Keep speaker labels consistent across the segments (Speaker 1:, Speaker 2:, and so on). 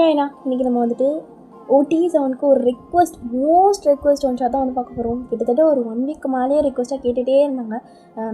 Speaker 1: ஏன்னா இன்றைக்கி நம்ம வந்துட்டு OT7க்கு ஒரு மோஸ்ட் ரெக்வஸ்ட் ஒன் ஷாட் தான் வந்து பார்க்க போகிறோம். கிட்டத்தட்ட ஒரு 1 வீக் மேலேயே ரெக்வஸ்ட்டாக கேட்டுகிட்டே இருந்தாங்க.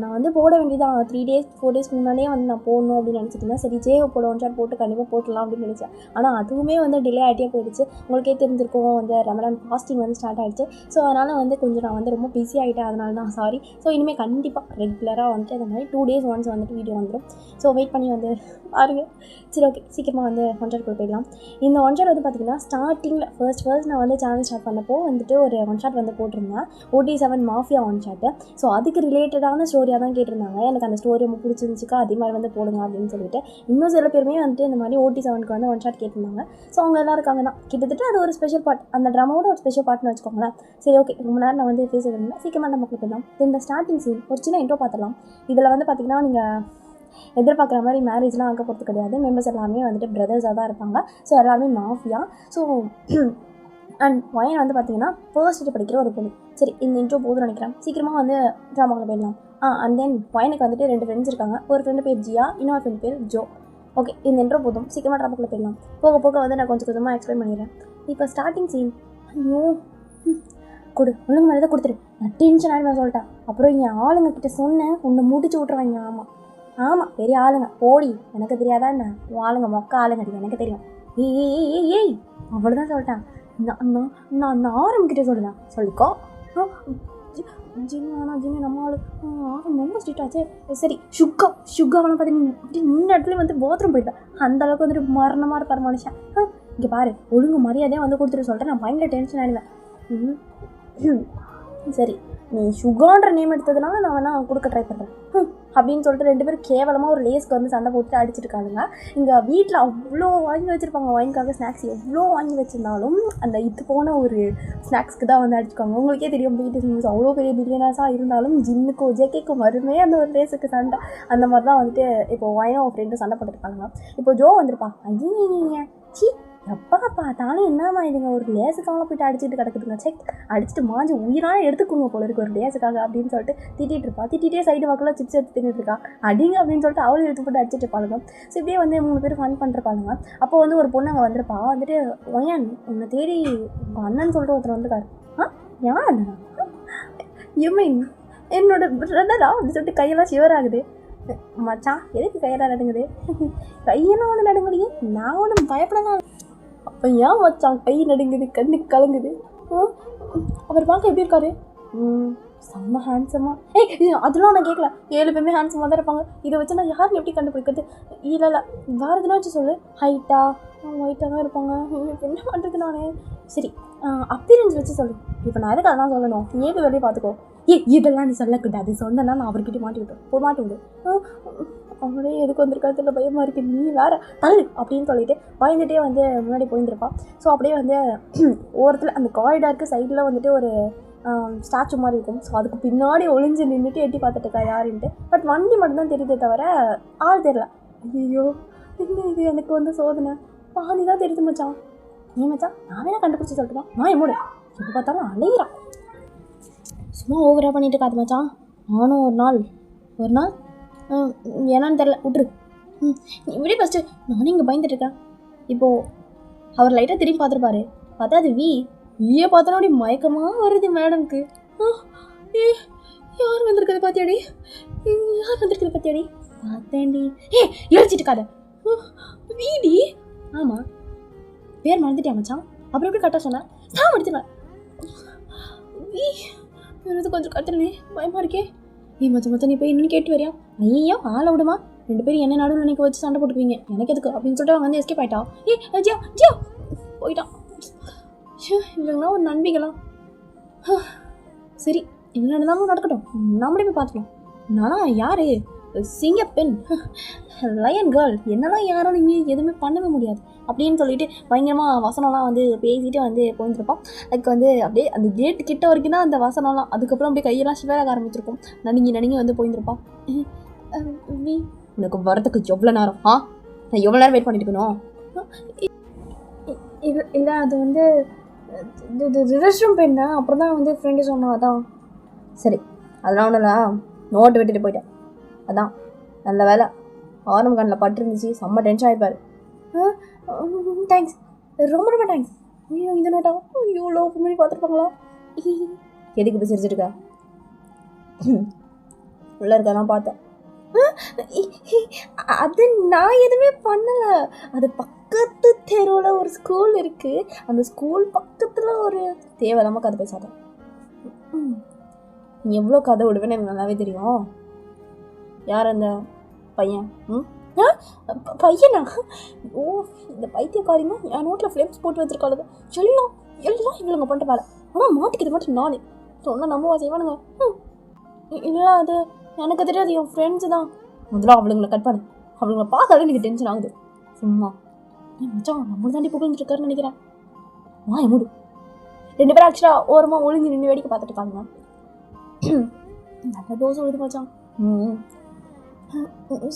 Speaker 1: நான் வந்து போட வேண்டியதான் 3 days 4 days முன்னாடியே வந்து நான் போடணும் அப்படின்னு நினச்சிட்டு இருந்தேன். சரி ஜேஓ போட ஒன் ஷாட் போட்டு கண்டிப்பாக போட்டுடலாம் அப்படின்னு நினச்சேன். ஆனால் அதுவுமே வந்து டிலே ஆகிட்டே போயிடுச்சு. உங்களுக்கே தெரிஞ்சிருக்கும், வந்து ரமலான் ஃபாஸ்டிங் வந்து ஸ்டார்ட் ஆகிடுச்சு. ஸோ அதனால் வந்து கொஞ்சம் நான் வந்து ரொம்ப பிஸி ஆகிட்டேன். அதனால தான் சாரி. ஸோ இனிமேல் கண்டிப்பாக ரெகுலராக வந்துட்டு அந்த மாதிரி 2 days ஒன்ஸ் வந்துட்டு வீடியோ வந்துடும். ஸோ வெயிட் பண்ணி வந்து பாருங்கள். சரி ஓகே, சீக்கிரமாக வந்து ஒன் ஷாட் போயிடலாம். இந்த ஒன் ஷாட் வந்து பார்த்திங்கன்னா ஸ்டார்டிங்கில் ஃபர்ஸ்ட் நான் வந்து சேனல் ஸ்டார்ட் பண்ணப்போ வந்துட்டு ஒரு ஒன் ஷாட் வந்து போட்டிருந்தேன், OT7 mafia one shot. So அதுக்கு ரிலேட்டடான ஸ்டோரியாக தான் கேட்டிருந்தாங்க. எனக்கு அந்த ஸ்டோரி ரொம்ப பிடிச்சிருந்துச்சுக்கா, அதே மாதிரி வந்து போடுங்க அப்படின்னு சொல்லிட்டு. இன்னும் சில பேருமே வந்துட்டு இந்த மாதிரி OT7க்கு வந்து ஒன் ஷாட் கேட்டிருந்தாங்க. ஸோ அவங்க எல்லாம் இருக்காங்க தான். கிட்டத்தட்ட அது ஒரு ஸ்பெஷல் பார்ட், அந்த ட்ராமாவோட ஒரு ஸ்பெஷல் பார்ட்னு வச்சுக்கோங்களேன். சரி ஓகே, ரொம்ப நேரம் நான் வந்து பேசுகிறேன், சீக்கிரமாக நம்ம போயிடலாம். இந்த ஸ்டார்டிங் சீன் ஒரு சின்ன இன்ட்ரோ பார்த்துடலாம். இதில் வந்து பார்த்திங்கன்னா நீங்கள் எதிர்பார்க்குற மாதிரி மேரேஜ்லாம் ஆக போகிறது கிடையாது. மெம்பர்ஸ் எல்லாருமே வந்துட்டு பிரதர்ஸாக தான் இருப்பாங்க. ஸோ எல்லாருமே மாஃபியா. ஸோ அண்ட் வயன் வந்து பார்த்திங்கன்னா ஃபர்ஸ்ட் இயர் படிக்கிற ஒரு பொண்ணு. சரி, இந்த இன்ட்ரோ போதும்னு நினைக்கிறேன். சீக்கிரமாக வந்து ட்ராமாவில் போயிடலாம். அண்ட் தென் வயனுக்கு வந்துட்டு 2 ஃப்ரெண்ட்ஸ் இருக்காங்க. ஒரு ஃப்ரெண்டு பேர் ஜியா, இன்னொரு ஃப்ரெண்டு பேர் ஜோ. ஓகே, இந்த இன்ட்ரோ போதும். சீக்கிரமாக ட்ராமாக்குள்ளே போயிடலாம். போக போக வந்து நான் கொஞ்சம் கொஞ்சமாக எக்ஸ்பிளைன் பண்ணிடுறேன். இப்போ ஸ்டார்டிங் சீன். ஐயோ கொடு, ஒழுங்கு மாதிரி தான் கொடுத்துரு. நான் டென்ஷன் ஆகிடுவேன் சொல்லிட்டேன். அப்புறம் என் ஆளுங்க கிட்ட சொன்னேன், உன்னை முடிச்சு விட்ருவாங்க. ஆமாம் பெரிய ஆளுங்க ஓடி, எனக்கு தெரியாதா என்ன? ஆளுங்க மொக்க ஆளுங்க எனக்கு தெரியும். ஏய் அவ்வளோதான் சொல்லிட்டேன். நான் அந்த ஆரம்பிக்கிட்டே சொல்லுவேன். சொல்லிக்கோ. ஜிம்மி நம்ம ஆளு ரொம்ப ஸ்ட்ரிக்ட் ஆச்சு. சரி சுக்காவெல்லாம் பார்த்து நீ அப்படி முன்ன இடத்துல வந்து பாத்ரூம் போயிட்டேன். அந்தளவுக்கு வந்துட்டு மரணமாக இருப்பார் மனுஷன். இங்கே பாரு, ஒழுங்கு மரியாதையாக வந்து கொடுத்துட்டு சொல்லிட்டேன். நான் பயங்கர டென்ஷன் ஆகிடுவேன். சரி, நீ சுகான்ற நேம் எடுத்ததுனால நான் வேணால் கொடுக்க ட்ரை பண்ணுறேன் அப்படின்னு சொல்லிட்டு 2 பேரும் கேவலமாக ஒரு லேஸ்க்கு வந்து சண்டை போட்டு அடிச்சிருக்காங்க. இங்கே வீட்டில் அவ்வளோ வாங்கி வச்சுருப்பாங்க. வாங்கிக்காக ஸ்நாக்ஸ் எவ்வளோ வாங்கி வச்சுருந்தாலும் அந்த இது போன ஒரு ஸ்நாக்ஸ்க்கு தான் வந்து அடிச்சுக்காங்க. உங்களுக்கே தெரியும், வீட்டு நியூஸ் அவ்வளோ பெரிய பில்லியனர்ஸாக இருந்தாலும் ஜின்னுக்கும் ஜேகேக்கும் வருமே அந்த ஒரு லேஸுக்கு சண்டை. அந்த மாதிரி தான் வந்துட்டு இப்போது வயனும் ஃப்ரெண்டும் சண்டை போட்டுருக்காங்க. இப்போ ஜோ வந்திருப்பா. ஐயே சீ, எப்பா பார்த்தாலும் என்னம்மா இதுங்க ஒரு லேஸுக்காக போய்ட்டு அடிச்சுட்டு கிடக்குதுங்க. செக் அடிச்சுட்டு மாஞ்சி உயிராக எடுத்துக்கோங்க போல இருக்கு ஒரு லேஸுக்காக அப்படின்னு சொல்லிட்டு திட்டிகிட்டு இருப்பா. திட்டிகிட்டே சைடு வாக்கில் சிப்ஸ் எடுத்து தின்னுட்டு இருக்கா. அடிங்க அப்படின்னு சொல்லிட்டு அவளும் எடுத்து போட்டு அடிச்சுட்டு இருப்பாளுங்க. ஸோ இப்படியே வந்து 3 பேர் ஃபன் பண்ணிருப்பாளுங்க. அப்போ வந்து ஒரு பொண்ணு அங்கே வந்திருப்பா. வந்துட்டு ஒயன் உன்னை தேடி உங்கள் அண்ணன் சொல்லிட்டு ஒருத்தர் வந்துருக்காரு. யார் அண்ணனா? யூமீன் என்னோட பிரதரா அப்படின்னு சொல்லிட்டு கையெல்லாம் ஷிவர் ஆகுது. மச்சான் எதுக்கு கையெல்லாம் நடுங்குது? கையெல்லாம் ஒன்று நடுங்கலையே, நான் ஒன்றும் பயப்படலாம். அப்போ ஏன் மச்சான் கை நடுங்குது, கண்ணு கலங்குது? அவர் பார்க்க எப்படி இருக்காரு? செம்ம ஹேண்ட்ஸமாக. அதெல்லாம் நான் கேட்கல. 7 பேருமே ஹேண்ட்ஸமாக தான் இருப்பாங்க. இதை வச்சு நான் யாருன்னு எப்படி கண்டுபிடிக்கிறது? இல்லை வேறு எதுனா வச்சு சொல்லு. ஒயிட்டாக தான் இருப்பாங்க. என்ன பண்ணுறது நான்? சரி, அப்பீரன்ஸ் வச்சு சொல்லு. இப்போ நான் எதுக்கு அதெல்லாம் சொல்லணும்? நீ ஏது வெளியே பார்த்துக்கோ. இதெல்லாம் நீ சொல்லக்கூடாது. சொன்னா நான் அவர்கிட்ட மாட்டி விடு. அவங்களே எதுக்கு வந்திருக்காது இல்லை, பயமாக இருக்குது. நீ வேறு தள்ளு அப்படின்னு சொல்லிட்டு பயந்துகிட்டே வந்து முன்னாடி போயிருந்துருப்பான். ஸோ அப்படியே வந்து ஓரத்தில் அந்த காரிடாருக்கு சைடில் வந்துட்டு ஒரு ஸ்டாச்சு மாதிரி இருக்கும். ஸோ அதுக்கு பின்னாடி ஒளிஞ்சு நின்றுட்டு எட்டி பார்த்துட்டு இருக்கா யாருன்ட்டு. பட் வண்டி மட்டும்தான் தெரியுதே தவிர ஆள் தெரியல. ஐயோ என்ன இது, எனக்கு வந்து சோதனை. பாதி தான் தெரியுது மச்சான். ஏன் மச்சான், நான் வேணா கண்டுபிடிச்சி சொல்லிட்டுமா? நான் எம்மோட எப்போ பார்த்தாலும் அலையிறான். சும்மா ஓவராக பண்ணிட்டு இருக்காது மச்சான். நானும் ஒரு நாள் ஏன்னான்னு தெரில, விட்ரு. இப்படி ஃபஸ்ட்டு நானும் இங்கே பயந்துட்டுருக்கேன். இப்போது அவர் லைட்டாக திரும்பி பார்த்துருப்பாரு. பார்த்தா அது வீயை பார்த்தோன்னா அப்படி மயக்கமாக வருது மேடம்க்கு. யார் வந்திருக்குது பார்த்தியாடி? பார்த்தேன்டி. எழுச்சிட்டு இருக்காத. வீடி. ஆமாம், பேர் மறந்துட்டியா மச்சான்? அப்புறம் எப்படி கரெக்டாக சொன்னேன்? சாம எடுத்துருவேன். கொஞ்சம் கத்துறனே, பயமாக இருக்கே. மச்சான் நீ போய் இன்னும் கேட்டு வரியா? ஐயோ ஆளை விடுமா, 2 பேரும் என்ன நடுவில் நினைக்க வச்சு சண்டை போட்டுக்குவீங்க, எனக்கு எதுக்கு அப்படின்னு சொல்லிட்டு அவன் வந்து எஸ்கேப் ஆகிட்டா. ஜியா போயிட்டான். இல்லைங்களா ஒரு நண்பிகளா? சரி, என்ன நடந்தாலும் நடக்கட்டும், நம்மளே போய் பார்த்துக்கலாம். நானா யாரு? சிங்கப்பெண், லயன் கேர்ள், என்னெல்லாம் யாரும் நீங்கள் எதுவுமே பண்ணவே முடியாது அப்படின்னு சொல்லிட்டு பயங்கரமாக வசனம்லாம் வந்து பேசிட்டு வந்து போயிருந்துருப்பான். அதுக்கு வந்து அப்படியே அந்த கேட்டு கிட்ட வரைக்கும் தான் அந்த வசனம்லாம். அதுக்கப்புறம் அப்படியே கையெல்லாம் ஷிவராக ஆரம்பிச்சிருக்கும். நடுங்கி வந்து போயிருந்துருப்பான். உனக்கு வரதுக்கு எவ்வளோ நேரம்? நான் எவ்வளோ நேரம் வெயிட் பண்ணிட்டு இருக்கணும்? இல்லை அது வந்து ரெஸ்ட் ரூம் போயிருந்தேன், அப்புறம் தான் வந்து ஃப்ரெண்டு சொன்னா. அதான். சரி, அதெல்லாம் ஒன்றும்ல, நோட்டு விட்டுட்டு போயிட்டேன். அதான் நல்ல வேலை, ஆரம்ப கண்ணில் பட்டுருந்துச்சு. செம்ம டென்ஷன் ஆகிருப்பார். தேங்க்ஸ். ரொம்ப ரொம்ப தேங்க்ஸ். ஐயோ இந்த நோட்டா? ஐயோ லவ் பண்ணி பார்த்துருப்பாங்களா? எதுக்கு இப்போ சிரிச்சிருக்கா? உள்ள இருக்கதான் பார்த்தேன். அது நான் எதுவுமே பண்ணலை. அது பக்கத்து தெருவில் ஒரு ஸ்கூல் இருக்குது. அந்த ஸ்கூல் பக்கத்தில் ஒரு தேவையில்லாமல் கதை பேசாத. நீ எவ்வளோ கதை விடுவேன்னு எனக்கு நல்லாவே தெரியும். யார் அந்த பையன்? பையனா? ஓ இந்த பைத்தியக்காரிங்க என் நோட்டில் ஃப்ளேம்ஸ் போட்டு வச்சுருக்காளுங்க. எல்லாம் எல்லாம் இவளுங்க பண்ணிட்டு பால. ஆனால் மாட்டிக்கிறது மட்டும் நானே சொன்னால் நம்பவா செய்வானுங்க? இல்லை அது எனக்கு தெரியாது, என் ஃப்ரெண்ட்ஸு தான். முதல்ல அவளுங்களை கட் பண்ணு. அவளுங்களை பார்த்தாலே எனக்கு டென்ஷன் ஆகுது. சும்மா மச்சான் நம்மளும் தாண்டி புகழ்ந்துருக்காருன்னு நினைக்கிறேன். மூடு. 2 பேரும் ஆக்சுவலாக ஓரமாக ஒழுங்கி நின்று வேடிக்கை பார்த்துட்டு இருக்காங்க. நல்ல தோசை விழுது மச்சான்.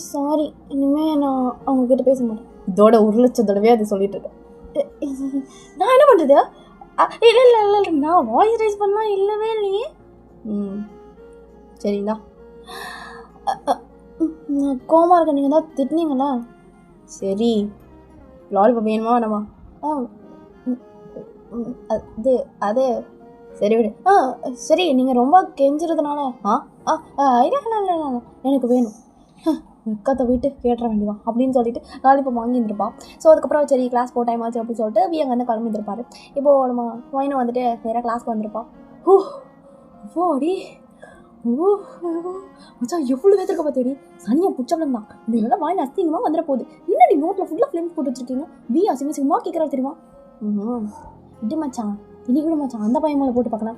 Speaker 1: சாரி, இனிமேல் நான் அவங்கக்கிட்ட பேச மாட்டேன். இதோட 1,00,000 தடவையே அதை சொல்லிட்டு இருக்கேன். நான் என்ன பண்ணுறது? இல்லை இல்லை இல்லை இல்லை நான் வாய்ஸ் ரைஸ் பண்ணால் இல்லவே இல்லையே. சரிங்களா? நான் கோமா இருக்க, நீங்கள் தான் திட்டினீங்களா? சரி, லாலிபாப் வேணுமா வேணாமா? அது அது சரி விடு. சரி, நீங்கள் ரொம்ப கெஞ்சுறதுனால இல்லை இல்லை இல்லை இல்லை எனக்கு வேணும். வெக்கத்தை விட்டு கேட்டுற வேண்டியதான் அப்படின்னு சொல்லிட்டு லாலிபாப் வாங்கியிருந்துருப்பா. ஸோ அதுக்கப்புறம் சரி கிளாஸ் போக டைம் ஆச்சு அப்படின்னு சொல்லிட்டு அங்கே வந்து கிளம்பியிருப்பாரு. இப்போது நம்ம பையனை வந்துட்டு வேறு கிளாஸ்க்கு வந்திருப்பா. அடி மச்சா எவ்வளோ பேத்துருக்க பார்த்தியடி, சனியை புச்சவளம் தான். இந்த நல்லா வாயில் அசிங்கமாக வந்துட போகுது. என்னடி நோட்டில் ஃபுல்லாக ஃப்ளேம்ஸ் போட்டு வச்சுருக்கீங்க? அசிங்கமாக கேட்குறா தெரியுமா? இப்படி மச்சான் இன்னைக்கு கூட மச்சான் அந்த பையன் மேலே போட்டு பார்க்கலாம்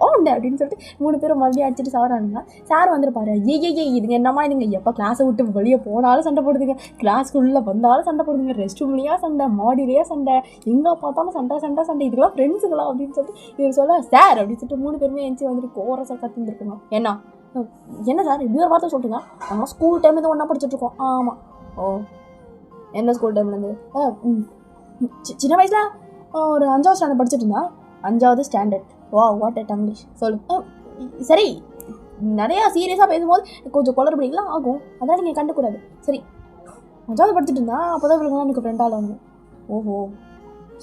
Speaker 1: ஆண்டே அப்படின்னு சொல்லிட்டு 3 பேரும் மறுபடியும் அடிச்சுட்டு சாரானுங்க. சார் வந்துருப்பாரு. இதுங்க என்னம்மா இதுங்க எப்போ கிளாஸை விட்டு வெளியே போனாலும் சண்டை போடுதுங்க, கிளாஸ்க்குள்ளே வந்தாலும் சண்டை போடுதுங்க, ரெஸ்ட் ரூம்லேயா சண்டை, மாடிலேயே சண்டை, எங்கே பார்த்தாலும் சண்டை சண்டை சண்டை, இதுக்கெல்லாம் ஃப்ரெண்ட்ஸுங்களா அப்படின்னு சொல்லிட்டு இவர் சொல்ல சார் அப்படின்னு சொல்லிட்டு 3 பேருமே எந்திச்சு வந்துட்டு கோரஸாக கத்திருந்துருக்குங்க. என்ன சார் இப்படி ஒரு வார்த்தை சொல்லிட்டுங்க? நம்ம ஸ்கூல் டைம்லேருந்து ஒன்றா படிச்சுட்ருக்கோம். ஆமாம். என்ன ஸ்கூல் டைம்லேருந்து? சின்ன வயசில் ஒரு 5வது ஸ்டாண்டர்ட் படிச்சுட்டு இருந்தா. 5வது ஸ்டாண்டர்ட். வாட் எட் இங்கிலீஷ் சொல்லு. சரி, நிறையா சீரியஸாக பேசும்போது கொஞ்சம் குளறுபடிலாம் ஆகும், அதெல்லாம் நீங்கள் கண்டுக்கூடாது. சரி, 5வது படிச்சுட்டு இருந்தா. அப்போ தான் இவங்க எனக்கு ஃப்ரெண்டாக வாங்க. ஓஹோ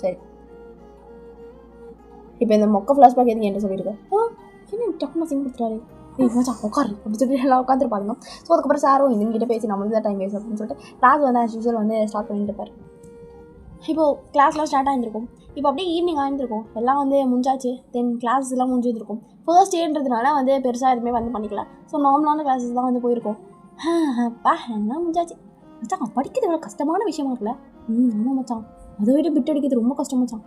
Speaker 1: சரி. இப்போ இந்த மொக்க ஃப்ளாஷ்பேக் எதுக்கு என்ன சொல்லியிருக்கேன்? என்ன டக்குனு சிங் கொடுத்துட்டாரு. மச்சான் உட்காரு அப்படின்னு சொல்லிட்டு எல்லாம் உட்காந்துருப்பாருங்க. ஸோ அதுக்கப்புறம் சாரும் இதுங்கிட்ட பேசி நம்மளுக்கு தான் டைம் வேஸ்ட் அப்படின்னு சொல்லிட்டு கிளாஸ் வந்து ஆஸ் யூஷுவல் வந்து ஸ்டார்ட் பண்ணிட்டு இருப்பார். இப்போது கிளாஸ்லாம் ஸ்டார்ட் ஆகிருக்கும். இப்போ அப்படியே ஈவினிங் ஆகிருக்கும், எல்லாம் வந்து முடிஞ்சாச்சு. தென் கிளாஸஸ்லாம் முடிஞ்சிருக்கும். ஃபர்ஸ்ட் டேன்றதுனால வந்து பெருசாக எதுவுமே வந்து பண்ணிக்கல. ஸோ நார்மலான கிளாஸஸ் தான் வந்து போயிருக்கோம். என்ன முடிஞ்சாச்சு மச்சான். படிக்கிறது எவ்வளோ கஷ்டமான விஷயமா இருக்குல்ல? ஆமாம் மச்சான், அதை விட பிட் அடிக்கிறது ரொம்ப கஷ்டம் மச்சான்.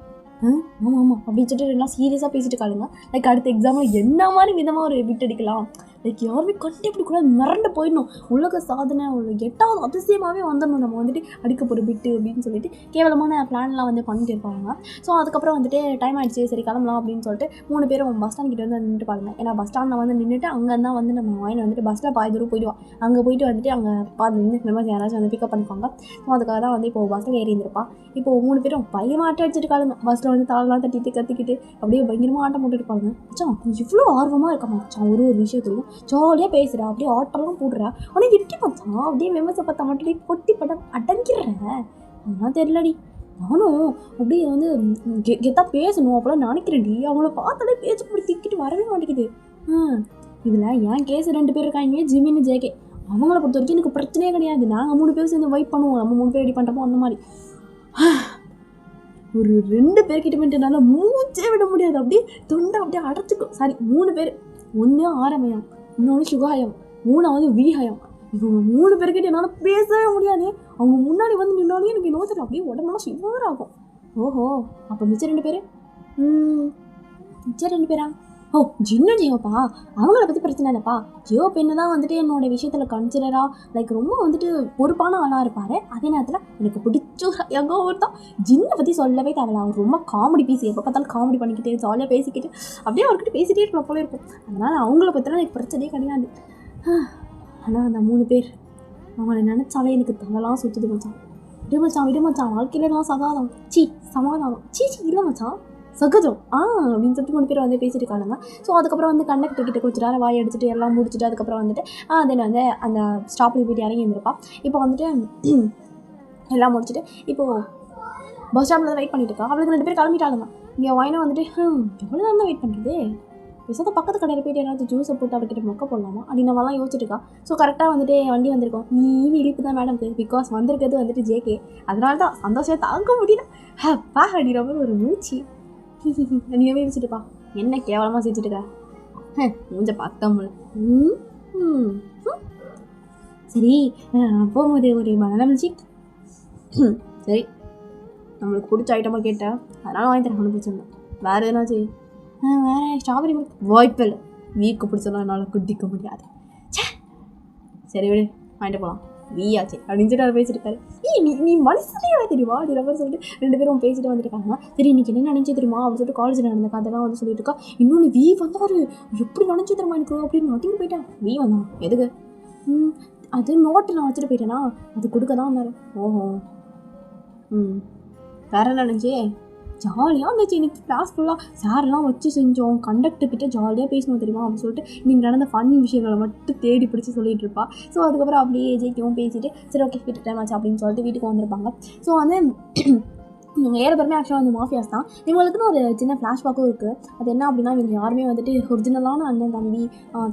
Speaker 1: ஆமாம் அப்படின்னு சொல்லிட்டு எல்லாம் சீரியஸாக பேசிட்டு காலுங்க. லைக் அடுத்த எக்ஸாமில் என்ன மாதிரி விதமாக ஒரு பிட் அடிக்கலாம், லைக் யாருமே கண்டுபிடிக்கூடாது, மிரண்டு போயிடணும், உலக சாதனை ஒரு 8வது அதிசயமாகவே வந்துடணும் நம்ம வந்துட்டு அடிக்க போகிற பிட்டு அப்படின்னு சொல்லிட்டு கேவலமான பிளான்லாம் வந்து பண்ணிட்டு இருப்பாங்க. ஸோ அதுக்கப்புறம் வந்துட்டு டைம் ஆகிடுச்சு, சரி கிளம்பலாம் அப்படின்னு சொல்லிட்டு 3 பேரும் பஸ் ஸ்டாண்ட் கிட்ட வந்து நின்றுட்டு பாருங்க. ஏன்னா பஸ் ஸ்டாண்டில் வந்து நின்றுட்டு அங்கே தான் வந்து நம்ம வாயின் வந்துட்டு பஸ்ஸில் பாதி தூரம் போயிடுவோம். அங்கே போயிட்டு வந்துட்டு அங்கே பாதி வந்து மெம்பர்ஸ் யாராச்சும் வந்து பிக்கப் பண்ணிப்பாங்க. ஸோ அதுக்காக தான் வந்து இப்போது பஸ்ஸில் ஏறி இருந்திருப்பான். இப்போது 3 பேரும் பையன் ஆட்ட அடிச்சுட்டு காலுங்க. பஸ்ஸில் வந்து தாளெலாம் தட்டிட்டு கத்திக்கிட்டு அப்படியே பயங்கரமாக ஆட்டம் போட்டுட்டு இருப்பாங்க. மச்சான் இவ்வளோ ஆர்வமாக இருக்கா மச்சான் ஒரு விஷயத்துலையும், ஜாலியாக பேசுகிறா, அப்படியே ஆட்டெல்லாம் போடுறா. ஆனால் எட்டி மச்சான் அப்படியே மெம்பர்ஸை பார்த்தா மட்டும் பொட்டி படம் அடங்கிடுறேன். அதெல்லாம் தெரியலடி, நானும் அப்படியே வந்து கெத்தாக பேசணும் அப்போலாம் நினைக்கிறேன்டி. அவங்கள பார்த்தாலே பேச்சு அப்படி திக்கிட்டு வரவே மாட்டேங்குது. இதில் என் கேஸ் 2 பேர் இருக்காங்க, ஜிமின்னு ஜேகே. அவங்கள பொறுத்த வரைக்கும் எனக்கு பிரச்சனையே கிடையாது. நாங்கள் 3 பேர் சேர்ந்து வைப் பண்ணுவோம், நம்ம 3 பேர் ரெடி பண்ணுறப்போ அந்த மாதிரி. ஒரு 2 பேர்கிட்ட மட்டும்னால மூச்சே விட முடியாது, அப்படியே தொண்டை அப்படியே அடைச்சிக்கும். சாரி 3 பேர், ஒன்று ஆரம்பயம், இன்னொன்று சுகாயம், 3வது வீஹயம். இவங்க 3 பேர்கிட்ட என்னால் பேசவே முடியாது. அவங்க முன்னாடி வந்து நின்னாலும் எனக்கு இன்னொருத்தர் அப்படியே உடம்பெல்லாம் சிவர் ஆகும். ஓஹோ அப்போ மிச்சம் 2 பேர்? மிச்சம் 2 பேரா? ஜின்னு ஜியோப்பா, அவங்கள பற்றி பிரச்சனை இல்லைப்பா. ஜியோ பெண்ணு தான் வந்துட்டு என்னோட விஷயத்தில் கன்சிடராக லைக் ரொம்ப வந்துட்டு பொறுப்பான ஆளாக இருப்பார். அதே நேரத்தில் எனக்கு பிடிச்ச எங்கே அவர் தான். ஜின்னை பற்றி சொல்லவே தேவையில்ல, அவர் ரொம்ப காமெடி பீஸ். எப்போ பார்த்தாலும் காமெடி பண்ணிக்கிட்டு ஜாலியாக பேசிக்கிட்டு அப்படியே அவர்கிட்ட பேசிகிட்டே இருக்கலாம் போல இருக்கும். அதனால் அவங்கள பற்றிலாம் எனக்கு பிரச்சனையே கிடையாது. ஆனால் அந்த 3 பேர் அவங்கள நினச்சாலே எனக்கு தலைலாம் சுற்றுது மச்சான். விடு மச்சான் வாழ்க்கையில நான் சகாதம் சமாதானம் இல்லை மச்சான் சகஜம் அப்படின்னு சொல்லிட்டு 3 பேர் வந்து பேசிட்டு இருக்காங்க. ஸோ அதுக்கப்புறம் வந்து கண்டக்டர் கிட்ட கொஞ்சம் நேரம் வாய் அடிச்சுட்டு எல்லாம் முடிச்சுட்டு அதுக்கப்புறம் வந்துட்டு தென் வந்து அந்த ஸ்டாப்லேயே போய்ட்டு இறங்கி இருந்திருப்பா. இப்போ வந்துட்டு எல்லாம் முடிச்சுட்டு இப்போது பஸ் ஸ்டாப்பில் தான் வெயிட் பண்ணிட்டு இருக்கா. அவளுக்கு 2 பேர் கிளம்பிட்டாளுங்க. இங்கே ஒயினை வந்துட்டு எவ்வளோ நேரம் தான் வெயிட் பண்ணுறது, பேசாத பக்கத்து கடையில் போய்ட்டு ஏதாவது ஜூஸை போட்டு அவர்கிட்ட மொக்க போடலாமா அப்படின்னு நம்மளாம் யோசிச்சுட்டு இருக்கா. ஸோ கரெக்டாக வந்துட்டு வண்டி வந்திருக்கோம். இழிப்பு தான் மேடம்க்கு, பிகாஸ் வந்திருக்கிறது வந்துட்டு ஜேகே. அதனால தான் சந்தோஷம் தாங்க முடியல. பா அப்படின்ற மாதிரி ஒரு மூச்சு நீங்கள் யோசிச்சுட்டுப்பா. என்ன கேவலமாக சிரிச்சுட்டுக்கா, மூஞ்ச பார்த்தா முடியல. சரி போகும்போது ஒரு பனானா மில்க் சரி நம்மளுக்கு பிடிச்ச ஐட்டமாக கேட்டேன், அதனால் வாங்கி தரேன். ஒன்று பிடிச்சிருந்தேன். வேறு எதுனாச்சு வேறு ஸ்ட்ராபெரி மில்க் வாய்ப்பு இல்லை, வீக்கு பிடிச்சலாம் என்னால் குடிக்க முடியாது. சரி விடு வாங்கிட்டு போகலாம், வீயாச்சு அப்படின்னு சொல்லிட்டு அவர் பேசியிருக்காரு. நீ மனுஷனே தெரியுமா அப்படின்ற மாதிரி சொல்லிட்டு 2 பேரும் பேசிட்டு வந்துருக்காங்க. சரி இன்னைக்கு என்ன நினச்சி தெரியுமா அப்படின்னு சொல்லிட்டு காலேஜில் நடந்த கதைலாம் வந்து சொல்லிட்டு இருக்கா. இன்னொன்று வீ வந்தவர் எப்படி நினச்சி தெரியுமா எனக்கு அப்படின்னு நட்டிங்க போயிட்டேன். வீ வந்தான் எதுக்கு? அது நோட்டு நான் வச்சுட்டு போயிட்டேனா, அது கொடுக்க தான் வந்தார். ஓஹோ வேற என்ன நினச்சி? ஜாலியாக இருந்துச்சு இன்னைக்கு கிளாஸ் ஃபுல்லாக. சாரெலாம் வச்சு செஞ்சோம், கண்டக்டர்கிட்ட ஜாலியாக பேசணும் தெரியுமா அப்படின்னு சொல்லிட்டு நீங்கள் நடந்த ஃபன் விஷயங்களை மட்டும் தேடி பிடிச்சி சொல்லிகிட்டு இருப்பா. ஸோ அதுக்கப்புறம் அப்படியே ஜெயிக்கவும் பேசிட்டு சரி ஓகே வீட்டுக்கு டைம் ஆச்சு அப்படின்னு சொல்லிட்டு வீட்டுக்கு வந்திருப்பாங்க. ஸோ வந்து இவங்க 7 பேருமே ஆக்சுவலாக வந்து மாஃபியாஸ் தான். இவங்களுக்குன்னு ஒரு சின்ன ஃப்ளாஷ்பேக்கும் இருக்குது. அது என்ன அப்படின்னா, இவங்க யாருமே வந்துட்டு ஒரிஜினலான அண்ணன் தம்பி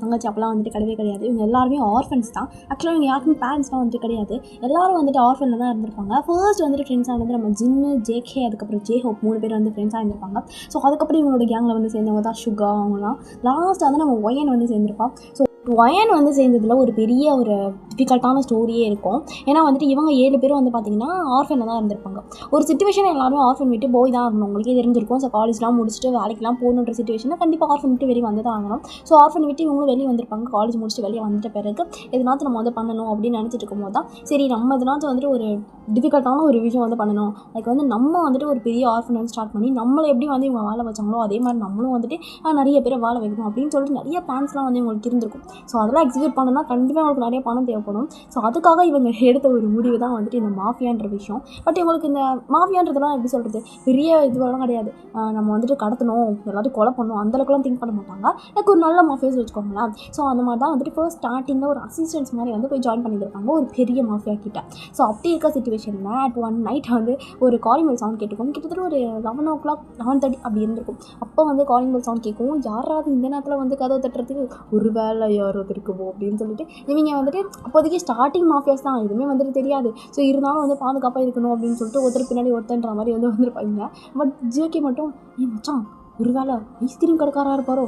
Speaker 1: தங்கச்சி அப்பெல்லாம் வந்துட்டு கிடையாது. இவங்க எல்லாருமே ஆர்ஃபன்ஸ் தான். ஆக்சுவலாக இவங்க யாருக்குமே பேரண்ட்ஸ்லாம் வந்துட்டு கிடையாது. எல்லோரும் வந்துட்டு ஆர்ஃபனில் தான் இருந்திருப்பாங்க. ஃபர்ஸ்ட் வந்துட்டு ஃப்ரெண்ட்ஸாக வந்து நம்ம ஜின்னு, ஜேகே, அதுக்கப்புறம் ஜேஹோப் 3 பேர் வந்து ஃப்ரெண்ட்ஸாக இருந்திருப்பாங்க. ஸோ அதுக்கப்புறம் இவங்களோட கேங்கில் வந்து சேர்ந்தவங்க தான் சுகா. அவங்களாம் லாஸ்ட்டாக வந்து நம்ம ஒயன் வந்து சேர்ந்துருப்பான். ஸோ ஒயன் வந்து சேர்ந்ததில் ஒரு பெரிய ஒரு டிஃபிகல்ட்டான ஸ்டோரியே இருக்கும். ஏன்னா வந்துட்டு இவங்க 7 பேரும் வந்து பார்த்திங்கன்னா ஆர்ஃபனில் தான் இருந்திருப்பாங்க. ஒரு சிச்சுவேஷன் எல்லாரும் ஆர்ஃபன் விட்டு போய் தான் ஆகணும், உங்களுக்கே தெரிஞ்சிருக்கும். ஸோ காலேஜ்லாம் முடிச்சுட்டு வேலைக்கெலாம் போகணுன்ற சிச்சுவேஷனில் கண்டிப்பாக ஆர்ஃபன் விட்டு வெளியே வந்து தான் ஆகணும். ஸோ ஆர்ஃபன் விட்டு இவங்களும் வெளியே வந்திருப்பாங்க. காலேஜ் முடிச்சுட்டு வெளியே வந்துட்ட பிறகு எதனாச்சும் நம்ம வந்து பண்ணணும் அப்படின்னு நினச்சிட்டு இருக்கும்போது தான் சரி நம்ம எதனாச்சும் வந்துட்டு ஒரு டிஃபிகல்ட்டான ஒரு விஷயம் வந்து பண்ணணும். அதுக்கு வந்து நம்ம வந்துட்டு ஒரு பெரிய ஆர்ஃபன் வந்து ஸ்டார்ட் பண்ணி நம்மளை எப்படி வந்து இவங்க வாழ வச்சாங்களோ அதே மாதிரி நம்மளும் வந்துட்டு நிறைய பேரை வாழ வைக்கணும் அப்படின்னு சொல்லிட்டு நிறைய பிளான்ஸ்லாம் வந்து இவங்களுக்கு இருந்திருக்கும். ஸோ அதெல்லாம் எக்ஸிக்யூட் பண்ணணும்னா கண்டிப்பாக அவங்களுக்கு நிறைய பணம் தேவைப்படும். ஸோ அதுக்காக இவங்க எடுத்த ஒரு முடிவு தான் வந்துட்டு இந்த மாஃபியான்ற விஷயம். பட் இவங்களுக்கு இந்த மாஃபியான்றதுலாம் எப்படி சொல்கிறது, பெரிய இதுவெல்லாம் கிடையாது. நம்ம வந்துட்டு கடத்தணும், எல்லாத்தையும் கொலை பண்ணணும் அந்தளவுக்குலாம் திங்க் பண்ண மாட்டாங்க. எனக்கு ஒரு நல்ல மாஃபியாஸ் வச்சுக்கோங்களேன். ஸோ அந்த மாதிரி தான் வந்துட்டு ஃபர்ஸ்ட் ஸ்டார்டிங்கில் ஒரு அசிஸ்டன்ஸ் மாதிரி வந்து போய் ஜாயின் பண்ணியிருப்பாங்க ஒரு பெரிய மாஃபியா கிட்ட. ஸோ அப்படி இருக்க சிச்சுவேஷனில் அட் ஒன் நைட் வந்து ஒரு காலிங் பெல் சவுண்ட் கேட்டுக்கும். கிட்டத்தட்ட ஒரு 11 o'clock 11:30 அப்படி இருந்திருக்கும். அப்போ வந்து காலிங் பெல் சவுண்ட் கேட்கும். யாராவது இந்த நேரத்தில் வந்து கதவை தட்டுறதுக்கு ஒரு வேலை யாராவது இருக்குமோ அப்படின்னு சொல்லிட்டு இவங்க வந்துட்டு அப்போதைக்கு ஸ்டார்டிங் மாஃபியாஸ் தான், எதுவுமே வந்துட்டு தெரியாது. ஸோ இருந்தாலும் வந்து பாதுகாப்பாக இருக்கணும் அப்படின்னு சொல்லிட்டு ஒருத்தர் பின்னாடி ஒருத்தன்ற மாதிரி வந்து வந்திருப்பாங்க. பட் ஜேகே மட்டும் மச்சான் ஒரு வேலை ஐஸ்கிரீம் கடைக்காராக இருப்பாரோ,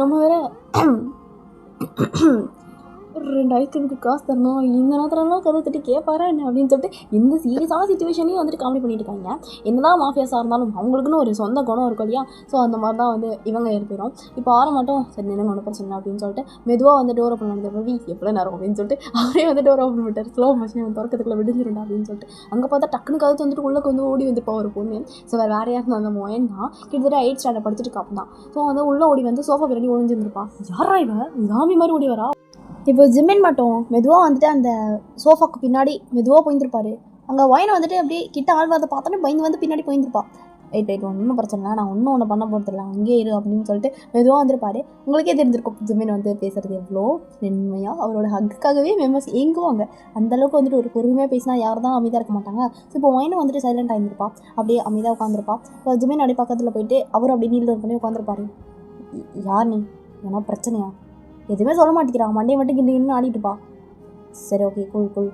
Speaker 1: நம்ம வேற ஒரு 2 ஐஸ்கிரீமுக்கு காசு தரணும், இந்த நேரத்துலலாம் கதை தட்டி கேட்பாரா என்ன அப்படின்னு சொல்லிட்டு இந்த சீரியஸான சிச்சுவேஷனையும் வந்துட்டு காமெடி பண்ணிட்டு இருக்காங்க. என்னதான் மாஃபியாஸாக இருந்தாலும் அவங்களுக்குன்னு ஒரு சொந்த குணம் இருக்கும் இல்லையா. ஸோ அந்த மாதிரி தான் வந்து இவங்க இருப்போம். இப்போ ஆற மாட்டோம் சரி நினைவு ஒன்று பிரச்சனை அப்படின்னு சொல்லிட்டு மெதுவாக வந்து டோர் ஓப்பன் பண்ணிட்டு ரவி எவ்வளோ நேரம் அப்படின்னு சொல்லிட்டு அவரே வந்து டோர் ஓப்பன் பண்ணிட்டார். ஸ்லோ மோஷன் திறக்கிறதுக்குள்ள விடுஞ்சிருண்டா அப்படின்னு சொல்லிட்டு அங்கே பார்த்தா டக்குனு கதை வந்துட்டு உள்ளே வந்து ஓடி வந்துப்பா ஒரு பொண்ணு. ஸோ வேறு யார் இருந்தால் அந்த மோயன் தான் கிட்டத்தட்ட 8th standard படிச்சுட்டு காப்பு தான். ஸோ வந்து உள்ளே ஓடி வந்து சோஃபா பின்னாடி ஒழிஞ்சிருந்துருப்பா. யாரா இவன் சாமி மாதிரி ஓடி வரா. இப்போ ஜிம்மின் மட்டும் மெதுவாக வந்துட்டு அந்த சோஃபாக்கு பின்னாடி மெதுவாக போயிருப்பாரு. அங்கே ஒயனை வந்துட்டு அப்படியே கிட்ட ஆழ்வாதை பார்த்தோன்னே பயந்து வந்து பின்னாடி போயிருப்பா. ரைட் ஒன்றும் பிரச்சனை இல்லை, நான் ஒன்றும் பண்ண போகிறதில்ல அங்கேயே இரு அப்படின்னு சொல்லிட்டு மெதுவாக வந்துருப்பாரு. உங்களுக்கே தெரிஞ்சிருக்கும் ஜிம்மின் வந்து பேசுகிறது எவ்வளோ மென்மையாக. அவரோட ஹக்குக்காகவே மெம்பர்ஸ் ஏங்குவாங்க. அந்தளவுக்கு வந்துட்டு ஒரு பொறுமையாக பேசினா யார் தான் அமைதியாக இருக்க மாட்டாங்க. ஸோ இப்போ ஒயனை வந்துட்டு சைலண்ட் ஆகிருப்பா, அப்படியே அமைதியாக உட்காந்துருப்பா. இப்போ ஜிம்மின் அப்படி பக்கத்தில் போயிட்டு அவர் அப்படி நீல் பண்ணி உட்காந்துருப்பாரு. யார் நீ, ஏன்னா பிரச்சனையா, எதுவுமே சொல்ல மாட்டேங்கிறான், மண்டையை மட்டும் கிண்டு ஆடிட்டுப்பா. சரி ஓகே கூல்.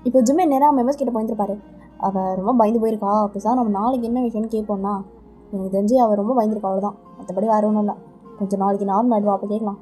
Speaker 1: இப்போ ஜிம்மின் நேராக மெம்பர்ஸ் கிட்ட போயிருப்பாரு. அவள் ரொம்ப பயந்து போயிருக்கா, அப்போ நம்ம நாளைக்கு என்ன விஷயம்னு கேட்போம்னா எனக்கு தெரிஞ்சு அவள் ரொம்ப பயந்துருக்கா, அவ்வளோதான், மற்றபடி வேறு ஒன்றும் இல்லை, கொஞ்சம் நாளைக்கு நார்மல் ஆகிடுவா அப்போ கேட்கலாம்.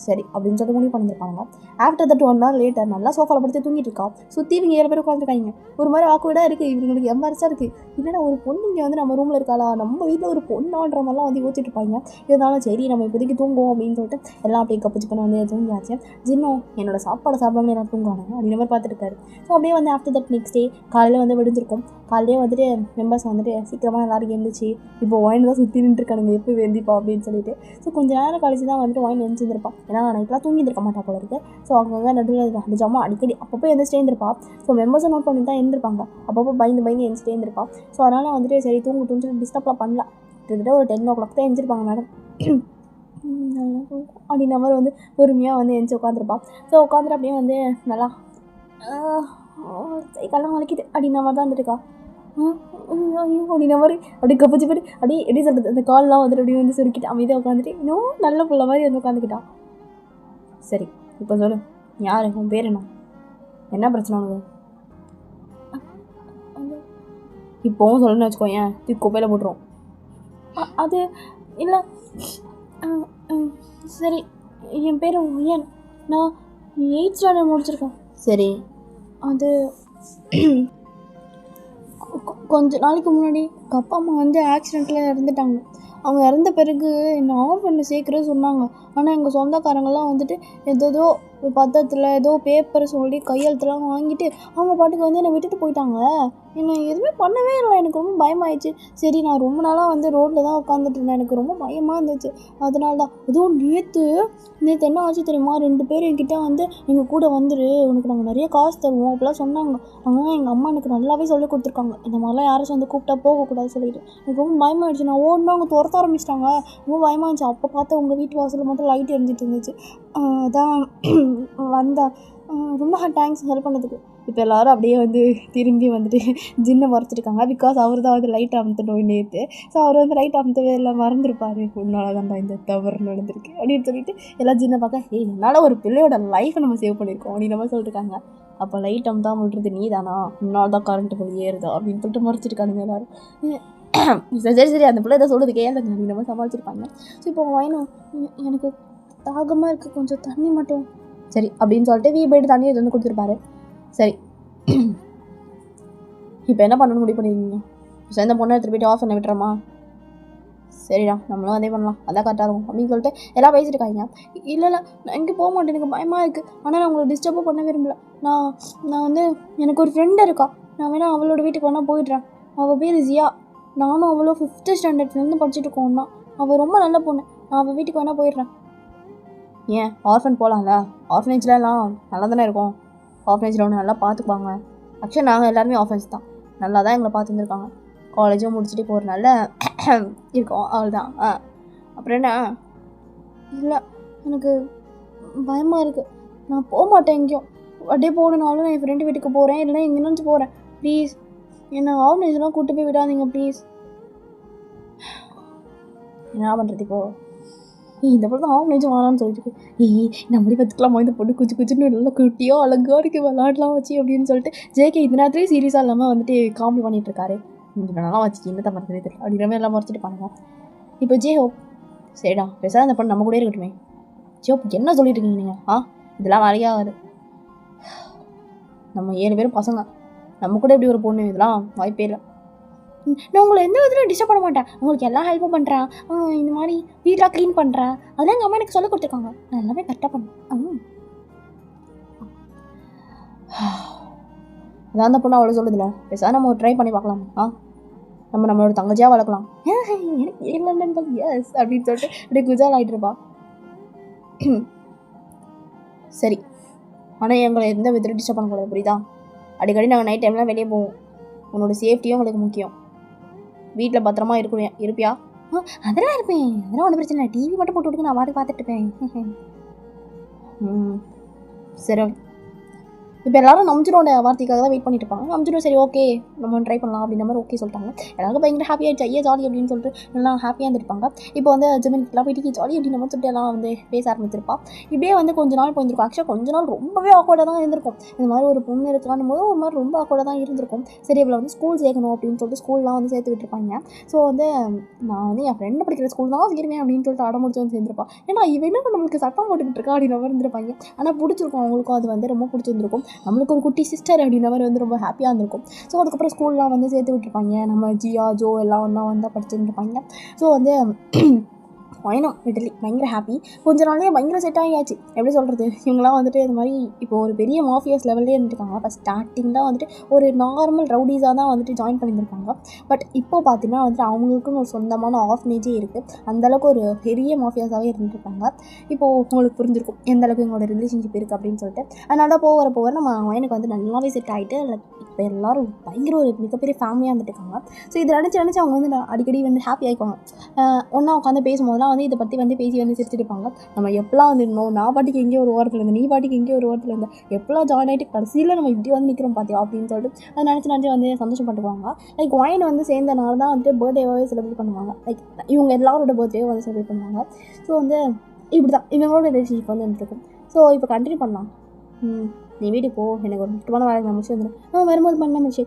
Speaker 1: சரி அப்படின்னு சொல்லிட்டு முடிவு பண்ணியிருப்பாங்க. ஆஃப்டர் தட் 1 hour லேட்டர் நல்லா சோஃபாவில் படுத்து தூங்கிட்டு இருக்கா. சுற்றி இவங்க 7 பேர் உட்காந்துருக்காங்க. ஒரு மாதிரி ஆக்குவிடாக இருக்குது, இவங்களுக்கு எம்பாரஸாக இருக்குது. இல்லைனா ஒரு பொண்ணு இங்கே வந்து நம்ம ரூமில் இருக்காளா, நம்ம வீட்டில் ஒரு பொண்ணான்ற மாதிரிலாம் வந்து யோசிச்சுட்டு இருப்பாங்க. இருந்தாலும் சரி நம்ம இப்போதைக்கு தூங்குவோம் அப்படின்னு சொல்லிட்டு எல்லாம் அப்படியே கப்பிச்சு பண்ண வந்து தூங்கியாச்சு. ஜின்னும் என்னோட சாப்பாடு சாப்பிடாம நான் தூங்குவாங்க அப்படின்ற மாதிரி பார்த்துட்டு இருக்காரு. ஸோ அப்படியே வந்து ஆஃப்டர் தட் நெக்ஸ்ட் டே காலையில் வந்து விடிஞ்சிருக்கும். காலையிலே வந்துட்டு மெம்பர்ஸ் வந்துட்டு சீக்கிரமாக எல்லாரும் எழுந்துச்சு. இப்போ ஒயின் தான் சுற்றி நின்றுருக்கானுங்க எப்போ வெந்திப்பா அப்படின்னு சொல்லிட்டு. ஸோ கொஞ்சம் நேரம் கழிச்சு தான் வந்துட்டு ஒயின் எழுந்திருப்பான். ஏன்னா நைட்லாம் தூங்கியிருக்க மாட்டா போல இருக்குது. ஸோ அவங்க நடுவில் அந்த ஜாமா அடிக்கடி அப்பப்போ எழுந்திரிச்சிட்டே இருந்திருப்பா. ஸோ மெம்பர்ஸை நோட் பண்ணி தான் எழுந்திருப்பாங்க. அப்பப்போ பயந்து எழுந்திரிச்சிட்டே இருந்திருப்பா. ஸோ அதனால் வந்துட்டு சரி தூங்கிட்டுன்னு சொல்லி டிஸ்டர்ப்லாம் பண்ணல. கிட்டத்தட்ட ஒரு 10 o'clock தான் எழுந்திருப்பாங்க மேடம். நல்லா தூங்கும் அப்படின்ற மாதிரி வந்து பொறுமையாக வந்து எழுந்திரிச்சு உட்காந்துருப்பா. ஸோ உட்காந்துட்டு அப்படியே வந்து நல்லா கைக்கெல்லாம் வலிக்குது அப்படின்ற மாதிரி தான் வந்துட்டுருக்கா. ஐயோ அப்படின்ற மாதிரி அப்படியே கப்பிச்சு போய் அப்படியே எப்படி சொல்கிறது அந்த கால்லாம் வந்துட்டு அப்படியே வந்து சுருக்கிட்டு அமைதியாக உட்காந்துட்டு இன்னும் நல்ல பிள்ளை மாதிரி வந்து உட்காந்துக்கிட்டான். சரி இப்போ சொல்லு, யார் உன் பேர் என்ன பிரச்சனை உனக்கு? இப்போவும் சொல்லுன்னு வச்சுக்கோ, ஏன் தூக்கி குப்பையில் போட்டுரும். அது இல்லை, சரி என் பேர் ஏன், நான் 8th ஸ்டாண்டர்ட் முடிச்சிருக்கேன். சரி, அது கொஞ்ச நாளைக்கு முன்னாடி எங்கள் அப்பா அம்மா வந்து ஆக்சிடெண்ட்டில் இறந்துட்டாங்க. அவங்க இறந்த பிறகு என்னை ஆர்ஃபனில் சேர்க்குறது சொன்னாங்க. ஆனால் எங்கள் சொந்தக்காரங்கள்லாம் வந்துட்டு ஏதோ பத்திரத்தில் ஏதோ பேப்பரை சொல்லி கையெழுத்துலாம் வாங்கிட்டு அவங்க பாட்டுக்கு வந்து என்னை விட்டுட்டு போயிட்டாங்க. என்னை எதுவுமே பண்ணவே இல்லை. எனக்கு ரொம்ப பயமாயிடுச்சு. சரி, நான் ரொம்ப நாளாக வந்து ரோட்டில் தான் உட்காந்துட்டு இருந்தேன். எனக்கு ரொம்ப பயமாக இருந்துச்சு. அதனால தான் அதுவும் நேற்று என்ன ஆச்சு தெரியுமா, 2 பேர் என்கிட்ட வந்து எங்கள் கூட வந்துரு, உனக்கு நாங்கள் நிறைய காசு தருவோம் அப்படிலாம் சொன்னாங்க. ஆனால் எங்கள் அம்மா எனக்கு நல்லாவே சொல்லி கொடுத்துருக்காங்க, இந்த மாதிரிலாம் யாராச்சும் வந்து கூப்பிட்டா போகக்கூடாது சொல்லிட்டு. எனக்கு ரொம்ப பயமாயிடுச்சு. நான் ஓடணும், அவங்க துரத்த ஆரம்பிச்சிட்டாங்க. ரொம்ப பயமாக இருந்துச்சு. அப்போ பார்த்தா உங்கள் வீட்டு வாசலில் மட்டும் லைட் எரிஞ்சிட்டு இருந்துச்சு. அதான் வந்தேன். ரொம்ப தேங்க்ஸ் ஹெல்ப் பண்ணதுக்கு. இப்போ எல்லோரும் அப்படியே வந்து திரும்பி வந்துட்டு ஜின்னை மறைச்சிருக்காங்க. பிகாஸ் அவர் தான் வந்து லைட் அமுத்தணும் நேற்று. ஸோ அவர் வந்து லைட் அமுத்தவே எல்லாம் மறந்துருப்பார். உன்னால தான்டா இந்த தவறு நடந்திருக்கு அப்படின்னு சொல்லிட்டு எல்லாம் ஜின்னை பார்க்க, என்னால் ஒரு பிள்ளையோட லைஃப்பை நம்ம சேவ் பண்ணியிருக்கோம் அப்படின்னு மாதிரி சொல்லிட்டுருக்காங்க. அப்போ லைட் அமுத்தாமல் விட்டுறது நீ தானா, உன்னால் தான் கரண்ட்டு போய் ஏறுதா அப்படின்னு சொல்லிட்டு மறைச்சிருக்கானுங்க எல்லோரும். சரி அந்த பிள்ளை எதாவது சொல்லுது கேளுங்க அப்படின்னு மாதிரி சமாளிச்சிருப்பாங்க. ஸோ இப்போ வேணும், எனக்கு தாகமாக இருக்குது, கொஞ்சம் தண்ணி மட்டும். சரி அப்படின்னு சொல்லிட்டு போய்ட்டு தண்ணி எடுத்து வந்து கொடுத்துருப்பாரு. சரி, இப்போ என்ன பண்ணணும்னு முடிவு பண்ணிருக்கீங்க? சேர்ந்த பொண்ணை எடுத்துகிட்டு போய்ட்டு ஆஃப் பண்ண விட்டுறோமா? சரிடா, நம்மளும் அதே பண்ணலாம், அதான் கரெக்டாக இருக்கும் அப்படின்னு சொல்லிட்டு எல்லாம் பேசிட்டு இருக்காங்க. இல்லை நான் எங்கே போக மாட்டேன், எனக்கு பயமாக இருக்குது. ஆனால் நான் உங்களை டிஸ்டர்பும் பண்ண விரும்பல. நான் வந்து எனக்கு ஒரு ஃப்ரெண்டு இருக்கா, நான் வேணால் அவளோட வீட்டுக்கு வேணால் போயிடுறேன். அவள் பேர் ஜியா. நானும் அவளோ 5th ஸ்டாண்டர்ட்லேருந்து படிச்சுட்டு இருக்கோம்னா. அவள் ரொம்ப நல்ல பொண்ணு. நான் அவள் வீட்டுக்கு வேணால் போயிடுறேன். ஏன் ஆர்ஃபன் போகலாம்ல? ஆர்ஃபனேஜ்லாம் நல்லா தானே இருக்கும். ஆர்ஃபனேஜில் ஒன்று நல்லா பார்த்துக்குவாங்க. ஆக்சுவலி நாங்கள் எல்லாருமே ஆர்ஃபனேஜ் தான், நல்லா தான் எங்களை பார்த்துருந்துருக்காங்க. காலேஜும் முடிச்சுட்டு இப்போ ஒரு நல்ல இருக்கோம், அவ்வளோதான். அப்புறம் என்ன? இல்லை, எனக்கு பயமாக இருக்குது. நான் போக மாட்டேன் எங்கேயும். அப்படியே போகணுனாலும் நான் என் ஃப்ரெண்டு வீட்டுக்கு போகிறேன், இல்லைன்னா எங்கேனாச்சு போகிறேன். ப்ளீஸ் என்னை ஆர்ஃபனேஜ்லாம் கூட்டு போய் விடாதீங்க ப்ளீஸ். என்ன பண்ணுறது இப்போது? இந்த பொண்ணு தான் ஆர்ஃபனேஜ் வாங்கலான்னு சொல்லிட்டு, நம்மளே பார்த்துக்கலாமா இந்த பொண்ணு குச்சின்னு நல்லா குட்டியோ அழகாக இருக்குது, விளாட்லாம் வச்சு அப்படின்னு சொல்லிட்டு ஜேகே இந்த நேரத்துலேயே சீரியஸாக இல்லாமல் வந்துட்டு காமெடி பண்ணிகிட்டு இருக்காரு. நல்லா வச்சு என்னத்தை பண்ணுறது தெரியல அப்படின்ற மாதிரி எல்லாம் மறைச்சிட்டு பாருங்க. இப்போ ஹோப், சரிடா பேசாத அந்த பொண்ணு நம்ம கூட இருக்கட்டுமே. ஹோப் என்ன சொல்லிட்டு இருக்கீங்க நீங்கள்? இதெல்லாம் வேலையாகாது. நம்ம 7 பேரும் பசங்க, நம்ம கூட எப்படி ஒரு பொண்ணு? இதெல்லாம் வாய்ப்பே இல்லை. நான் உங்களை எந்த விதத்தில் டிஸ்டர்ப் பண்ண மாட்டேன், உங்களுக்கு எல்லா ஹெல்ப்பும் பண்ணுறேன். இந்த மாதிரி வீட்டெலாம் க்ளீன் பண்ணுறேன், அதெல்லாம் எங்கள் அம்மா எனக்கு சொல்லிக் கொடுத்துருக்காங்க. நான் எல்லாமே கரெக்டாக பண்ணேன். அதான் அந்த பொண்ணு அவ்வளோ சொல்லுதில்ல, பேசாத நம்ம ட்ரை பண்ணி பார்க்கலாம். நம்மளோட தங்கச்சியாக வளர்க்கலாம். எனக்கு இல்லைன்னு எஸ் அப்படின்னு சொல்லிட்டு அப்படியே குஜால் ஆகிட்டு இருப்பா. சரி, ஆனால் எங்களை எந்த விதத்தில் டிஸ்டர்ப் பண்ணக்கூடாது, புரியுதா? அடிக்கடி நாங்கள் நைட் டைம்லாம் வெளியே போவோம். உன்னோட சேஃப்டியும் உங்களுக்கு முக்கியம். வீட்டில் பத்திரமா இருப்பியா? அதெல்லாம் இருப்பேன், அதெல்லாம் ஒன்றும் பிரச்சனை இல்லை. டிவி மட்டும் போட்டு விட்டுக்கு நான் பாட்டு பார்த்துட்டு இருப்பேன். சரி, இப்போ எல்லோரும் நம்பிச்சிரோட வார்த்தைக்காக தான் வெயிட் பண்ணிட்டு இருப்பாங்க. நம்பிச்சிடும், சரி ஓகே நம்ம ட்ரை பண்ணலாம் அப்படின்ற மாதிரி ஓகே சொல்லிட்டாங்க. எல்லாருக்கும் பயங்கர ஹாப்பியாகிடுச்சு, ஐயா ஜாலி அப்படின்னு சொல்லிட்டு எல்லாம் ஹாப்பியாக இருந்திருப்பாங்க. இப்போ வந்து ஜெமினிக்கெலாம் போயிட்டு ஜாலி அப்படின்னு நம்ம சொல்லிட்டு எல்லாம் வந்து பேச ஆரம்பிச்சிருப்பா. இப்படியே வந்து கொஞ்ச நாள் போயிருக்கும். ஆக்சுவலாக கொஞ்ச நாள் ரொம்பவே ஆக்வர்டாக தான் இருந்திருக்கும். இந்த மாதிரி ஒரு பொண்ணு இருக்கான்னு போது ஒரு மாதிரி ரொம்ப ஆக்வர்டாக தான் இருந்திருக்கும். சரி, இவ்வளோ வந்து ஸ்கூல் சேர்க்கணும் அப்படின்னு சொல்லிட்டு ஸ்கூல்லாம் வந்து சேர்த்து விட்டுருப்பாங்க. ஸோ வந்து நான் வந்து என் ஃப்ரெண்டு படிக்கிற ஸ்கூல் தான் சேருவேன் அப்படின்னு சொல்லிட்டு அடமுடிச்சு வந்து சேர்ந்துருப்பா. ஏன்னா இவன் என்ன நம்மளுக்கு சட்டம் போட்டுக்கிட்டு இருக்கா அப்படின்னு மாதிரி இருந்திருப்பாங்க. ஆனால் பிடிச்சிருக்கும், அவங்களுக்கும் அது வந்து ரொம்ப பிடிச்சிருந்துருக்கும். நம்மளுக்கு ஒரு குட்டி சிஸ்டர் அப்படின்ற மாதிரி வந்து ரொம்ப ஹாப்பியாக இருந்திருக்கும். ஸோ அதுக்கப்புறம் ஸ்கூல்லாம் வந்து சேர்த்து விட்டுருப்பாங்க. நம்ம ஜியா ஜோ எல்லாம் ஒன்றா வந்தால் படிச்சுருந்துருப்பாங்க. ஸோ வந்து பயணம் லிட்டலி பயங்கர ஹாப்பி. கொஞ்ச நாளே பயங்கர செட் ஆகியாச்சு. எப்படி சொல்கிறது, இவங்களாம் வந்துட்டு இது மாதிரி இப்போ ஒரு பெரிய மாஃபியாஸ் லெவல்லே இருந்துருக்காங்க. அப்போ ஸ்டார்டிங்கில் வந்துட்டு ஒரு நார்மல் ரவுடிஸாக தான் வந்துட்டு ஜாயின் பண்ணியிருந்திருக்காங்க. பட் இப்போ பார்த்தீங்கன்னா வந்துட்டு அவங்களுக்குன்னு ஒரு சொந்தமான ஆர்ஃபனேஜே இருக்குது. அந்தளவுக்கு ஒரு பெரிய மாஃபியாஸாகவே இருந்துருக்காங்க. இப்போது உங்களுக்கு புரிஞ்சிருக்கும் எந்தளவுக்கு எங்களோட ரிலேஷன்ஷிப் இருக்குது அப்படின்னு சொல்லிட்டு. அதனால தான் போகிற நம்ம எனக்கு வந்து நல்லாவே செட் ஆகிட்டு இப்போ எல்லோரும் பயங்கர ஒரு மிகப்பெரிய ஃபேமிலியாக வந்துட்டு இருக்காங்க. ஸோ இதை நினச்சி அவங்க வந்து அடிக்கடி வந்து ஹாப்பி ஆகிக்குவாங்க. ஒன்றா உட்காந்து பேசும்போதுலாம் வந்து இதை பற்றி வந்து பேசி வந்து சிரிச்சுட்டு இருப்பாங்க. நம்ம எப்போலாம் வந்து இருந்தோம், நான் பாட்டுக்கு எங்கேயோ ஒரு ஓரத்தில் இருந்தேன், நீ பாட்டுக்கு எங்கேயோ ஒரு ஓரத்தில் இருந்தேன், எப்போலாம் ஜாயின் ஆகிட்டு கடைசியில் நம்ம இப்படி வந்து நிற்கிறோம் பார்த்தியா அப்படின்னு சொல்லிட்டு அதை நினச்சி வந்து சந்தோஷப்பட்டுக்குவாங்க. லைக் ஒயின் வந்து சேர்ந்தனால தான் வந்துட்டு பர்த்டேவாகவே செலிப்ரேட் பண்ணுவாங்க. லைக் இவங்க எல்லாரோட பர்த்டேவும் வந்து செலிப்ரேட் பண்ணுவாங்க. ஸோ வந்து இப்படி தான் இவங்களோட ரிலேஷன்ஷிப் வந்து இருக்கும். ஸோ இப்போ கண்டினியூ பண்ணலாம். நீ வீட்டுக்கு போ, எனக்கு ஒரு முக்கியமான வேலை நான் முடிச்சு வந்துடும். வரும்போது பண்ண மிஷே.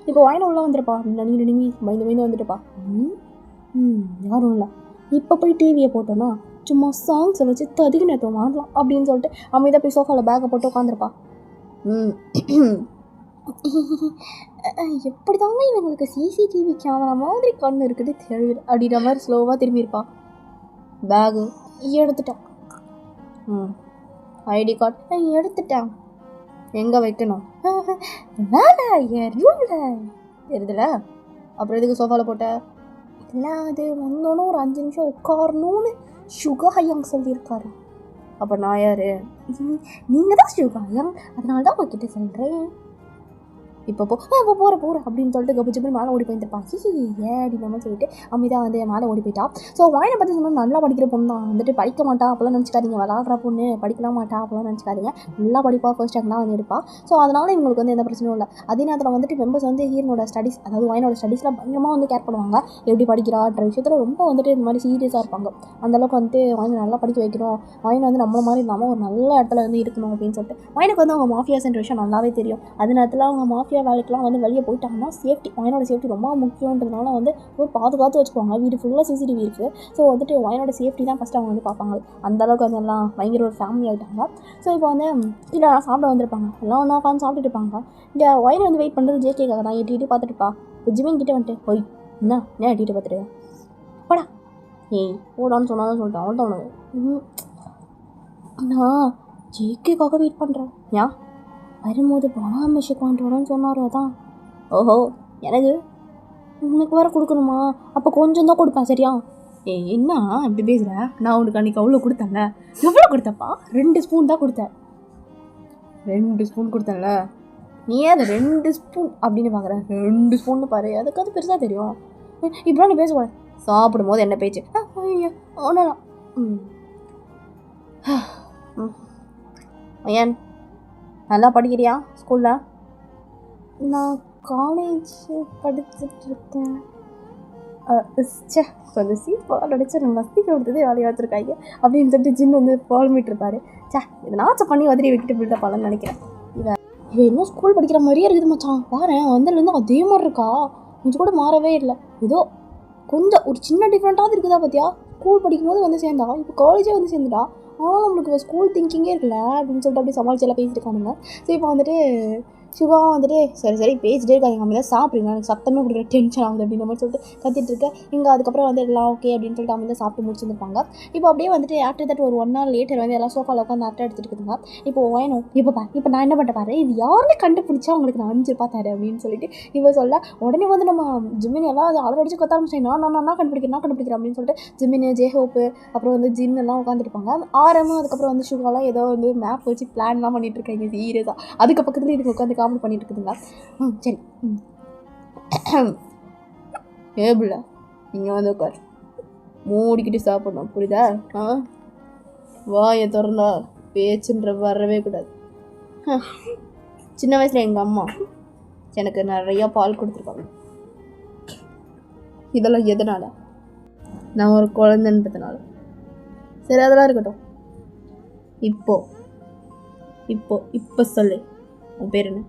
Speaker 1: இப்போ ஒயின் உள்ள வந்துருப்பா, நீ பயந்து வந்துட்டுப்பா. யாரும் இல்லை. இப்போ போய் டிவியை போட்டோன்னா சும்மா சாங்ஸை வச்சு ததுக்கி நேற்று மாடலாம் அப்படின்னு சொல்லிட்டு அமைதியாக போய் சோஃபாவில் பேக்கை போட்டு உட்காந்துருப்பா. எப்படி தாங்க இவங்களுக்கு சிசிடிவி கேமரா மாதிரி கண் இருக்குது தெரியல அப்படின்ற மாதிரி ஸ்லோவாக திரும்பியிருப்பா. பேகு எடுத்துட்டான். ஐடி கார்டு எடுத்துட்டான். எங்கே வைக்கணும்? வேலை என் ரூமில் தெரியுதுல. அப்புறம் எதுக்கு சோஃபாவில் போட்ட? இல்லை அது வந்தோன்னே ஒரு 5 நிமிஷம் உட்காரணும்னு சுகாயங் சொல்லியிருக்காரு. அப்போ நான் யார்? நீங்கள் தான் சுகாயங், அதனால தான் உங்ககிட்ட சொல்கிறேன். இப்போ போகிறேன் அப்படின்னு சொல்லிட்டு கப்பு மேலே ஓடி போயிருப்பா. அப்படின்னு நம்ம சொல்லிட்டு அமைதியாக வந்து மேலே ஓடி போயிட்டா. ஸோ வாயினை பற்றி சொன்னால் நல்லா படிக்கிற பொண்ணு தான், வந்துட்டு படிக்க மாட்டா அப்போலாம் நினச்சிக்காதீங்க. விளாட்ற பொண்ணு படிக்கலாம் மாட்டா அப்போலாம் நினச்சிக்காதீங்க. நல்லா படிப்பா, ஃபர்ஸ்ட் ரேங்க்லாம் வந்து எடுப்பா. ஸோ அதனால் இவங்களுக்கு வந்து எந்த பிரச்சனையும் இல்லை. அதே நேரத்தில் வந்துட்டு மெம்பர்ஸ் வந்து ஹீரோனோட ஸ்டடீஸ், அதாவது வாயினோட ஸ்டடீஸ்லாம் பயங்கரமாக வந்து கேர் பண்ணுவாங்க. எப்படி படிக்கிறான்ற விஷயத்தில் ரொம்ப வந்துட்டு இந்த மாதிரி சீரியஸாக இருப்பாங்க. அந்தளவுக்கு வந்துட்டு வாயினை நல்லா படிக்க வைக்கணும், வாயினை வந்து நம்மள மாதிரி இல்லாமல் ஒரு நல்ல இடத்துல வந்து இருக்கணும் அப்படின்னு சொல்லிட்டு வாயினுக்கு வந்து அவங்க மாஃபியாஸ்ன்ற விஷயம் நல்லாவே தெரியும். அதே நேரத்தில் அவங்க மாஃபியா வேலைக்கெலாம் வந்து வெளியே போயிட்டாங்கன்னா சேஃப்டி, வாயினோட சேஃப்டி ரொம்ப முக்கியன்றதுனால வந்து பாதுகாத்து வச்சுக்குவாங்க. வீடு ஃபுல்லாக சிசிடிவி இருக்குது. ஸோ வந்துட்டு வாயினோட சேஃப்டி தான் ஃபஸ்ட்டு அவங்க வந்து பார்ப்பாங்க. அந்தளவுக்கு வந்து எல்லாம் பயங்கர ஒரு ஃபேமிலி ஆகிட்டாங்க. ஸோ இப்போ வந்து இல்லை சாப்பிட வந்திருப்பாங்க, எல்லாம் ஒன்றா உட்காந்து சாப்பிட்டுட்டு இருப்பாங்க. இங்கே வாயினை வந்து வெயிட் பண்ணுறது ஜேகேக்காக தான். எட்டிட்டு பார்த்துட்டுப்பா. இப்போ ஜிமின் கிட்டே வந்துட்டு போய் என்ன எட்டிட்டு பார்த்துட்டு படா போடான்னு சொன்னாலும் சொல்லிட்டு அவன் தான் உனக்கு நான் ஜேகேக்காக வெயிட் பண்ணுறேன். ஏன் வரும்போது பணாமிஷக்கு வாங்கிட்டு வரேன்னு சொன்னார். அதான். ஓஹோ, எனக்கு உனக்கு வேறு கொடுக்கணுமா? அப்போ கொஞ்சம் தான் கொடுப்பேன் சரியா? என்ன இப்படி பேசுகிற? நான் உனக்கு அன்றைக்கி அவ்வளோ கொடுத்தேன்ல. எவ்வளோ கொடுத்தப்பா? 2 ஸ்பூன் தான் கொடுத்தேன். 2 ஸ்பூன் கொடுத்தேன்ல, நீ ஏன் 2 ஸ்பூன் அப்படின்னு பார்க்குற? 2 ஸ்பூன்னு பாரு, அதுக்கு அது பெருசாக தெரியும். இப்படிலாம் நீ பேசக்கூடாது. சாப்பிடும் போது என்ன பேச்சு? ஐயோ ஒன்றும். ஏன் நல்லா படிக்கிறியா ஸ்கூலில்? நான் காலேஜ் படிச்சுட்ருக்கேன். கொஞ்சம் சீப்பாக நடிச்சு நம்ம மஸ்திக்கு கொடுத்ததே வேலையை வச்சுருக்காங்க அப்படின்னு சொல்லிட்டு ஜின் வந்து பால்மிட்டு இருப்பார். இதை நாச்சம் பண்ணி வதிரி விட்டுட்டு போயிட்டா பலன்னு நினைக்கிறேன். இவன் இன்னும் ஸ்கூல் படிக்கிற மாதிரியே இருக்குது மச்சான். பாரு வந்ததுலேருந்து அதே மாதிரி இருக்கா, கொஞ்சம் கூட மாறவே இல்லை. ஏதோ கொஞ்சம் ஒரு சின்ன டிஃப்ரெண்ட்டாக இருக்குதா பார்த்தியா? ஸ்கூல் படிக்கும்போது வந்து சேர்ந்தா, இப்போ காலேஜே வந்து சேர்ந்துட்டா. நம்மளுக்கு ஸ்கூல் திங்கிங்கே இருக்குல்ல அப்படின்னு சொல்லிட்டு அப்படியே சமாளிச்செல்லாம் பேசியிருக்கானுங்க. ஸோ இப்போ வந்துட்டு சுகாவும் வந்துட்டு சரி பேசிட்டே இருக்காங்க, நம்ம தான் சாப்பிடுங்க, எனக்கு சத்தமே கொடுக்குற டென்ஷன் ஆகுது அப்படின்ற மாதிரி சொல்லிட்டு கத்திட்டு இருக்கேன். இங்கே அதுக்கப்புறம் வந்து எல்லாம் ஓகே அப்படின்னு சொல்லிட்டு அவங்க தான் சாப்பிட்டு முடிச்சுருப்பாங்க. இப்போ அப்படியே வந்துட்டு ஆஃப்டர் தட் ஒரு 1 hour லேட்டர் வந்து எல்லாம் சோஃபாவில் உட்காந்து அட்டை எடுத்துகிட்டு இருக்குதுங்க. இப்போ வேணும் இப்போ நான் என்ன பண்ண பாரு, இது யாருன்னு கண்டுபிடிச்சா உங்களுக்கு நான் 5 ரூபாய் தரேன் அப்படின்னு சொல்லிட்டு இவன் சொல்ல உடனே வந்து நம்ம ஜிமின் எல்லாம் அது அலடிச்சு கத்த ஆரம்பிச்சேன். நான் கண்டுபிடிக்கிறேன் அப்படின்னு சொல்லிட்டு ஜிமின், ஜேஹோப்பு, அப்புறம் வந்து ஜின் எல்லாம் உட்காந்துருப்பாங்க. ஆரமும் அதுக்கப்புறம் வந்து சுகாலாம் ஏதோ வந்து மேப் வச்சு பிளான்லாம் பண்ணிட்டு இருக்காங்க சீரியஸாக. அதுக்கு பக்கத்தில் இதுக்கு உட்காந்து காமெடி பண்ணிட்டு இருக்குதுங்களா? சரி ஏபிள நீங்கள் வந்து உட்கார், மூடிக்கிட்டு சாப்பிடணும் புரியுதா? வாயை திறந்தா பேச்சுன்ற வரவே கூடாது. சின்ன வயசில் எங்கள் அம்மா எனக்கு நிறையா பால் கொடுத்துருக்காங்க. இதெல்லாம் எதனால? நான் ஒரு குழந்தைன்றதுனால. சரி அதெல்லாம் இருக்கட்டும். இப்போ சொல்லு, உன் பேர் என்ன?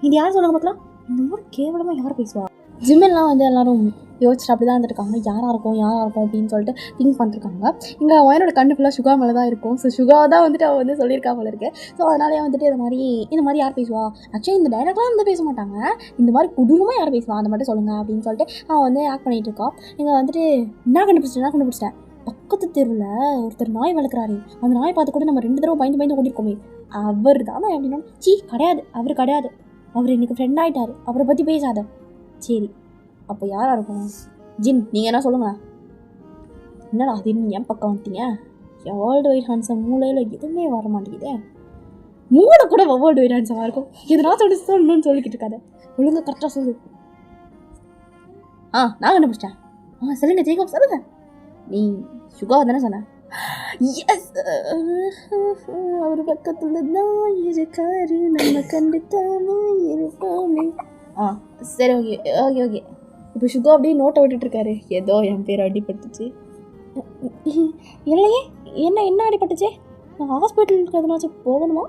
Speaker 1: இது யார் சொல்லுங்க பார்க்கலாம். இந்த மாதிரி கேவலமாக யார் பேசுவா? ஜிம்மெல்லாம் வந்து எல்லோரும் யோசிச்சுட்டு அப்படி தான் வந்துருக்காங்க. யாராக இருக்கும் அப்படின்னு சொல்லிட்டு திங்க் பண்ணிருக்காங்க. இங்கே அவனோட கண்ணு ஃபுல்லாக சுகா மேலே தான் இருக்கும். ஸோ சுகா தான் வந்துட்டு அவள் வந்து சொல்லியிருக்கா போல இருக்கு. ஸோ அதனாலே வந்துட்டு இந்த மாதிரி யார் பேசுவா? ஆக்சுவலி இந்த டைலாக்லாம் வந்து பேச மாட்டாங்க, இந்த மாதிரி கொடூரமாக யார் பேசுவா அந்த மட்டும் சொல்லுங்கள் அப்படின்னு சொல்லிட்டு அவன் வந்து ஆக்ட் பண்ணிகிட்டு இருக்கா. இங்கே வந்துட்டு என்ன கண்டுபிடிச்சிட்டேன், பக்கத்து தெருவில் ஒருத்தர் நாய் வளர்க்குறாரு. அந்த நாயை பார்த்து கூட நம்ம 2 தடவை பயந்து ஓடிருக்கோமே, அவர் தானே அப்படின்னா கிடையாது, அவர் இன்னைக்கு ஃப்ரெண்ட் ஆகிட்டார், அவரை பற்றி பேசாத. சரி அப்போ யாராக இருக்கும்? ஜின் நீங்கள் என்ன சொல்லுங்கள். என்னடா அது ஏன் பக்கம் வந்துட்டீங்க? வேர்ல்டு வைட் ஹான்ஸம் மூலையில் எதுவுமே வர மாட்டேங்குதே. மூட கூட ஒவ்வொரு டான்ஸாக இருக்கும். எதனா சொல்லணும்னு சொல்லிக்கிட்டு இருக்காது. ஒழுங்காக கரெக்டாக சொல்லு. நான் கண்டுபிடிச்சேன். சொல்லுங்க ஜேக்கப், சொல்லுங்க. நீ சுகா தானே சொன்ன? எஸ், அவர் பக்கத்துல தான் இருக்காரு, நம்ம கண்டுத்தானே இருப்போமே. சரி, ஓகே ஓகே ஓகே. இப்போ சுகா அப்படியே நோட்டை விட்டுட்டு இருக்காரு. ஏதோ என் பேர் அடிபட்டுச்சு. இல்லையே, என்ன அடிபட்டுச்சே? ஹாஸ்பிட்டலுக்கு எதனாச்சும் போகணுமா?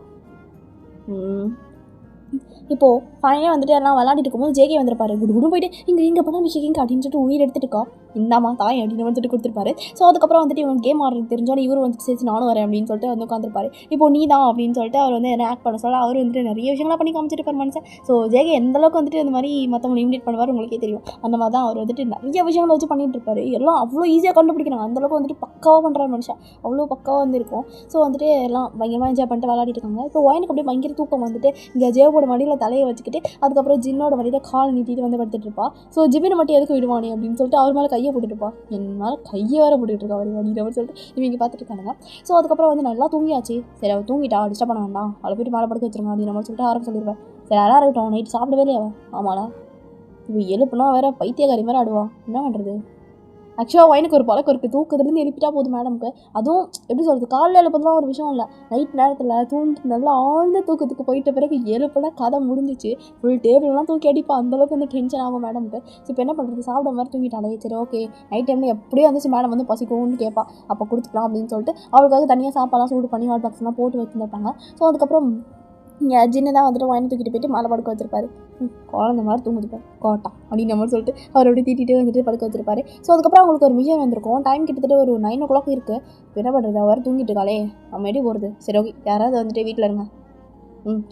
Speaker 1: இப்போது ஃபைனலாக வந்துட்டு எல்லாம் விளாடிட்டு இருக்கும்போது ஜேகே வந்திருப்பாரு. குடு போயிட்டு இங்கே பண்ண விஷயம் அப்படின்னு சொல்லிட்டு உயிர் எடுத்துட்டுக்கா, இந்தாமா தாய் அப்படின்னு வந்துட்டு கொடுத்துருப்பாரு. ஸோ அதுக்கப்புறம் வந்துட்டு இவங்க கேம் ஆடுறது தெரிஞ்சோன்னே இவர் வந்துட்டு சரி நானும் வரேன் அப்படின்னு சொல்லிட்டு வந்து உட்காந்துருப்பாரு. இப்போ நீ தான் அப்படின்னு சொல்லிட்டு அவர் வந்து என்ன ஆக்ட் பண்ண சொல்ல அவர் வந்துட்டு நிறைய விஷயங்களாக பண்ணி காமிச்சிருப்பார் மனுஷன். ஸோ ஜேகே எந்தளவுக்கு வந்துட்டு இந்த மாதிரி மற்றவங்களை இமிடேட் பண்ணுவார் உங்களுக்கே தெரியும். அந்த மாதிரி தான் அவர் வந்துட்டு நிறைய விஷயங்களை வச்சு பண்ணிட்டு இருப்பாரு. எல்லாம் அவ்வளோ ஈஸியாக கண்டுபிடிக்கிறாங்க. அந்தளவுக்கு வந்துட்டு பக்காவாக பண்ணுறாரு மனுஷன். அவ்வளோ பக்காவாக வந்து இருக்கும். ஸோ வந்துட்டு எல்லாம் பயங்கரமாக என்ஜாய் பண்ணிட்டு விளாடிட்டு இருக்காங்க. இப்போ ஒயனுக்கு அப்படியே பயங்கர தூக்கம் வந்துட்டு இங்கே ஜேவோட மடியில் தலையை வச்சுக்கிட்டு அதுக்கப்புறம் ஜின்னோட மடியில் கால் நீட்டிட்டு வந்து படுத்துட்டு இருப்பா. ஸோ ஜிபினை மட்டும் எதுக்கு விடுவானே அப்படின்னு சொல்லிட்டு அவர் மேலே கையை போட்டுட்டுப்பா. என் மேலே கையை வேறு போட்டுட்டு இருக்கா அவர் அப்படின்ற மாதிரி சொல்லிட்டு இவங்க பார்த்துட்டு இருக்காங்க. ஸோ அதுக்கப்புறம் வந்து நல்லா தூங்கியாச்சு. சரி அவள் தூங்கிட்டா, டிஸ்டர்ப் பண்ண வேண்டாம், அவளை போய்ட்டு மேலே படுக்க வச்சிருங்க அப்படின்ற மாதிரி சொல்லிட்டு ஆரம்பம் சொல்லிடுவேன். சரி யாராக இருக்கட்டும், நைட்டு சாப்பிடவே இல்லையா அவன்? ஆமாடா, இப்போ எழுப்புனா வேறு பைத்தியக்காரி மாதிரி ஆடுவா, என்ன பண்ணுறது? ஆக்சுவலாக ஒயனுக்கு ஒரு பழக்கம் இருக்குது, தூக்கத்துலேருந்து எழுப்பிட்டா போதும் மேடமுக்கு. அதுவும் எப்படி சொல்கிறது, காலையில் எழுப்பலாம் ஒரு விஷயம் இல்லை, நைட் நேரத்தில் தூங்கி நல்லா ஆழ்ந்த தூக்கத்துக்கு போயிட்ட பிறகு எழுப்பினா கதை முடிஞ்சிச்சு. ஃபுல் டேபிள்லாம் தூக்கி அடிப்பா, அந்தளவுக்கு வந்து டென்ஷன் ஆகும் மேடமுக்கு. ஸோ இப்போ என்ன பண்ணுறது, சாப்பிட மாதிரி தூங்கிட்டாலே. சரி ஓகே, நைட் டைமில் எப்படியும் வந்துச்சு மேடம் வந்து பசிக்கும்னு கேட்பா, அப்போ கொடுத்துக்கலாம் அப்படின்னு சொல்லிட்டு அவளுக்காக தனியாக சாப்பாடெல்லாம் சூடு பண்ணி ஹாட் பாக்ஸ்லாம் போட்டு வச்சுருப்பாங்க. ஸோ அதுக்கப்புறம் இங்கே ஜின்னு தான் வந்துட்டு ஒயனை தூக்கிட்டு போயிட்டு மேலே படுக்க வச்சிருப்பாரு. குழந்த மாதிரி தூங்குதுப்பார் கோட்டா அப்படின்ற மாதிரி சொல்லிட்டு அவர் அப்படி தீட்டிகிட்டே வந்துட்டு படுக்க வச்சிருப்பாரு. ஸோ அதுக்கப்புறம் அவங்களுக்கு ஒரு மிஷன் வந்திருக்கும். டைம் கிட்டத்தட்ட ஒரு 9 o'clock இருக்குது. இப்போ என்ன பண்ணுறது, அவர் தூங்கிட்டு இருக்காளே, நம்ம எப்படி போகிறது? சரி ஓகே, யாராவது வந்துட்டு வீட்டில் இருங்க.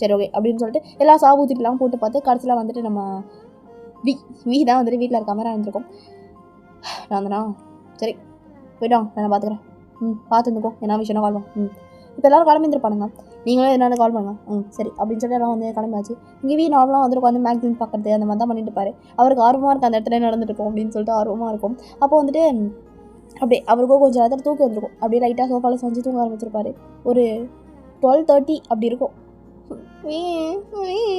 Speaker 1: சரி ஓகே அப்படின்னு சொல்லிட்டு எல்லாம் சாபூத்திட்டுலாம் போட்டு பார்த்து கடைசியில் வந்துட்டு நம்ம வீ தான் வந்துட்டு வீட்டில் இருக்க மாதிரி இருந்திருக்கும். நான் தானா, சரி போய்ட்டோம், நான் பார்த்துக்கிறேன். பார்த்துருந்துக்கோ, என்ன விஷயம்னா கால் பண்ண. இப்போ எல்லோரும் கிளம்பிந்துருப்பானுங்க, நீங்களும் என்னென்ன கால் பண்ணுங்க. சரி அப்படின்னு சொல்லிட்டு எல்லாம் வந்து கிளம்பியாச்சு. இங்கே வீ நார்மலாக வந்துட்டு வந்து மேக்ஸின் பார்க்குறது அந்த மாதிரி தான் பண்ணிட்டு இருப்பாரு. அவருக்கு ஆர்வமாக இருக்குது, அந்த இடத்துல நடந்துட்டு இருக்கும் அப்படின்னு சொல்லிட்டு ஆர்வமாக இருக்கும். அப்போ வந்துட்டு அப்படியே அவருக்கும் கொஞ்சம் நேரத்தில் தூக்கி வந்துருக்கும். அப்படியே லைட்டாக சோஃபாவில் செஞ்சு தூங்க ஆரம்பிச்சிருப்பாரு. ஒரு 12:30 அப்படி இருக்கும்.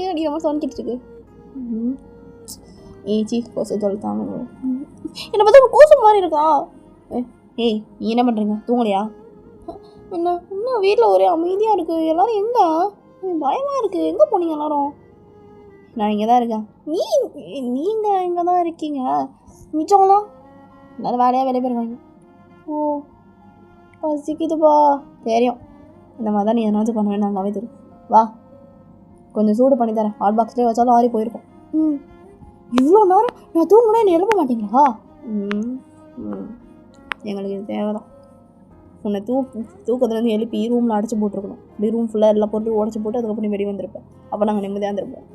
Speaker 1: அப்படி நம்ம சொன்னிக்கிட்டு இருக்கு. சீஃப் கோசம் சொல்லிட்டாங்க, என்னை பார்த்தா ஒரு கோசம் மாதிரி இருக்கா? ஏய் நீ என்ன பண்ணுறீங்க, தூங்கலையா? இன்னும் வீட்டில் ஒரே அமைதியாக இருக்குது, எல்லோரும் எங்கே? பயமாக இருக்குது, எங்கே போனீங்க எல்லோரும்? நான் இங்கே தான் இருக்கேன். நீங்கள் இங்கே தான் இருக்கீங்க, மிச்சவங்களாம் எல்லோரும் வேலையாக வெளியே போயிருக்காங்க. ஓ பசிக்குதுப்பா, தெரியும் இந்த மாதிரி தான் நீ எதனாச்சும் பண்ணுவேன்னு நல்லாவே தெரியும். வா கொஞ்சம் சூடு பண்ணி தரேன், ஹாட் பாக்ஸ்லேயே வச்சாலும் ஆறி போயிருக்கும். இவ்வளோ நேரம் நான் தூங்கினா என்ன எழுப்ப மாட்டீங்களா? எங்களுக்கு இது தேவை தான். உன்னை தூக்கத்துலேருந்து எழுப்பி ரூமில் அடைச்சி போட்டுருக்கணும். இப்படி ரூம் ஃபுல்லாக எல்லாம் போட்டு உடச்சி போட்டு அதுக்கப்புறம் வெளியே வந்திருப்பேன். அப்போ நாங்கள் நிம்மதியாக இருந்திருப்போம்.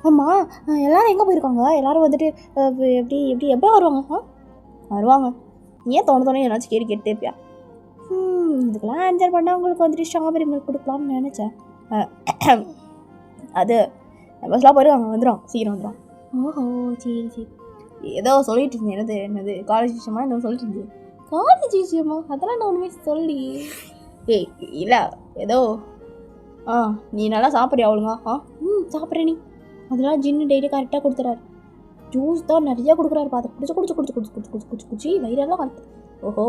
Speaker 1: ஆமாம், எல்லோரும் எங்கே போயிருக்காங்க? எல்லோரும் வந்துட்டு எப்போ வருவாங்க? வருவாங்க. ஏன் தோணு ஏதாச்சும் கேட்டே இருப்பியா? இதுக்கெல்லாம் ஆன்சர் பண்ணால் உங்களுக்கு வந்துட்டு ஸ்ட்ராபெரி மில்க் கொடுக்கலாம்னு நினச்சேன். அது பஸ்லாம் போயிடுவாங்க, வந்துடும், சீக்கிரம் வந்துடும். ஓஹோ சரி ஏதோ சொல்லிட்டு இருந்தேன். என்னது காலேஜ் விஷயமா என்ன சொல்லிட்டு இருந்தேன்? காலேஜ் விஷயமா? அதெல்லாம் நான் ஒன்றுமே சொல்லி. ஏய் இல்லை ஏதோ நீ நல்லா சாப்பிட்றியா அவளுங்க? சாப்பிட்றேன். நீ அதெல்லாம் ஜின்னு டெய்லி கரெக்டாக கொடுத்துறாரு. ஜூஸ் தான் நிறையா கொடுக்குறாரு. பார்த்து குடிச்சு வயிறெல்லாம் கரெக்ட். ஓஹோ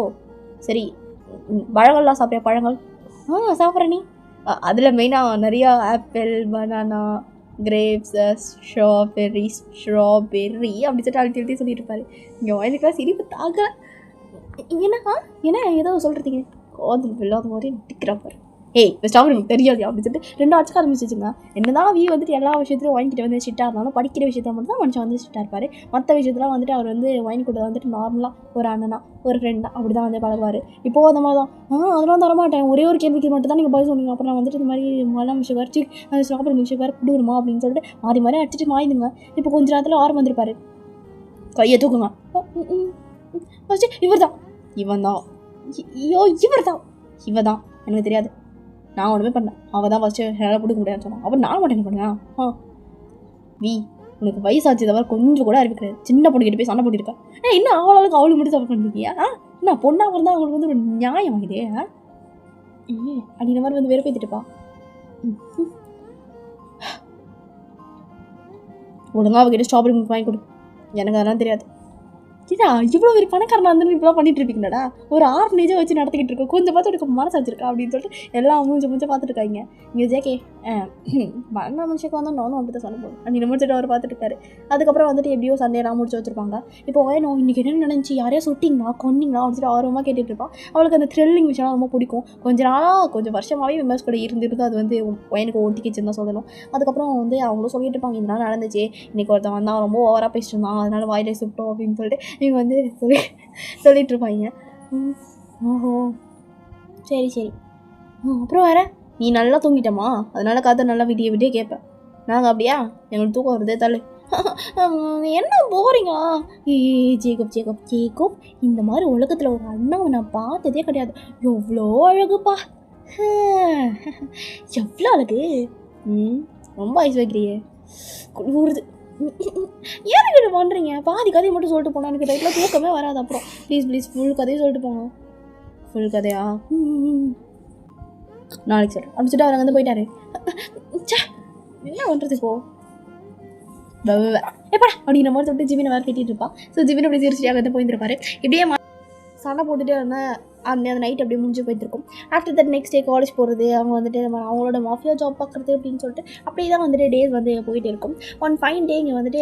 Speaker 1: சரி, பழங்கள்லாம் சாப்பிட்றியா? பழங்கள் சாப்பிட்றேன். நீ அதில் மெயினாக நிறையா ஆப்பிள், பனானா, கிரேப்ஸ், ஸ்ட்ராபெர்ரி அப்படி சொல்லிட்டு அழுத்தி சொல்லிட்டு இருப்பாரு. இங்கே வயலுக்குலாம் சிரிப்பு தாக்கலை. என்ன ஏதோ சொல்கிறீங்க, கோதில் இல்லாத மாதிரி டிக்கிறாப்பாரு. ஏய் இப்போ ஸ்ட்ராபெரி எனக்கு தெரியாது அப்படின்னு சொல்லிட்டு 2 ஆட்சிக்கு ஆரம்பிச்சிச்சுங்க. என்னதான் வீ வந்துட்டு எல்லா விஷயத்துலையும் வாங்கிட்டு வந்து சிட்டாக இருந்தாலும் படிக்கிற விஷயத்தில் மட்டும் தான் மனுஷன் வந்து சிட்டாக இருப்பார். மற்ற விஷயத்துலாம் வந்துட்டு அவர் வந்து வாங்கி கொடுத்தா வந்துட்டு நார்மலாக ஒரு அண்ணனா ஒரு ஃப்ரெண்டாக அப்படி தான் வந்து பழகுவார். இப்போது அந்த மாதிரி தான் அதெல்லாம் தரமாட்டேன், ஒரே ஒரு கேள்விக்கு மட்டும் தான் நீங்கள் பதில் சொன்னீங்க. அப்புறம் நான் வந்துட்டு இந்த மாதிரி மலம் மிஷம் வரைச்சி அந்த ஸ்ட்ராபெரி மிஷம் வேறு கொடுக்கணுமா அப்படின்னு சொல்லிட்டு மாறி அடிச்சுட்டு மாய்ந்துங்க. இப்போ கொஞ்ச நேரத்தில் ஆர்வம் வந்திருப்பார். கையை தூக்குங்க. ஃபஸ்ட்டு இவர் தான் இவ தான் எனக்கு தெரியாது, நான் ஒன்றுமே பண்ணேன், அவள் தான் ஃபஸ்ட்டு என்னால் கொடுக்க முடியாதுன்னு சொன்னான். அப்புறம் நான் மட்டும் என்ன பண்ணேன்? வீ உனக்கு வயசாச்சு தவிர கொஞ்சம் கூட அறிவிக்கிறது. சின்ன பொண்ணுக்கிட்ட போய் சண்டை போட்டுருக்கேன். இன்னும் அவளுக்கு மட்டும் சப்போர்ட் பண்ணிருக்கியா? என்ன பொண்ணாக இருந்தால் அவங்களுக்கு வந்து ஒரு நியாயம் இதே. அப்படின்ற மாதிரி வந்து வெறுப்பேற்றிட்டுப்பா. ஒழுங்காக அவகிட்ட ஸ்ட்ராபெரி மில்க் வாங்கி கொடு, எனக்கு அதெல்லாம் தெரியாது. ஏன்னா இவ்வளோ ஒரு பணக்காரனாக இருந்தாலும் இப்படிலாம் பண்ணிட்டு இருப்பீங்களாடா, ஒரு ஆர்ஃபனேஜை வச்சு நடத்திக்கிட்டு இருக்கோம், கொஞ்சம் பார்த்து எனக்கு மனசு வச்சிருக்கா அப்படின்னு சொல்லிட்டு எல்லாம் மூஞ்ச பார்த்துட்டு இருக்காங்க. இங்கே ஜேகே மரண மனுஷக்கு வந்து நானும் அப்படி தான் சொல்ல போகிறேன் அப்படின்னு முடிச்சுட்டு அவர் பார்த்துட்டு இருக்காரு. அதுக்கப்புறம் வந்துட்டு எப்படியோ சண்டேலாம் முடிச்சு வச்சுருப்பாங்க. இப்போ வேணும் இன்றைக்கி என்ன நடந்துச்சு, யாரையா சுட்டிங்களா கொன்னிங்களா அப்படின்னு சொல்லிட்டு ஆர்வமாக கேட்டுட்டு இருப்பான். அவளுக்கு அந்த த்ரில்லிங் விஷயம்லாம் ரொம்ப பிடிக்கும். கொஞ்சம் வருஷமாகவே மெம்பர்ஸ் கூட இருந்திருந்து அது வந்து எனக்கு ஓட்டிக்கிச்சுன்னு தான் சொல்லணும். அதுக்கப்புறம் வந்து அவங்களும் சொல்லிட்டு இருப்பாங்க, இதெல்லாம் நடந்துச்சு, இன்றைக்கி ஒருத்தன் வந்தான் ரொம்ப ஓவராக பேசிட்டு இருந்தான், அதனால் வாயிலே சுட்டோம் அப்படின்னு சொல்லிட்டு இவங்க வந்து சொல்லிட்டு இருப்பாங்க. ஓஹோ சரி. அப்புறம் வேறு நீ நல்லா தூங்கிட்டமா, அதனால் கதை நல்லா விடிய கேட்பேன். நாங்கள் அப்படியா, எங்களுக்கு தூக்கம் வருதே தள்ளு. என்ன போறீங்க? ஜேக்கப் இந்த மாதிரி உலகத்தில் ஒரு அண்ணாவை நான் பார்த்ததே கிடையாது. எவ்வளோ அழகுப்பா, எவ்வளோ அழகு. ரொம்ப ஐஸ் வைக்கிறியே, குளிருது. ஏன் கிட்ட பண்ணுறீங்க? பாதி கதையை மட்டும் சொல்லிட்டு போனா எனக்கு டைட்டில் தூக்கமே வராது. அப்புறம் ப்ளீஸ் ஃபுல் கதையை சொல்லிட்டு போங்க. ஃபுல் கதையா? நாளைக்கு சொல்கிறேன் அப்படின்னு சொல்லிட்டு அவர் வந்து போயிட்டாரு. என்ன பண்ணுறது இப்போ எப்படா அப்படிங்கிற மாதிரி சொல்லிட்டு ஜிவினை வேறு திட்டிட்டு இருப்பான். ஸோ ஜிவின் அப்படி சிரிச்சியாக வந்து போயிருப்பாரு. இப்படியே சண்டை போட்டுகிட்டே இருந்தால் அந்த நைட் அப்படியே முடிஞ்சு போயிட்டுருக்கும். After that next day college போகிறது, அவங்க வந்துட்டு அவங்களோட மாஃபியா ஜாப் பார்க்குறது அப்படின்னு சொல்லிட்டு அப்படியே தான் வந்துட்டு டேஸ் வந்து போயிட்டே இருக்கும். ஒன் ஃபைன் டே இங்கே வந்துட்டு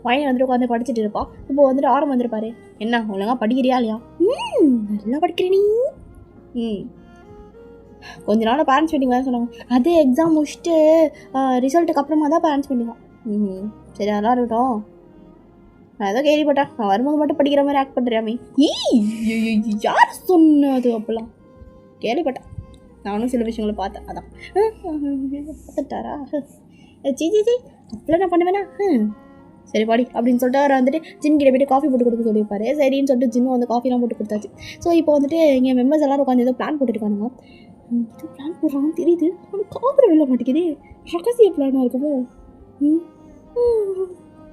Speaker 1: பையன் வந்துட்டு உட்காந்து படிச்சுட்டு இருப்பான். இப்போ வந்துட்டு ஆரம் வந்திருப்பாரு. என்ன ஒழுங்காக படிக்கிறியா இல்லையா? நல்லா படிக்கிறேன் நீ. கொஞ்ச நாள் பேரண்ட்ஸ் மீட்டிங் வேறு சொன்னாங்க. அதே எக்ஸாம் முடிச்சுட்டு ரிசல்ட்டுக்கு அப்புறமா தான் பேரண்ட்ஸ் மீட்டிங்கா. சரி அதெல்லாம் இருக்கட்டும். நான் ஏதோ கேள்விப்பட்டேன், நான் வரும்போது மட்டும் படிக்கிற மாதிரி ஆக்ட் பண்ணுறியாமே. யார் சொன்னது? அப்போல்லாம் கேள்விப்பட்டேன், நானும் சில விஷயங்களை பார்த்தேன். அதான் பார்த்துட்டாரா? ஜி அப்பெல்லாம் நான் பண்ணுவேனா? சரி பாடி அப்படின்னு சொல்லிட்டு அவர் வந்துட்டு ஜின் கிட்ட போய்ட்டு காஃபி போட்டு கொடுக்க சொல்லியிருப்பாரு. சரின்னு சொல்லிட்டு ஜின்னும் வந்து காஃபிலாம் போட்டு கொடுத்தாச்சு. ஸோ இப்போ வந்துட்டு இங்கே மெம்பர்ஸ் எல்லோரும் உட்காந்து ஏதோ பிளான் போட்டுருக்கானுங்க. இது பிளான் போடுறான்னு தெரியுது, அவனுக்கு காப்பில் விழ மாட்டேங்குது. ரகசிய பிளானாக இருக்குமோ?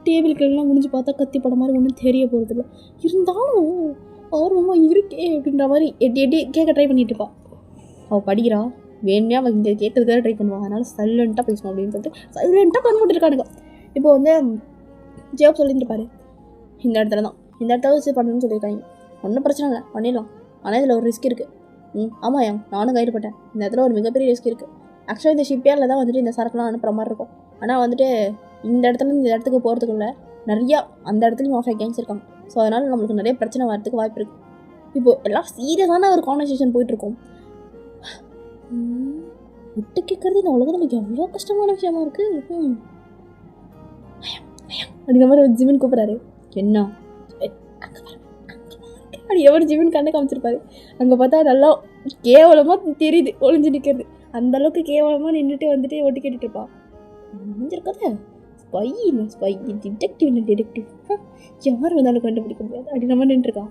Speaker 1: டேபிள்கள்லாம் முடிஞ்சு பார்த்தா கத்தி படம் மாதிரி ஒன்றும் தெரிய போகிறதில்ல. இருந்தாலும் ஆர்வமாக இருக்கே அப்படின்ற மாதிரி எட்டி கேட்க ட்ரை பண்ணிட்டு இருப்பாள். அவள் படிக்கிறா, வேணுமே அவள் இங்கே கேட்கறதுக்காக ட்ரை பண்ணுவாள். அதனால் சைலண்ட்டாக பேசணும் அப்படின்னு சொல்லிட்டு சைலண்ட்டாக கண்மூட்டிருக்கானுங்க. இப்போ வந்து ஜேப் சொல்லியிருப்பாரு, இந்த இடத்துல வச்சு பண்ணணும்னு சொல்லியிருக்காங்க. ஒன்றும் பிரச்சனை இல்லை, பண்ணிடலாம். ஆனால் இதில் ஒரு ரிஸ்க் இருக்குது. ஆமாம் நானும் கைடுபட்டேன். இந்த இடத்துல ஒரு மிகப்பெரிய ரிஸ்க் இருக்குது. ஆக்சுவலாக இந்த ஷிப்யார்டில் தான் வந்துட்டு இந்த சரக்குலாம் அனுப்புகிற மாதிரி இருக்கும். ஆனால் வந்துட்டு இந்த இடத்துக்கு போகிறதுக்குள்ள நிறையா அந்த இடத்துலையும் மாஃபியா கேங்ஸ் இருக்காங்க. ஸோ அதனால் நம்மளுக்கு நிறைய பிரச்சனை வரதுக்கு வாய்ப்பு இருக்குது. இப்போது எல்லாம் சீரியஸான ஒரு கான்வர்சேஷன் போயிட்டுருக்கோம். விட்டு கேட்குறது இந்த உலகத்தில் எவ்வளோ கஷ்டமான விஷயமா இருக்குது. அப்படிங்கிற மாதிரி ஜிமின் கூப்பிட்றாரு. என்ன அப்படி எவ்வளோ ஜிமின் கண்ணை காமிச்சிருப்பாரு. அங்கே பார்த்தா நல்லா கேவலமாக தெரியுது ஒளிஞ்சு நிற்கிறது. அந்தளவுக்கு கேவலமாக நின்றுட்டு வந்துட்டு ஒட்டி கேட்டுட்டு இருப்பான். முடிஞ்சிருக்காத ஸ்பை டிடெக்டிவ் யார் வந்தாலும் கண்டுபிடிக்க முடியாது அப்படி நம்ம நின்றுருக்கான்.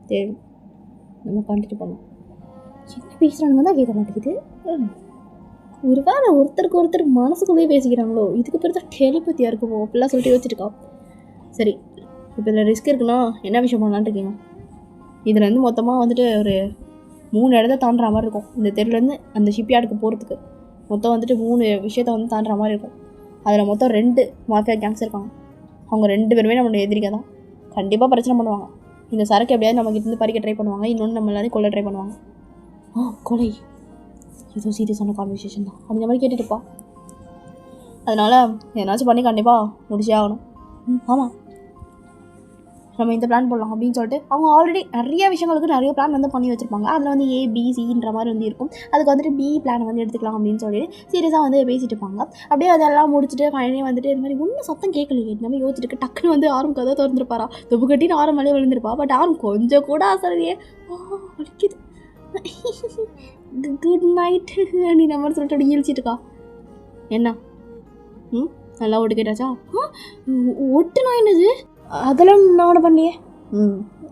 Speaker 1: சரி நம்ம கண்டினியூ பண்ணோம். என்ன பேசுகிறானுங்க தான் கேட்க மாட்டேங்குது. ஒரு வேளை ஒருத்தருக்கு மனசுக்குள்ளேயே பேசிக்கிறாங்களோ, இதுக்கு பேர் தான் டெலிபதியாக இருக்குமோ அப்படிலாம் சொல்லிட்டு வச்சுருக்கான். சரி இப்போ இதில் ரிஸ்க் இருக்குன்னா என்ன விஷயம் பண்ணலான்னு இருக்கீங்க? இதில் வந்து மொத்தமாக வந்துட்டு ஒரு 3 இடத்த தாண்டுற மாதிரி இருக்கும். இந்த தெருலேருந்து அந்த ஷிப்யார்டுக்கு போகிறதுக்கு மொத்தம் வந்துட்டு 3 விஷயத்த வந்து தாண்டுற மாதிரி இருக்கும். அதில் மொத்தம் 2 மாஃபியா கேங்ஸ் இருக்காங்க. அவங்க 2 பேருமே நம்மளோட எதிரிக்க தான். கண்டிப்பாக பிரச்சனை பண்ணுவாங்க. இந்த சரக்கு எப்படியாவது நம்மக்கிட்டேருந்து பறிக்க ட்ரை பண்ணுவாங்க. இன்னொன்று நம்ம எல்லாரையும் கொல்ல ட்ரை பண்ணுவாங்க. கொலை ஏதோ சீரியஸான கான்வர்சேஷன் தான் அப்படிங்கிற மாதிரி கேட்டுட்டுப்பா. அதனால் என்னாச்சும் பண்ணி கண்டிப்பாக முடிச்சே ஆகணும். ஆமாம் நம்ம இந்த பிளான் போடலாம் அப்படின்னு சொல்லிட்டு அவங்க ஆல்ரெடி நிறைய விஷயங்களுக்கு நிறைய பிளான் வந்து பண்ணி வச்சுருப்பாங்க. அதில் வந்து ABCன்ற மாதிரி வந்து இருக்கும். அதுக்கு வந்துட்டு B பிளான் வந்து எடுத்துக்கலாம் அப்படின்னு சொல்லிட்டு சீரியஸாக வந்து பேசிட்டு இருப்பாங்க. அப்படியே அதெல்லாம் முடிச்சுட்டு ஃபைனலி வந்துட்டு இந்த மாதிரி ஒன்றும் சத்தம் கேட்கலையே நம்ம யோசிச்சுட்டு டக்குன்னு வந்து ஆரம் கதை திறந்துருப்பாரா. தொப்பு கட்டின்னு ஆரம் மேலே விழுந்திருப்பா. பட் ஆரம் கொஞ்சம் கூட ஆசையே வலிக்குது. குட் நைட் நீ நம்ம சொல்லிட்டு அப்படி இழிச்சிட்டுக்கா. என்ன நல்லா ஓட்டு கேட்டாச்சா? ஒட்டுனா என்னது அதெல்லாம் நான் ஒன்று பண்ணியே.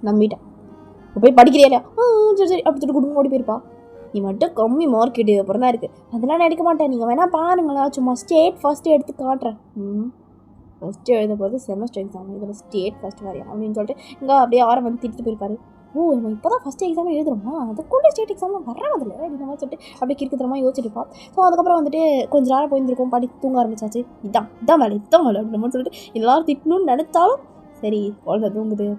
Speaker 1: நம்பிட்டேன். போய் படிக்கிறியா? சரி அப்படி சொல்லிட்டு குடும்பம் ஓடி போயிருப்பா. நீ மட்டும் கம்மி மார்க் எடு அப்புறம் தான் இருக்குது. அதெல்லாம் நான் எடுக்க மாட்டேன், நீங்கள் வேணால் பாருங்களா, சும்மா ஸ்டேட் ஃபஸ்ட்டு எடுத்து காட்டுறேன். ஃபஸ்ட்டு எழுத போகிறது செமஸ்டர் எக்ஸாம், இதில் ஸ்டேட் ஃபஸ்ட் வரையும் அப்படின்னு சொல்லிட்டு இங்கே அப்படியே ஆரம் வந்து திட்டு போயிருப்பாரு. ஓ நம்ம இப்போ தான் ஃபஸ்ட் எக்ஸாமே எழுதுறோமா, அதுக்குள்ளே ஸ்டேட் எக்ஸாம்லாம் வர்றதில்ல அப்படின்ற மாதிரி சொல்லிட்டு அப்படியே கிறுக்குத்தரமாக யோசிச்சுட்டுப்பா. ஸோ அதுக்கப்புறம் வந்துட்டு கொஞ்சம் நேரம் போயிருந்துருக்கோம், பாட்டி தூங்க ஆரம்பிச்சாச்சு. இதான் வேலை அப்படின்ற மாதிரி சொல்லிட்டு எல்லோரும் திட்டணும்னு நினச்சாலும் சரி குழந்தை தூங்குது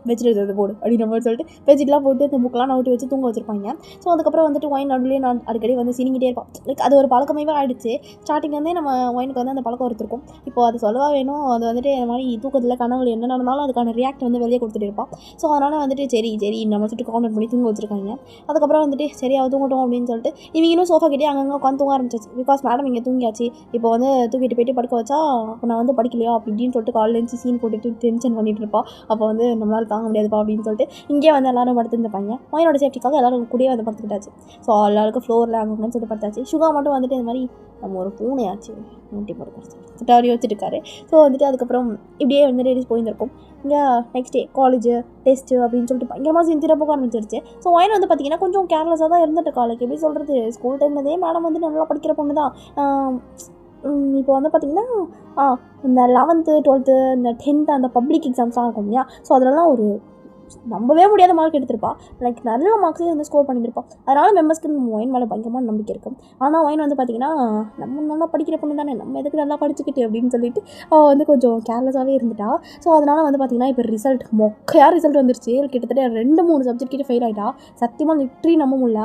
Speaker 1: வச்சுட்டு போடு அப்படின்ற மாதிரி சொல்லிட்டு வெஜிட்லாம் போட்டு அந்த புக்கெலாம் நோட்டி வச்சு தூங்க வச்சுருப்பாங்க. ஸோ அதுக்கப்புறம் வந்துட்டு ஒயின் நடுவுலேயே நான் அடிக்கடி வந்து சினிங்கிட்டே இருப்பான். லைக் அது ஒரு பழக்கமே ஆகிடுச்சு. ஸ்டார்டிங்லேருந்தே நம்ம ஒயினுக்கு வந்து அந்த பழக்கம் ஒருத்திருக்கும். இப்போ அது சொல்லவா வேணும், அது வந்துட்டு இந்த மாதிரி தூக்கத்தில் கனவுல என்ன நடந்தாலும் அதுக்கான ரியாக்ட் வந்து வெளியே கொடுத்துட்டு இருப்பான். ஸோ அதனால் வந்துட்டு சரி நம்ம சொல்லிட்டு கவுண்டர் பண்ணி தூங்க வச்சுருக்காங்க. அதுக்கப்புறம் வந்துட்டு சரி அவள் தூங்கட்டும் அப்படின்னு சொல்லிட்டு இவங்களும் சோஃபா கிட்டே அங்கங்கே உட்காந்து தூங்க ஆரம்பிச்சிச்சு. பிகாஸ் மேடம் இங்கே தூங்கியாச்சு, இப்போ வந்து தூக்கிட்டு போயிட்டு படுக்க வச்சா நான் வந்து படிக்கலையா அப்படின்னு சொல்லிட்டு காலேஜ் சீன் போட்டுட்டு டென்ஷன் பண்ணிட்டு இருப்பாள். அப்போ வந்து நம்மளால் தாங்க முடியாதுப்பா அப்படின்னு சொல்லிட்டு இங்கே வந்து எல்லோரும் படுத்துருப்பாங்க. பையனோட சேஃப்டிக்காக எல்லோரும் கூடயே வந்து படுத்துக்கிட்டாச்சு. ஸோ எல்லாருக்கும் ஃப்ளோரில் அங்கன்னு சொல்லிட்டு படுத்தாச்சு. சுகா மட்டும் வந்துட்டு இந்த மாதிரி நம்ம ஒரு பூனையாச்சு ஊட்டி படுக்கிறது அவர் யோசிச்சுருக்காரு. ஸோ வந்துட்டு அதுக்கப்புறம் இப்படியே வந்து ரெடிஸ் போயிருந்திருக்கும். இங்கே நெக்ஸ்ட் டே காலேஜ் டெஸ்ட்டு அப்படின்னு சொல்லிட்டு பயங்கரமாக சிந்திர போக ஆரம்பிச்சிருச்சு. ஸோ ஒயின் வந்து பார்த்திங்கன்னா கொஞ்சம் கேர்லெஸ்ஸாக தான் இருந்துட்டு காலேஜ் எப்படி சொல்கிறது, ஸ்கூல் டைம்லேருந்தே மேடம் வந்து நல்லா படிக்கிற பொண்ணு தான். இப்போ வந்து பார்த்திங்கன்னா இந்த 11th 12th இந்த 10th அந்த பப்ளிக் எக்ஸாம்ஸ்லாம் இருக்கும் இல்லையா, ஸோ அதிலலாம் ஒரு நம்பவே முடியாத மார்க் எடுத்திருப்பா. லைக் நல்ல மார்க்ஸே வந்து ஸ்கோர் பண்ணியிருப்பான். அதனால் மெம்பர்ஸ்க்கு ஒயின் மேலே பயங்கரமான நம்பிக்கை இருக்கும். ஆனால் ஒயின் வந்து பார்த்திங்கன்னா நம்ம நல்லா படிக்கிற பொண்ணு தானே, நம்ம எதுக்கு நல்லா படிச்சுக்கிட்டு அப்படின்னு சொல்லிட்டு வந்து கொஞ்சம் கேர்லெஸ்ஸாகவே இருந்துட்டா. ஸோ அதனால் வந்து பார்த்திங்கன்னா இப்போ ரிசல்ட் மொக்கையாக ரிசல்ட் வந்துருச்சு. கிட்டத்தட்ட 2-3 சப்ஜெக்ட் கிட்ட ஃபெயில் ஆகிட்டா. சத்தியமாக லிட்ரி நம்ப முடியல.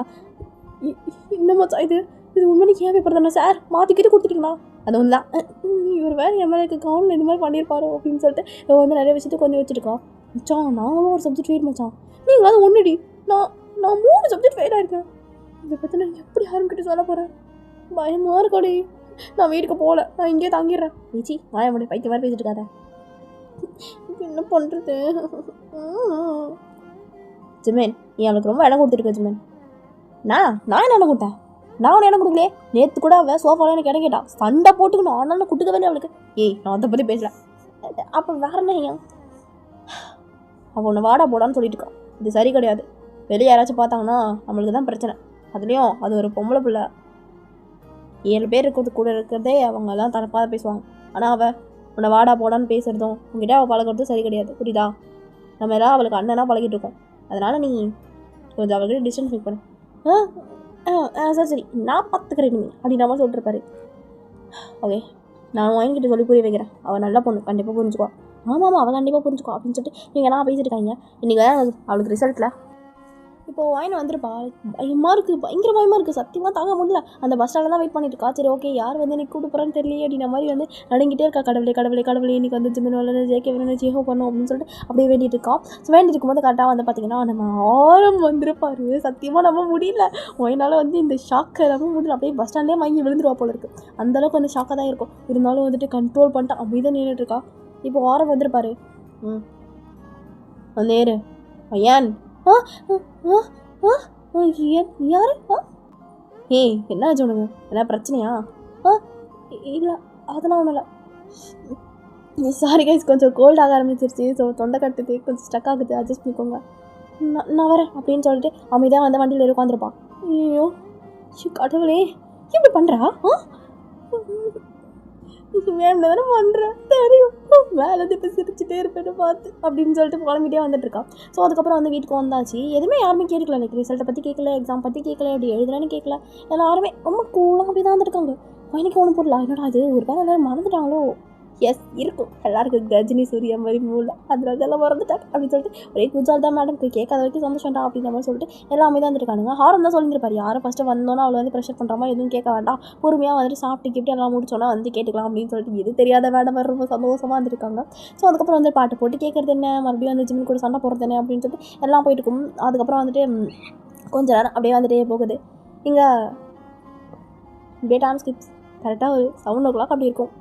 Speaker 1: இன்னமும் இது உண்மைக்கு ஏன் பேப்பர் தானே சார் மாற்றிக்கிட்டு கொடுத்துட்டீங்களா, அது ஒன்று தான் இவர் வேறு எம்எல்ஏக்கு கவுனில் இந்த மாதிரி பண்ணியிருப்பாரோ அப்படின்னு சொல்லிட்டு வந்து நிறைய விஷயத்துக்கு கொஞ்சம் வச்சுருக்கோம். மச்சான் நாங்களும் ஒரு சப்ஜெக்ட் ஃபெயில் மச்சான், நீங்களாவது ஒன்றுடி, நான் 3 சப்ஜெக்ட் ஃபெயில் ஆகிருக்கேன். இதை பற்றி நான் எப்படி யாருக்கிட்ட சொல்ல போகிறேன், பயமாக இருக்கடி. நான் வீட்டுக்கு போகல, நான் இங்கேயே தங்கிடுறேன். ஏச்சி வாய முடியும் பைக்க மாதிரி பேசிட்டு இருக்காத. என்ன பண்ணுறது ஜிமேன், நீ அவளுக்கு ரொம்ப இடம் கொடுத்துருக்க ஜிமேன். நான் என்ன இடம் கொடுத்தேன், நான் அவனை இடம் கொடுக்கலையே. நேற்று கூட அவள் சோஃபாவில் எனக்கு இடம் கேட்டான், சண்டை போட்டுக்கணும், ஆனாலும் நான் குட்டுக்கவே இல்லை அவளுக்கு. ஏய் நான் அதை பற்றி பேசல. அப்போ வேற என்ன, அவள் ஒன்று வாடா போடான்னு சொல்லிட்டு இருக்கான். இது சரி கிடையாது. வெளியே யாராச்சும் பார்த்தாங்கன்னா நம்மளுக்கு தான் பிரச்சனை. அதுலேயும் அது ஒரு பொம்பளை பிள்ளை, 7 பேர் இருக்கிறது கூட இருக்கிறதே அவங்கெல்லாம் தனப்பாக பேசுவாங்க. ஆனால் அவள் உன்னை வாடா போடான்னு பேசுகிறதும் உங்ககிட்ட அவள் பழகிறதும் சரி கிடையாது, புரியுதா? நம்ம எல்லாம் அவளுக்கு அண்ணனாக பழகிட்டு இருக்கோம். அதனால் நீ கொஞ்சம் அவள்கிட்ட டிஸ்டன்ஸ் மேக் பண்ணு. சரி நான் பார்த்துக்கிறேன் நீ அப்படின்னு நம்ம சொல்லிட்டுருப்பாரு. ஓகே நான் வாங்கிக்கிட்டு சொல்லி புரிய வைக்கிறேன், அவள் நல்ல பொண்ணு, கண்டிப்பாக புரிஞ்சுக்குவா. ஆமாம் அவள் கண்டிப்பாக புரிஞ்சுக்குவா அப்படின்னு சொல்லிட்டு நீங்கள் எல்லாம் பேசிட்டு இருக்காங்க. இன்றைக்கி அவளுக்கு ரிசல்ட்டில் இப்போது வாயின் வந்துருப்பா. பயமாக இருக்குது, பயங்கர பயமாக இருக்குது, சத்தியமாக தாங்க முடியல. அந்த பஸ் ஸ்டாண்டில் தான் வெயிட் பண்ணிட்டு இருக்கா. சரி ஓகே யார் வந்து எனக்கு கூப்பிட்டு போகிறான்னு தெரியலையே அப்படின்ற மாதிரி வந்து நடுங்கிட்டே இருக்கா. கடவுளே இன்றைக்கி வந்து ஜிமின் வரல, ஜேகே வரணும், ஜேஹோ பண்ணும் அப்படின்னு சொல்லிட்டு அப்படியே வேண்டிட்டு இருக்கான். ஸோ வேண்டிட்டு இருக்கும்போது கரெக்டாக வந்து பார்த்திங்கன்னா நம்ம ஆரம் வந்துருப்பாரு. சத்தியமாக நம்ம முடியல, ஒயினால் வந்து இந்த ஷாக்கை நம்ம முடியல. அப்படியே பஸ் ஸ்டாண்ட்லேயே வாங்கி விழுந்துருவா போல இருக்குது. அந்தளவுக்கு வந்து ஷாக்காக தான் இருக்கும். இருந்தாலும் வந்துட்டு கண்ட்ரோல் பண்ணிட்டா அப்படி தான் நின்றுட்டு இருக்கா. இப்போ ஆரம் வந்துருப்பாரு. நேரு ஐயான் யாரு? ஏய் என்ன ஆச்சு உனக்கு, என்ன பிரச்சனையா? இல்லை அதெல்லாம் ஒன்றும் இல்லை. சாரி கைஸ், கொஞ்சம் கோல்ட் ஆக ஆரம்பிச்சிருச்சு. ஸோ தொண்டை கட்டுது, கொஞ்சம் ஸ்டக் ஆகுது, அட்ஜஸ்ட் பண்ணிக்கோங்க. நான் வரேன் அப்படின்னு சொல்லிட்டு அமைதியாக வந்து வண்டியில் உட்காந்துருப்பான். ஐயோ கடவுளே எப்படி பண்ணுறா? வேணும் தானே பண்ணுறேன் தெரியும், வேலை இப்போ சிரிச்சுட்டே இருப்பேன்னு பார்த்து அப்படின்னு சொல்லிட்டு குழம்பிட்டே வந்துட்டுருக்கான். ஸோ அதுக்கப்புறம் வந்து வீட்டுக்கு வந்தாச்சு. எதுவுமே யாருமே கேட்கல, லைக் ரிசல்ட்டை பற்றி கேட்கல, எக்ஸாம் பற்றி கேட்கல, அப்படி எழுதுலான்னு கேட்கல. எல்லாருமே ரொம்ப கூலாக அப்படி தான் வந்துருக்காங்க. எனக்கு ஒன்றும் புரியல, என்னடா அது ஒரு வேலை எல்லோரும் மறந்துட்டாங்களோ. எஸ் இருக்கும், எல்லாருக்கும் கஜினி சூர்யா மாதிரி மூல, அதனால எல்லாம் மறந்துட்டாங்க அப்படின்னு சொல்லிட்டு ஒரே குஜால் தான் மேடம் கேட்காத வரைக்கும் சந்தோஷம்டா அப்படின்ற மாதிரி சொல்லிட்டு எல்லாமே தான் வந்துருக்கானுங்க. ஹாரம் தான் சொல்லியிருப்பாரு, யாரும் ஃபஸ்ட்டு வந்தோன்னா அவளை வந்து ப்ரெஷர் பண்ணுற மாதிரி எதுவும் கேட்க வேண்டாம், பொறுமையாக வந்துட்டு சாப்பிட்டு கிஃப்ட் எல்லாம் முடிச்சோன்னா வந்து கேட்டுக்கலாம் அப்படின்னு சொல்லிட்டு எது தெரியாத மேடம் ரொம்ப சந்தோஷமாக வந்துருக்காங்க. ஸோ அதுக்கப்புறம் வந்து பாட்டு போட்டு கேட்குறது என்ன, மறுபடியும் வந்து ஜிம் கூட சண்டை போடுறது என்ன அப்படின்னு சொல்லிட்டு எல்லாம் போயிட்டு இருக்கும். அதுக்கப்புறம் வந்துட்டு கொஞ்சம் நேரம் அப்படியே வந்துட்டே போகுது. இங்கே இப்படியே டைம் ஸ்கிப்ஸ் கரெக்டாக ஒரு 7 o'clock அப்படி இருக்கும்.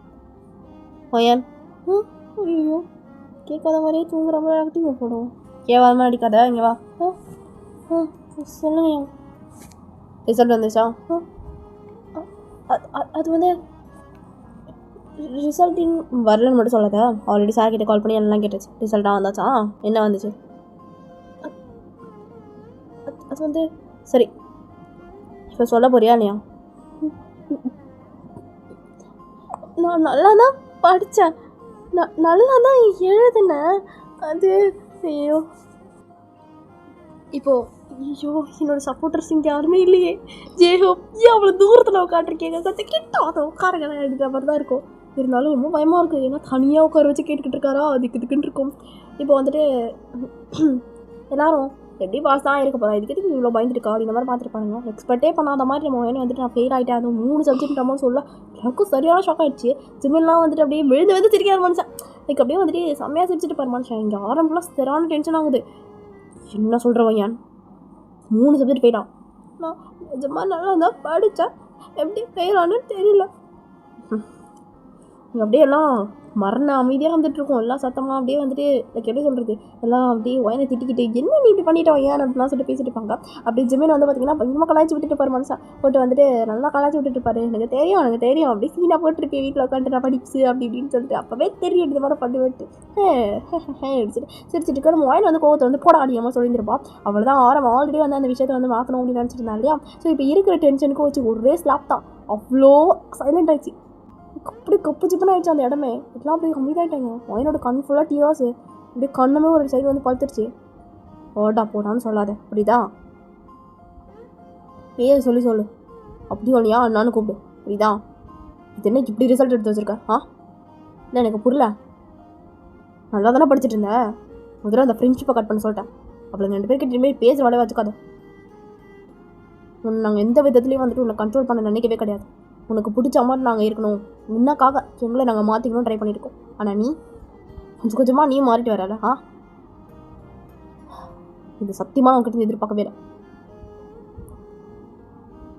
Speaker 1: ஓயன் ஐயோ கேட்காத மாதிரியே தூங்குற மாதிரி ஆக்டிவ் போடுவோம். கேட்காத மாதிரி அடிக்காத, இங்கே வா. சொல்லுங்க ரிசல்ட் வந்துச்சா? அது வந்து ரிசல்ட்டின் வரலன்னு மட்டும் சொல்லாத, ஆல்ரெடி சார் கிட்டே கால் பண்ணி எல்லாம் கேட்டுச்சு. ரிசல்ட்டாக வந்தாச்சா, என்ன வந்துச்சு? அது வந்து சரி இப்போ சொல்ல போறியா இல்லையா? நான் நல்லா தான் படித்தேன், நல்லா தான் எழுதினேன். அது ஐயோ இப்போது ஐயோ என்னோடய சப்போர்ட்டர்ஸ் இங்கே யாருமே இல்லையே, ஜேஹோப் ஏன் அவ்வளோ தூரத்தில் உட்காந்துருக்கீங்க, கொஞ்சம் கிட்ட அதை உட்காருங்க அப்படின்ற மாதிரி தான் இருக்கும். இருந்தாலும் ரொம்ப பயமாக இருக்குது, ஏன்னா தனியாக உட்கார வச்சு கேட்டுக்கிட்டு இருக்காரா, அதுக்குன்னு இருக்கும். இப்போ வந்துட்டு எல்லோரும் எப்படி பாஸ் தான் இருக்க போகிறா, இதுக்கு இவ்வளோ பயந்துருக்கா அப்படின்ற மாதிரி பார்த்துருப்பாங்க. எக்ஸ்பெக்டே பண்ணாத மாதிரி நம்ம வேணும் வந்துட்டு நான் ஃபெயில் ஆகிட்டேன், அதுவும் 3 சப்ஜெக்ட் சொல்ல எல்லாருக்கும் சரியான ஷாக் ஆகிடுச்சு. ஜிம்மெல்லாம் வந்துட்டு அப்படியே விழுந்து சிரிக்கிற மனுஷன், லைக் அப்படியே வந்துட்டு செம்மையாக சிரிச்சுட்டு பாரு மனுஷன். இங்கே ஆரம்பலாம் சரியான டென்ஷன் ஆகுது. என்ன சொல்கிறவன் ஏன் 3 சப்ஜெக்ட் ஃபெயிலான், நான் நிஜமாக நல்லா தான் படித்தேன், எப்படி ஃபெயில் ஆனு தெரியல. அப்படியே எல்லாம் மரண அமைதியாக வந்துட்டுருக்கோம், எல்லாம் சத்தமாக அப்படியே வந்துட்டு லைக் எப்படி சொல்கிறது, எல்லாம் அப்படியே ஒயனை திட்டிக்கிட்டு என்ன நீ இப்படி பண்ணிட்டோம் ஏன் அப்படிலாம் சொல்லிட்டு பேசிட்டு இருப்பாங்க. அப்படி ஜிமின் வந்து பார்த்திங்கன்னா பயங்கரமாக கலாய்ச்சி விட்டுட்டு பாரு மனுஷன், போட்டு வந்துட்டு நல்லா கலாய்ச்சி விட்டுட்டு பாரு, எனக்கு தெரியும் அப்படி சீனாக போட்டுருப்பேன் வீட்டில் உட்காந்துட்டு நான் படிச்சு அப்படி இப்படின்னு சொல்லிட்டு அப்போவே தெரியும் இது மாதிரி பண்ணி விட்டு அடிச்சுட்டு சிரிச்சிட்டு நம்ம ஒயன் வந்து கோவத்தை வந்து போட ஆடியமாக சொல்லியிருப்பா. அவ்வளோதான் ஆல்ரெடி வந்து அந்த விஷயத்தை வந்து மாற்றணும் அப்படின்னு நினச்சிருந்தா இல்லையா. ஸோ இப்போ இருக்கிற டென்ஷனுக்கு வச்சு ஒரே ஸ்லாப் தான், அவ்வளோ சைலண்ட் ஆயிடுச்சு, அப்படி கப்பு சிப்பன் ஆகிடுச்சு அந்த இடமே. எல்லாம் அப்படியே கம்மிதாயிட்டாங்க. ஒயனோட கண் ஃபுல்லாக டியாஸு, அப்படியே கண்ணுமே ஒரு சைடு வந்து பழுத்துருச்சு. போடான்னு சொல்லாத புரியுதா, பேர் சொல்லு அப்படி ஒன்றியா அண்ணான்னு கூப்பிடு புரியுதா. இது என்ன இப்படி ரிசல்ட் எடுத்து வச்சுருக்க இல்லை எனக்கு புரியல. நல்லா தானே படிச்சுட்டு இருந்தேன், முதல்ல அந்த ஃப்ரெண்ட்ஷிப்பை கட் பண்ண சொல்லிட்டேன். அப்படி 2 பேருக்கு திரும்பி பேசுகிற வேலையை வச்சுக்காத. நாங்கள் எந்த விதத்துலேயும் வந்துட்டு உன்னை கண்ட்ரோல் பண்ண நினைக்கவே கிடையாது. உனக்கு பிடிச்ச மாதிரி நாங்கள் இருக்கணும், உன்னக்காக எங்களை நாங்கள் மாற்றிக்கணும் ட்ரை பண்ணியிருக்கோம். ஆனால் நீ கொஞ்சமாக நீ மாறிட்டு வரல. இது சத்தியமாக உங்ககிட்ட எதிர்பார்க்கவே இல்லை.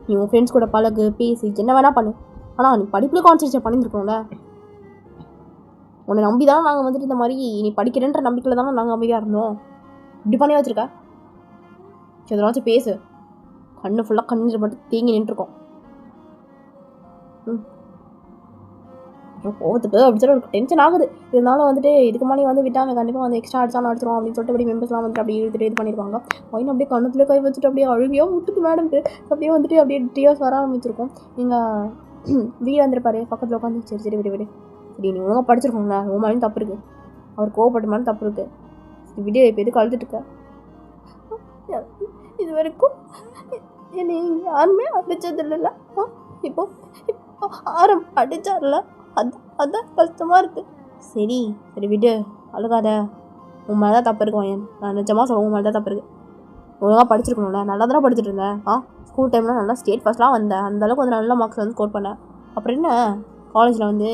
Speaker 1: நீ உன் ஃப்ரெண்ட்ஸ் கூட பழகு, பேசி, என்ன வேணால் பண்ணு, ஆனால் நீ படிப்புலேயே கான்சன்ட்ரேட் பண்ணியிருக்கணும்ல. உன்னை நம்பி தானே நாங்கள் வந்துட்டு இந்த மாதிரி நீ படிக்கிறேன்ற நம்பிக்கையில் தானே நாங்கள் அமைதியாக இருந்தோம். இப்படி பண்ணி வச்சுருக்க, எதனாச்சும் பேசு. கண்ணு ஃபுல்லாக கண்ணீர் மட்டும் தேங்கி நின்றுருக்கோம். கோவத்துக்கு அப்படி சொல்லி ஒரு டென்ஷன் ஆகுது. இருந்தாலும் வந்துட்டு இதுக்கு முன்னாடி வந்து விட்டாங்க, கண்டிப்பாக வந்து எக்ஸ்ட்ரா அடிச்சாலும் அடிச்சிடும் அப்படின்னு சொல்லிட்டு அப்படி மெம்பர்ஸ்லாம் வந்துட்டு அப்படியே எடுத்துகிட்டு இது பண்ணியிருப்பாங்க. பையன் அப்படியே கண்ணத்துல கை வச்சுட்டு அப்படியே அழுவியோ விட்டுக்கு மேடம்க்கு அப்படியே வந்துட்டு அப்படியே டியர்ஸ் வர ஆரம்பிச்சிருக்கும். நீங்கள் வீடு வந்துருப்பாரு பக்கத்தில் உட்காந்து, சரி விடு சரி நீ ஒழுங்காக படிச்சிருக்கோங்களா, உன் மேலேயும் தப்பு இருக்குது, அவர் கோவப்பட்ட மேலே தப்பு இருக்குது, சரி விடு இப்போ எதுக்கு அழுதுட்டு இருக்க. இது வரைக்கும் என்னை யாருமே அடித்தது இல்லைல்ல, இப்போ அடிச்சார்ல, அதான் கஷ்டமாக இருக்குது. சரி விடு அழுகாத, உன் மேலே தான் தப்பு இருக்கும் ஏன், நான் நிஜமாக சொல்லுவேன் உன் மேலே தான் தப்பு இருக்குது. ஒழுங்காக படிச்சிருக்கணும்ல, நல்லா தானே படிச்சுட்டு இருந்தேன். ஸ்கூல் டைமில் நல்லா ஸ்டேட் ஃபஸ்ட்லாம் வந்தேன், அந்தளவுக்கு வந்து நல்ல மார்க்ஸ் வந்து ஸ்கோர் பண்ணேன். அப்புறம் என்ன காலேஜில் வந்து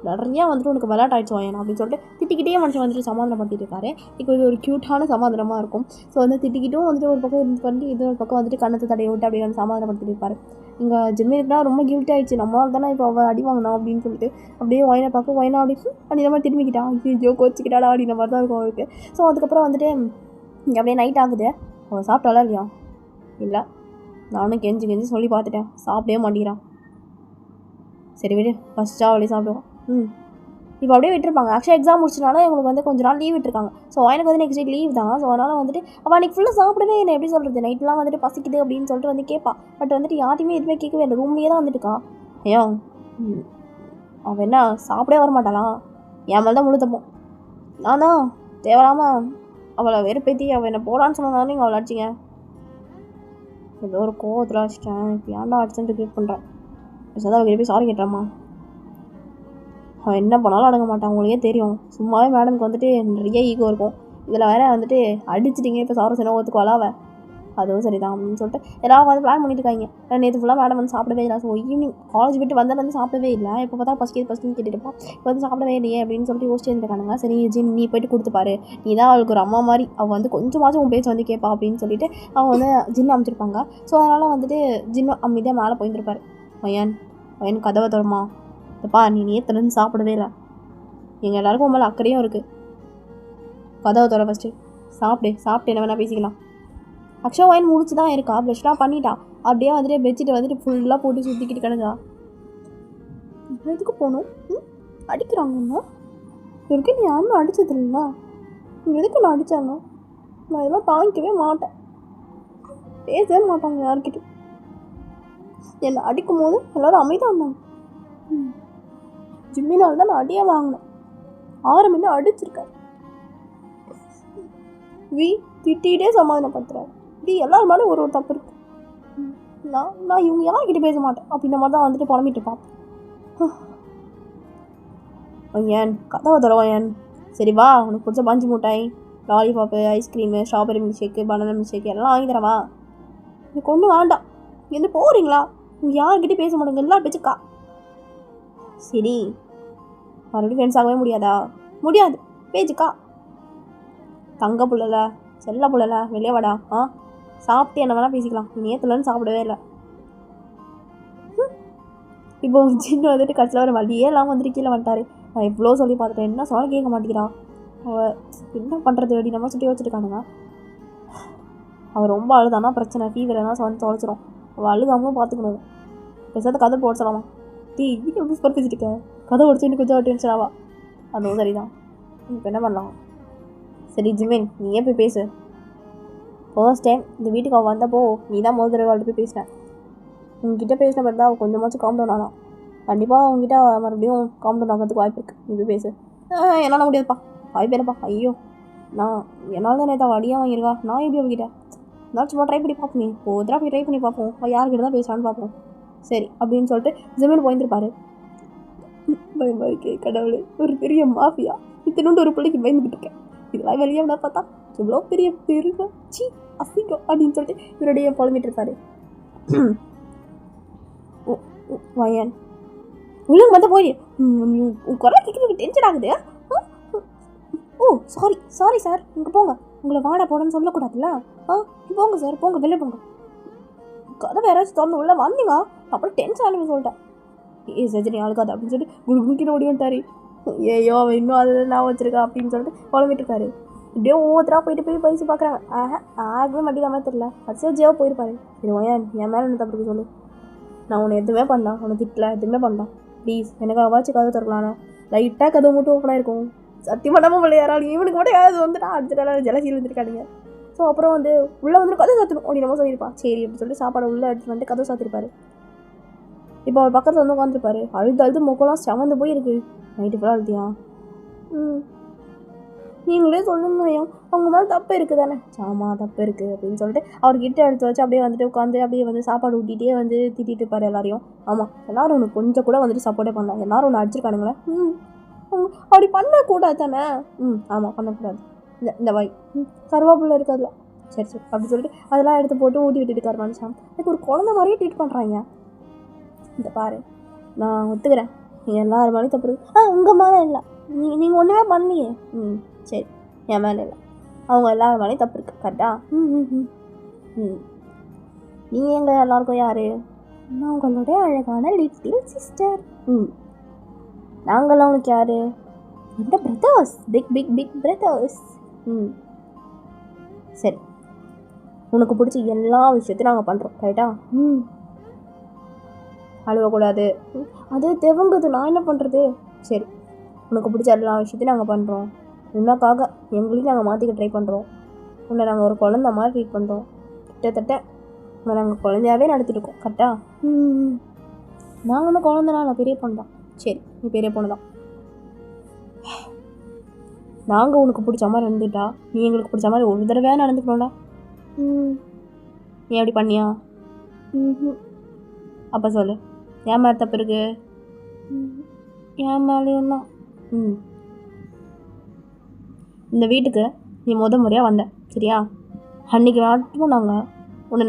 Speaker 1: நிறையா வந்துட்டு உனக்கு விளையாட்டாயிடுச்சு வாயன் அப்படின்னு சொல்லிட்டு திட்டிக்கிட்டே மனுஷன் வந்துட்டு சமாதானப்படுத்திட்டு இருக்காரு. இப்போ இது ஒரு க்யூட்டான சமாதானமாக இருக்கும். ஸோ வந்து திட்டிக்கிட்டும் வந்துட்டு ஒரு பக்கம் இருந்து பண்ணி இது ஒரு பக்கம் வந்துட்டு கண்ணத்தை தடையை விட்டு அப்படியே வந்து சமாதானப்படுத்திட்டு இருப்பார். இங்கே ஜிம்மினுக்குலாம் ரொம்ப கில்ட்டி ஆகிடுச்சு, நம்மளால் தானே இப்போ அவள் அடி வாங்கினோம் அப்படின்னு சொல்லிட்டு அப்படியே ஒயனை பார்க்க ஒயனா அப்படின்னு அப்படின்ற மாதிரி திரும்பிக்கிட்டான், ஐயோ கோச்சிக்கிட்டாடா அப்படின்ற மாதிரி தான் இருக்கும் அவருக்கு. ஸோ அதுக்கப்புறம் வந்துட்டு இங்கே அப்படியே நைட் ஆகுது. அவள் சாப்பிட்டாலா இல்லையா, இல்லை நானும் கெஞ்சி சொல்லி பார்த்துட்டேன், சாப்பிடவே மாட்டேங்கிறான். சரி விடு ஃபஸ்ட்டாக அவளே சாப்பிடுவான். இப்போ அப்படியே விட்டுருப்பாங்க. ஆக்சுவலாக எக்ஸாம் முடிச்சனால இவங்களுக்கு வந்து கொஞ்சம் நாள் லீவ் விட்டுருக்காங்க. ஸோ எனக்கு வந்து நெக்ஸ்ட் டே லீவ் தான். ஸோ அதனால் வந்துட்டு அவள் அன்றைக்கி ஃபுல்லாக சாப்பிடவே இல்லை, எப்படி சொல்கிறது, நைட்லாம் வந்துட்டு பசிக்குது அப்படின்னு சொல்லிட்டு வந்து கேட்பா. பட் வந்துட்டு யார்ட்டையுமே எதுவுமே கேட்கவே இல்லை, ரூம்லேயே தான் வந்துட்டுக்கா. ஐயோ அவள் என்ன சாப்பிடவே வரமாட்டாளா, என் மேலே தான் முழுத்தப்போம். நான் தான் தேவையில்லாமல் அவளை வெறுப்பேற்றி அவள் என்ன போடான்னு சொன்னாலும் நீங்கள் அவளை அடிச்சிங்க. ஏதோ ஒரு கோவத்தில் அடிச்சிட்டேன், இப்போ ஏன்டா அடிச்சுட்டு க்ளிக் பண்ணுறேன். அவள் போய் சாரி கேட்டுறாம்மா. அவன் என்ன பண்ணாலும் அடங்க மாட்டான், உங்களுக்கே தெரியும். சும்மாவே மேடம்க்கு வந்துட்டு நிறைய ஈகோ இருக்கும், இதில் வேறு வந்துட்டு அடிச்சிட்டிங்க இப்போ சாரம் சின்ன ஒத்துக்குவாளா அவள், அதுவும் சரி தான் அப்படின்னு சொல்லிட்டு எல்லாரும் வந்து பிளான் பண்ணிட்டு இருக்காங்க. நேற்று ஃபுல்லாக மேடம் வந்து சாப்பிடவே இல்லை. ஸோ ஈவினிங் காலேஜ் விட்டு வந்து சாப்பிடவே இல்லை, இப்போ பார்த்தா பசிக்குன்னு கேட்டுட்டுப்போம். இப்போ வந்து சாப்பிடவே இல்லையே அப்படின்னு சொல்லிட்டு யோசிச்சு இருக்கானுங்க. சரி ஜிம் நீ போய்ட்டு கொடுத்துப்பாரு, நீ தான் அவளுக்கு ஒரு அம்மா மாதிரி, அவள் வந்து கொஞ்சமாச்சும் உன் பேச்சு வந்து கேட்பா அப்படின்னு சொல்லிட்டு அவங்க வந்து ஜின்னு அமைச்சிருப்பாங்க. ஸோ அதனால் வந்துட்டு ஜின்னு அமைதியாக மேலே போயிருப்பார். பையன் கதவை தருமா, இப்பா நீ நேற்றுலேருந்து சாப்பிடவே இல்லை, எங்கள் எல்லாருக்கும் உன் மேலே அக்கறையும் இருக்குது, கதவை தர ஃபஸ்ட்டு சாப்பிட்டு என்ன வேணால் பேசிக்கலாம். ஆக்சுவலாக ஒயின் முடிச்சு தான் இருக்கா, ப்ரெஷ்லாம் பண்ணிட்டா, அப்படியே வந்துட்டு பெட்ஷீட்டை வந்துட்டு ஃபுல்லாக போட்டு சுற்றிக்கிட்டு கிடந்தா. எதுக்கு போகணும், அடிக்கிறாங்க இன்னும் இவருக்கு, நீ யாருமே அடித்தது இல்லைங்களா, எதுக்கு நான் அடித்தாங்க, நான் இதெல்லாம் தாங்கிக்கவே மாட்டேன், பேசவே மாட்டாங்க யார்கிட்ட. என்னை அடிக்கும் போது எல்லோரும் அமைதியாக இருந்தாங்க. ஜிம்மினால் தான் நான் அடியே வாங்கினேன், 6 மணி அடிச்சிருக்காரு. திட்டிகிட்டே சமாதானப்படுத்துறாரு. இப்படி எல்லாரும் மேலே ஒரு தப்பு இருக்குது. நான் இவங்க யார்கிட்ட பேச மாட்டேன் அப்படின்ற மாதிரி தான் வந்துட்டு புலம்பிட்டு இருப்பான். ஏன் கதவை தருவான்? சரி வா, உனக்கு பிடிச்ச பஞ்சு மிட்டாய், lollipop, ice cream, strawberry milk shake, banana milk shake எல்லாம் வாங்கி தரவா? எனக்கு ஒன்றும் வேண்டாம். என்ன போகிறீங்களா? நீங்கள் யார்கிட்டே பேச மாட்டேங்க, எல்லாம் பேச்சுக்கா. சரி, மறுபடியும் ஃப்ரெண்ட்ஸ் ஆகவே முடியாதா? முடியாது, பேச்சுக்கா. தங்க புள்ளல, செல்ல புள்ளல, வெளியே வாடா. சாப்பிட்டு என்ன வேணால் பேசிக்கலாம். நீ நேற்றுலன்னு சாப்பிடவே இல்லை. இப்போ சின்ன வந்துட்டு கடைசியில் ஒரு வழியே இல்லாமல் வந்துட்டு கீழே வந்துட்டாரு. நான் எவ்வளோ சொல்லி பார்த்துட்டேன், என்ன சொன்னாலும் கேட்க மாட்டேங்கிறான். அவள் என்ன பண்ணுறது அப்படி நம்ம சுட்டி வச்சுருக்கானுங்க. அவள் ரொம்ப அழுதானா பிரச்சனை, ஃபீவர் எல்லாம் வந்து தொலைச்சிரும். அவள் அழுகாமலும் பார்த்துக்கணும். பேசாத கதை போட சொல்லலாமா? எப்படி பறிச்சுட்டு இருக்க? கதை உடச்சு இன்னும் கொஞ்சம் டென்ஷன் ஆவா. அதுவும் சரிதான். இப்போ என்ன பண்ணலாம்? சரி ஜிமின், நீயே போய் பேசு. ஃபர்ஸ்ட் டைம் இந்த வீட்டுக்கு அவள் வந்தப்போ நீ தான் முதல் தடவை அவள்கிட்ட போய் பேசினேன். உங்ககிட்ட பேசின பிறகு தான் அவள் கொஞ்சமாச்சும் காம் டவுன் ஆனான். கண்டிப்பாக உங்ககிட்ட மறுபடியும் காம் டவுன் ஆகிறதுக்கு வாய்ப்பு இருக்குது. நீ போய் பேசு. என்னால் முடியாதுப்பா, வாய்ப்பு இல்லைப்பா. ஐயோ, என்னால் தான் நேற்று அவள் அடியாக வாங்கியிருக்கா. நான் எப்படி அவகிட்ட இருந்தாலும் சும்மா ட்ரை பண்ணி பார்ப்போம். போதா போய் ட்ரை பண்ணி பார்ப்போம். அவள் யார்கிட்ட தான் பேசுகிறான்னு பார்ப்போம். சரி அப்படின்னு சொல்லிட்டு ஜமீன் போயிருப்பாரு. பயமா இருக்கே கடவுளே, ஒரு பெரிய மாஃபியா இத்தனோண்டு ஒரு பிள்ளைக்கு பயந்துக்கிட்டு இருக்கேன். இதெல்லாம் வெளியே விட பார்த்தா இவ்வளோ பெரிய பெருகம் சி அசிங்கம் அப்படின்னு சொல்லிட்டு இவருடைய புலம்பிட்டு இருப்பாரு. வயன் உள்ள மற்ற போய் உன் குரலை கேட்க டென்ஷன் ஆகுது. ஓ சாரி சாரி சார், இங்கே போங்க. உங்களை வாடா போடன்னு சொல்லக்கூடாதுல்ல. போங்க சார், போங்க, வெளியே போங்க. கதை யாராச்சும் திறந்து உள்ள வந்தீங்க அப்புறம் டென்ஷன் ஆனு சொல்லிட்டேன். சஜினி ஆளுக்காது அப்படின்னு சொல்லிட்டு குடுக்கிட்ட ஓடி வந்துட்டாரு. ஏயோ அவன் இன்னும் அதில் நான் வச்சிருக்கா அப்படின்னு சொல்லிட்டு குழம்பிட்டு இருக்காரு. இப்படியே ஒவ்வொருத்தரா போயிட்டு போய் பேசி பார்க்குறாங்க. ஆகவே மாட்டேங்காம தெரியல. கடைசியாக ஜேவோ போயிருப்பாரு. சரி ஓயன், என் மேலே என்ன தப்பு சொல்லு. நான் உன்னை எதுவுமே பண்ணலாம், உன்னை திட்டல, எதுவுமே பண்ணலாம். ப்ளீஸ் எனக்கு அவாச்சும் கதை திறக்கலாண்ணா. லைட்டாக கதை மட்டும் ஓப்பனாக இருக்கும். சத்தியமாக நம்ம பிள்ளை யாராலும் இவனுக்கு மட்டும் யாராவது வந்துட்டு அடுத்த ஜலசியில் இருந்துருக்கானுங்க. ஸோ அப்புறம் வந்து உள்ளே வந்துட்டு கதை சாத்திடும் அப்படி நம்ம சொல்லியிருப்பான். சரி அப்படின்னு சொல்லிட்டு சாப்பாடு உள்ளே எடுத்துகிட்டு வந்துட்டு கதை சாத்திருப்பாரு. இப்போ அவர் பக்கத்தில் வந்து உட்காந்துருப்பாரு. அழுது மொக்கெல்லாம் செவந்து போயிருக்கு. நைட்டு ஃபுல்லாக அழுத்தியா? நீங்களே சொல்லுங்க ஐயா, அவங்க மேலே தப்பு இருக்குது தானே? ஆமாம் தப்பு இருக்குது அப்படின்னு சொல்லிட்டு அவர்கிட்ட எடுத்து வச்சு அப்படியே வந்துட்டு உட்காந்து அப்படியே வந்து சாப்பாடு ஊட்டிகிட்டே வந்து திட்டிகிட்டு இருப்பார் எல்லாரையும். ஆமாம், எல்லோரும் உனக்கு கொஞ்சம் கூட வந்துட்டு சப்போர்ட்டே பண்ணலாம். எல்லோரும் ஒன்று அடிச்சிருக்கானுங்களே. அப்படி பண்ணக்கூடாது தானே? ஆமாம் பண்ணக்கூடாது. இந்த வாய் கருவாப்புள்ள இருக்காதுல. சரி சரி அப்படி சொல்லிட்டு அதெல்லாம் எடுத்து போட்டு ஊட்டி விட்டுட்டு இருக்காரு மனுஷன். எனக்கு ஒரு குழந்தை மாதிரியே ட்ரீட் பண்ணுறாங்க. இந்த பாரு, நான் ஒத்துக்கிறேன், நீங்கள் எல்லாரும் மேலேயும் தப்பு இருக்குது. உங்கள் மேலே இல்லை, நீங்கள் ஒன்றுமே பண்ணலையே. சரி, என் மேலே இல்லை, அவங்க எல்லாரும் மேலேயும் தப்பு இருக்குது. கரெக்டா? நீங்கள் எங்கள் எல்லாருக்கும் யார்? நான் உங்களுடைய அழகான லிட்டில் சிஸ்டர். நாங்கள்லாம் உனக்கு யார்? எந்த brothers, big big big brothers. சரி, உனக்கு பிடிச்ச எல்லா விஷயத்தையும் நாங்கள் பண்ணுறோம். கரெக்டா? அழுவக்கூடாது, அது தெவங்குது, நான் என்ன பண்ணுறது? சரி, உனக்கு பிடிச்ச எல்லா விஷயத்தையும் நாங்கள் பண்ணுறோம். உனக்காக எங்களையும் நாங்கள் மாற்றிக்க ட்ரை பண்ணுறோம். உன்னை நாங்கள் ஒரு குழந்த மாதிரி ட்ரீட் பண்ணுறோம். கிட்டத்தட்ட உன்னை நாங்கள் குழந்தையாகவே நடத்திட்டுருக்கோம். கரெக்டா? நாங்கள் ஒன்றும் குழந்தைனா நான் பெரிய பொண்ணு தான். சரி, நீ பெரிய பொண்ணு தான். நாங்கள் உனக்கு பிடிச்ச மாதிரி இருந்துட்டா நீ எங்களுக்கு பிடிச்ச மாதிரி ஒரு தடவையாக நடந்துக்கணும்டா. நீ எப்படி பண்ணியா? அப்போ சொல்லு, என் மேலே தப்பு இருக்கு? என் மேலேயும் தான். இந்த வீட்டுக்கு நீ முறையாக வந்த சரியா? அன்றைக்கி மட்டும்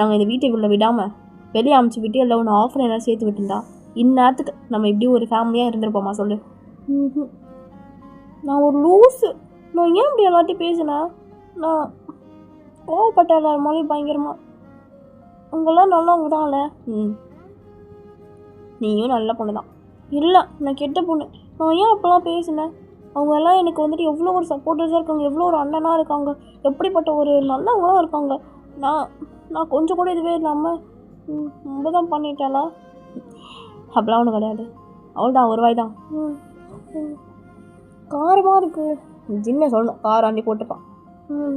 Speaker 1: நாங்கள் இந்த வீட்டுக்குள்ளே விடாமல் வெளியே அமுச்சு விட்டு எல்லாம் ஒன்று ஆஃபர் எல்லாம் சேர்த்து விட்டுருந்தா இந்நேரத்துக்கு நம்ம இப்படி ஒரு ஃபேமிலியாக இருந்திருப்போமா சொல்லு? நான் ஒரு லூஸு. நான் ஏன் இப்படி எல்லாத்தையும் பேசினேன்? நான் கோவப்பட்ட எல்லாருமாலையும் பயங்கரமாக. அங்கெல்லாம் நல்லவங்க தான்ல. நீயும் நல்ல பொண்ணு தான். இல்லை, நான் கெட்ட பொண்ணு. நான் ஏன் அப்போல்லாம் பேசினேன்? அவங்க எல்லாம் எனக்கு வந்துட்டு எவ்வளோ ஒரு சப்போர்ட்டர்ஸாக இருக்காங்க, எவ்வளோ ஒரு அண்ணனாக இருக்காங்க, எப்படிப்பட்ட ஒரு நல்லவங்களாம் இருக்காங்க. நான் கொஞ்சம் கூட இதுவே இல்லாமல் ரொம்ப தான் பண்ணிட்டேனா? அப்படிலாம் ஒன்றும் கிடையாது. அவள் தான் ஒரு வாய் தான். காரமாக இருக்குது. ஜின்ன சொல்லணும், காரம் அண்டி போட்டுப்பான்.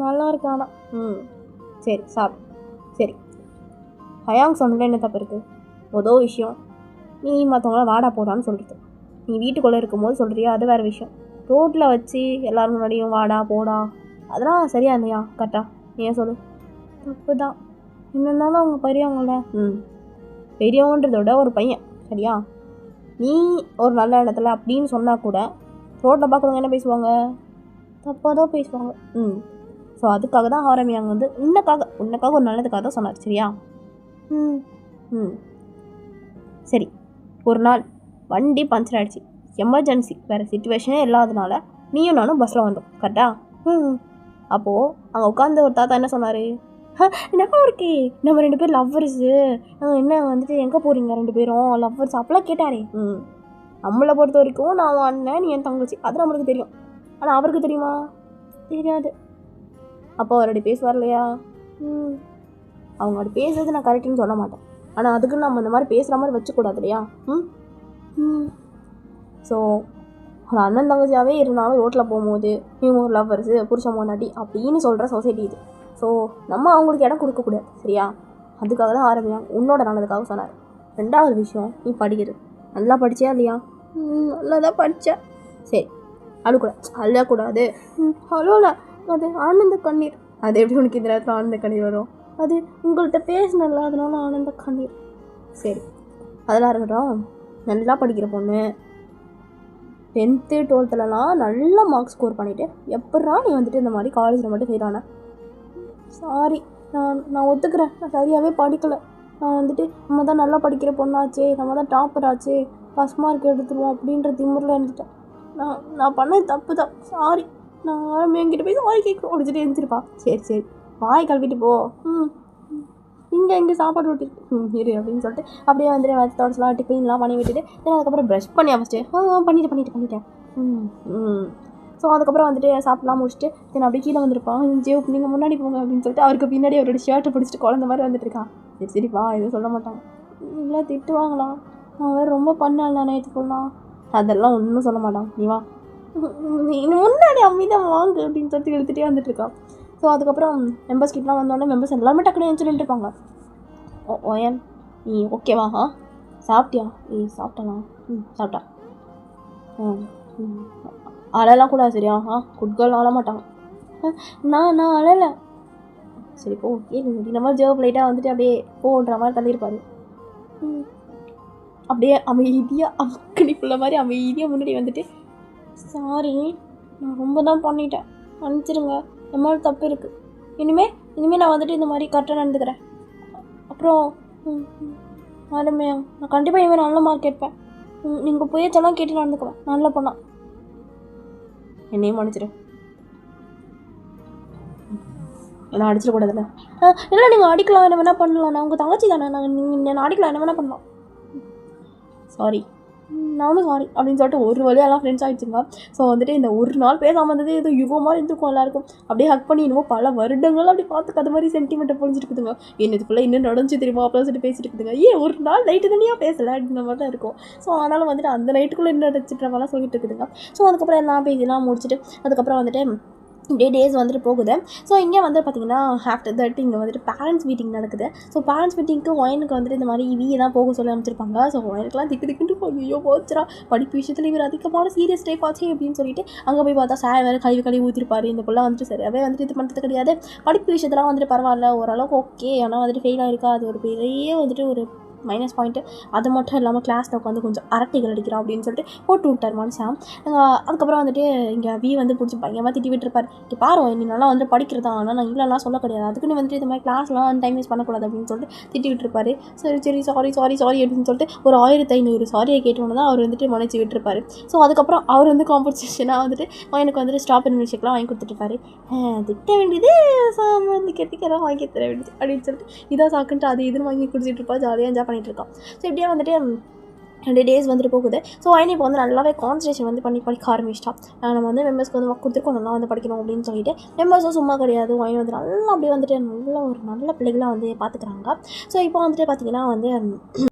Speaker 1: நல்லா இருக்கு ஆனால். சரி சாப்பிடு. சரி, ஹயாங் சொன்னதில் என்ன தப்பு இருக்குது? மொதல் விஷயம், நீ மற்றவங்களாம் வாடா போடான்னு சொல்கிறது. நீ வீட்டுக்குள்ளே இருக்கும்போது சொல்கிறியா, அது வேறு விஷயம். ரோட்டில் வச்சு எல்லோரும் முன்னாடியும் வாடா போடா அதெல்லாம் சரியா இல்லையா? கரெக்டா? ஏன் சொல்லு? தப்பு தான். என்னன்னாலும் அவங்க பெரியவங்கள. பெரியவன்றத விட ஒரு பையன், சரியா? நீ ஒரு நல்ல இடத்துல அப்படின்னு சொன்னால் கூட ரோட்டில் பார்க்குறவங்க என்ன பேசுவாங்க? தப்பாக தான் பேசுவாங்க. ஸோ அதுக்காக தான் ஆரம்பியாங்க வந்து உன்னைக்காக ஒரு நல்லதுக்காக தான் சொன்னார், சரியா? சரி, ஒரு நாள் வண்டி பஞ்சர் ஆகிடுச்சு, எமர்ஜென்சி, வேறு சிச்சுவேஷனே இல்லாதனால நீயும் நானும் பஸ்ஸில் வந்தோம், கரெக்டா? அப்போது அங்கே உட்காந்து ஒரு தாத்தா என்ன சொன்னார்? என்னப்பா இருக்கே, நம்ம 2 பேர் லவ்வர்ஸு, என்ன வந்துட்டு எங்கே போகிறீங்க 2 பேரும் லவ்வர்ஸ் அப்பெல்லாம் கேட்டாரே. நம்மளை பொறுத்த வரைக்கும் நான் உன் அண்ணன், நீ என் தங்கச்சி, அது நம்மளுக்கு தெரியும். ஆனால் அவருக்கு தெரியுமா? தெரியாது. அப்போ அவர் அப்படி பேசுவார் இல்லையா? அவங்க அப்படி பேசுறது நான் கரெக்டுன்னு சொல்ல மாட்டேன், ஆனால் அதுக்குன்னு நம்ம இந்த மாதிரி பேசுகிற மாதிரி வச்சுக்கூடாது இல்லையா? ஸோ ஒரு அண்ணன் தங்கச்சியாகவே இருந்தாலும் ரோட்டில் போகும்போது இவங்க ஒரு லவ்வர்ஸு, புருஷன் பொண்டாட்டி அப்படின்னு சொல்கிற சொசைட்டி இது. ஸோ நம்ம அவங்களுக்கு இடம் கொடுக்கக்கூடாது, சரியா? அதுக்காக தான் ஆரம்பியாங்க உன்னோட நல்லதுக்காக சொன்னார். 2வது விஷயம், நீ படிக்கிறது நல்லா படிச்சியா இல்லையா? நல்லா தான் படித்தேன். சரி, அழக்கூடாது. அழல, அது ஆனந்த கண்ணீர். அது எப்படி உனக்கு இந்த நேரத்தில் ஆனந்த கண்ணீர் வரும்? அது உங்கள்கிட்ட பேசினல, அதனால ஆனந்த கண்ணீர். சரி, அதெல்லாம் இருக்கட்டும். நல்லா படிக்கிற பொண்ணு, 10th 12thலாம் நல்ல மார்க்ஸ் ஸ்கோர் பண்ணிவிட்டு எப்பட்றா நீ வந்துட்டு இந்த மாதிரி காலேஜில் மட்டும் ஃபெயில் ஆனேன்? சாரி, நான் ஒத்துக்கிறேன், நான் சரியாகவே படிக்கலை. நான் வந்துட்டு நம்ம தான் நல்லா படிக்கிற பொண்ணாச்சே, நம்ம தான் டாப்பர் ஆச்சே, ஃபஸ்ட் மார்க் எடுத்துருவோம் அப்படின்ற திமிரில் இருந்துட்டேன். நான் பண்ணது தப்பு தான், சாரி. நான் என்கிட்ட போய் சாரி கேட்க முடிச்சுட்டு எழுந்திருப்பா. சரி வாய் கழுவிட்டு போ. இங்கே சாப்பாடு விட்டு இரு அப்படின்னு சொல்லிட்டு அப்படியே வந்துட்டு வச்சோடலாம் டிஃபின்லாம் பண்ணி விட்டுட்டு அதுக்கப்புறம் ப்ரஷ் பண்ணியா ஃபஸ்ட்டு? பண்ணிட்டேன். ஸோ அதுக்கப்புறம் வந்துட்டு சாப்பிட்லாம் முடிச்சுட்டு தென் அப்படியே கீழே வந்துருப்பான். நீங்கள் முன்னாடி போங்க அப்படின்னு சொல்லிட்டு அவருக்கு பின்னாடி அவரோட ஷர்ட்டை பிடிச்சிட்டு குழந்த மாதிரி வந்துட்டு இருக்கான். சரிப்பா, எதுவும் சொல்ல மாட்டாங்க. இல்லை திட்டுவாங்களாம், நான் வேறு ரொம்ப பண்ணல நேற்று ஃபுல்லாம். அதெல்லாம் ஒன்றும் சொல்ல மாட்டான். நீ வா, நீ முன்னாடி அமைதியாக வாங்க அப்படின்னு சொல்லிட்டு எடுத்துகிட்டே வந்துட்டுருக்கான். ஸோ அதுக்கப்புறம் மெம்பர்ஸ் கிட்டலாம் வந்தோடனே மெம்பர்ஸ் எல்லாமே டக்குனு எழுந்துட்டு இருப்பாங்க. ஓயன், நீ ஓகேவா? சாப்பிட்டியா? சாப்பிட்டலாம். சாப்பிட்டா. அழலாம் கூட, சரியா? குட் கேர்ள் அழ மாட்டாங்க. நான் அழலை. சரி போ, இந்த மாதிரி ஜோப் லைட்டாக வந்துட்டு அப்படியே போன்ற மாதிரி தள்ளியிருப்பாரு. அப்படியே அமைதியாக அமுக்கணிப்புள்ள மாதிரி அமைதியாக முன்னாடி வந்துட்டு, சாரி, நான் ரொம்ப தான் பண்ணிட்டேன், மன்னிச்சிருங்க, இந்த மாதிரி தப்பு இருக்குது. இனிமேல் நான் வந்துட்டு இந்த மாதிரி கரெக்டாக நடந்துக்கிறேன். அப்புறம் மேடமே, நான் கண்டிப்பாக இனிமேல் நல்ல மார்க் எடுப்பேன். நீங்கள் போயச்செல்லாம் கேட்டு நடந்துக்குவேன், நல்ல பொண்ணா. என்னையும் மன்னிச்சிடு. நான் அடிச்சிடக்கூடாதுல்ல? இல்லை, நீங்கள் அடிக்கலாம், என்ன வேணால் பண்ணலாம். நான் உங்கள் தங்கச்சி தானே, நான் அடிக்கலாம், என்ன வேணால் பண்ணலாம். சாரி, நானும் சாரி அப்படின்னு சொல்லிட்டு ஒரு வழியெல்லாம் ஃப்ரெண்ட்ஸ் ஆகிடுச்சுங்க. ஸோ வந்துட்டு இந்த ஒரு நாள் பேசாமல் வந்தது ஏதோ யுகம் மாதிரி இருந்துக்கும் எல்லாருக்கும். அப்படியே ஹக் பண்ணி இன்னும் பல வருடங்கள் அப்படி பார்த்துக்க அது மாதிரி சென்டிமெண்ட்டை பொழிஞ்சிருக்குதுங்க. இதுக்குள்ளே இன்னும் நடந்துச்சு தெரியுமா அப்படின்னு சொல்லிட்டு பேசிட்டு இருக்குதுங்க. ஒரு நாள் நைட்டு தனியாக பேசலை அப்படின்ற மாதிரி தான் இருக்கும். ஸோ அதனால் வந்துட்டு அந்த நைட்டுக்குள்ளே என்ன நடந்துச்சுன்ற மாதிரிலாம் சொல்லிட்டு இருக்குதுங்க. ஸோ அதுக்கப்புறம் எல்லாம் பேசிலாம் முடிச்சுட்டு அதுக்கப்புறம் வந்துட்டு இப்படியே டேஸ் வந்துட்டு போகுது. ஸோ இங்கே வந்து பார்த்திங்கன்னா ஆஃப்டர் தட் இங்கே வந்துட்டு பேரண்ட்ஸ் மீட்டிங் நடக்குது. ஸோ பேரண்ட்ஸ் மீட்டிங்க்கு ஒயனுக்கு வந்துட்டு இந்த மாதிரி இவியை தான் போக சொல்லி அமைச்சிருப்பாங்க. ஸோ ஒயனுக்குலாம் திக்குன்னு ஐயோ போச்சுரா, படிப்பு விஷயத்தில் இவர் அதிகமான சீரியஸ் டைப் ஆச்சு அப்படின்னு சொல்லிட்டு அங்கே போய் பார்த்தா சார் வேறு கழுவி ஊற்றிருப்பாரு. இந்த பிள்ளை வந்துட்டு சரியாகவே வந்துட்டு இது பண்ணுறது கிடையாது. படிப்பு விஷயத்தெல்லாம் வந்துட்டு பரவாயில்ல, ஓரளவுக்கு ஓகே, ஆனால் வந்துட்டு ஃபெயில் ஆகிருக்கா, அது ஒரு பெரிய வந்துட்டு ஒரு மைனஸ் பாயிண்ட்டு. அது மட்டும் இல்லாமல் கிளாஸில் உட்காந்து கொஞ்சம் அரட்டைகள் அடிக்கிறோம் அப்படின்னு சொல்லிட்டு போட்டு விட்டார் மனுஷன். அதுக்கப்புறம் வந்துட்டு இங்கே வி வந்து பிடிச்சி பயங்கரமாக திட்டி விட்டுருப்பார். இங்கே பாரு, நீ நல்லா வந்து படிக்கிறதா, ஆனால் நான் இல்லைலாம் சொல்ல கிடையாது, அதுக்குன்னு வந்துட்டு இந்த மாதிரி கிளாஸ்லாம் டைம் வேஸ்ட் பண்ணக்கூடாது அப்படின்னு சொல்லிட்டு திட்டி விட்டுருப்பாரு. சரி சாரி அப்படின்னு சொல்லிட்டு ஒரு 1500 சாரியை கேட்டோன்னு தான் அவர் வந்துட்டு மன்னிச்சு விட்டுருப்பாரு. ஸோ அதுக்கப்புறம் அவர் வந்து காம்பன்சேஷனாக வந்துட்டு எனக்கு வந்துட்டு ஸ்டாப் அண்ட் மியூசிக்லாம் வாங்கி கொடுத்துட்டுருப்பாரு. திட்ட வேண்டியது வந்து கெட்டிக்கெல்லாம் வாங்கி தர வேண்டியது அப்படின்னு சொல்லிட்டு இதாக சாக்குன்ட்டு அது இதுன்னு வாங்கி குடிச்சிட்டு இருப்பா, ஜாலியாக என்ஜாய் பண்ணிட்டு இருக்கான். ஸோ இப்படியே வந்துட்டு 2 டேஸ் வந்துட்டு போகுது. ஸோ ஐனி இப்போ வந்து நல்லாவே கான்சன்ட்ரேஷன் வந்து படிக்க ஆரம்பிச்சிட்டான். நம்ம வந்து மெம்பர்ஸ்க்கு வந்து ஒர்க் கொடுத்துருக்கோம், நல்லா வந்து படிக்கணும் அப்படின்னு சொல்லிட்டு. மெம்பர்ஸும் சும்மா கிடையாது, ஐனி வந்து நல்லா அப்படியே வந்துட்டு நல்ல பிள்ளைகளாக வந்து பார்த்துக்கிறாங்க. ஸோ இப்போ வந்துட்டு பார்த்திங்கன்னா வந்து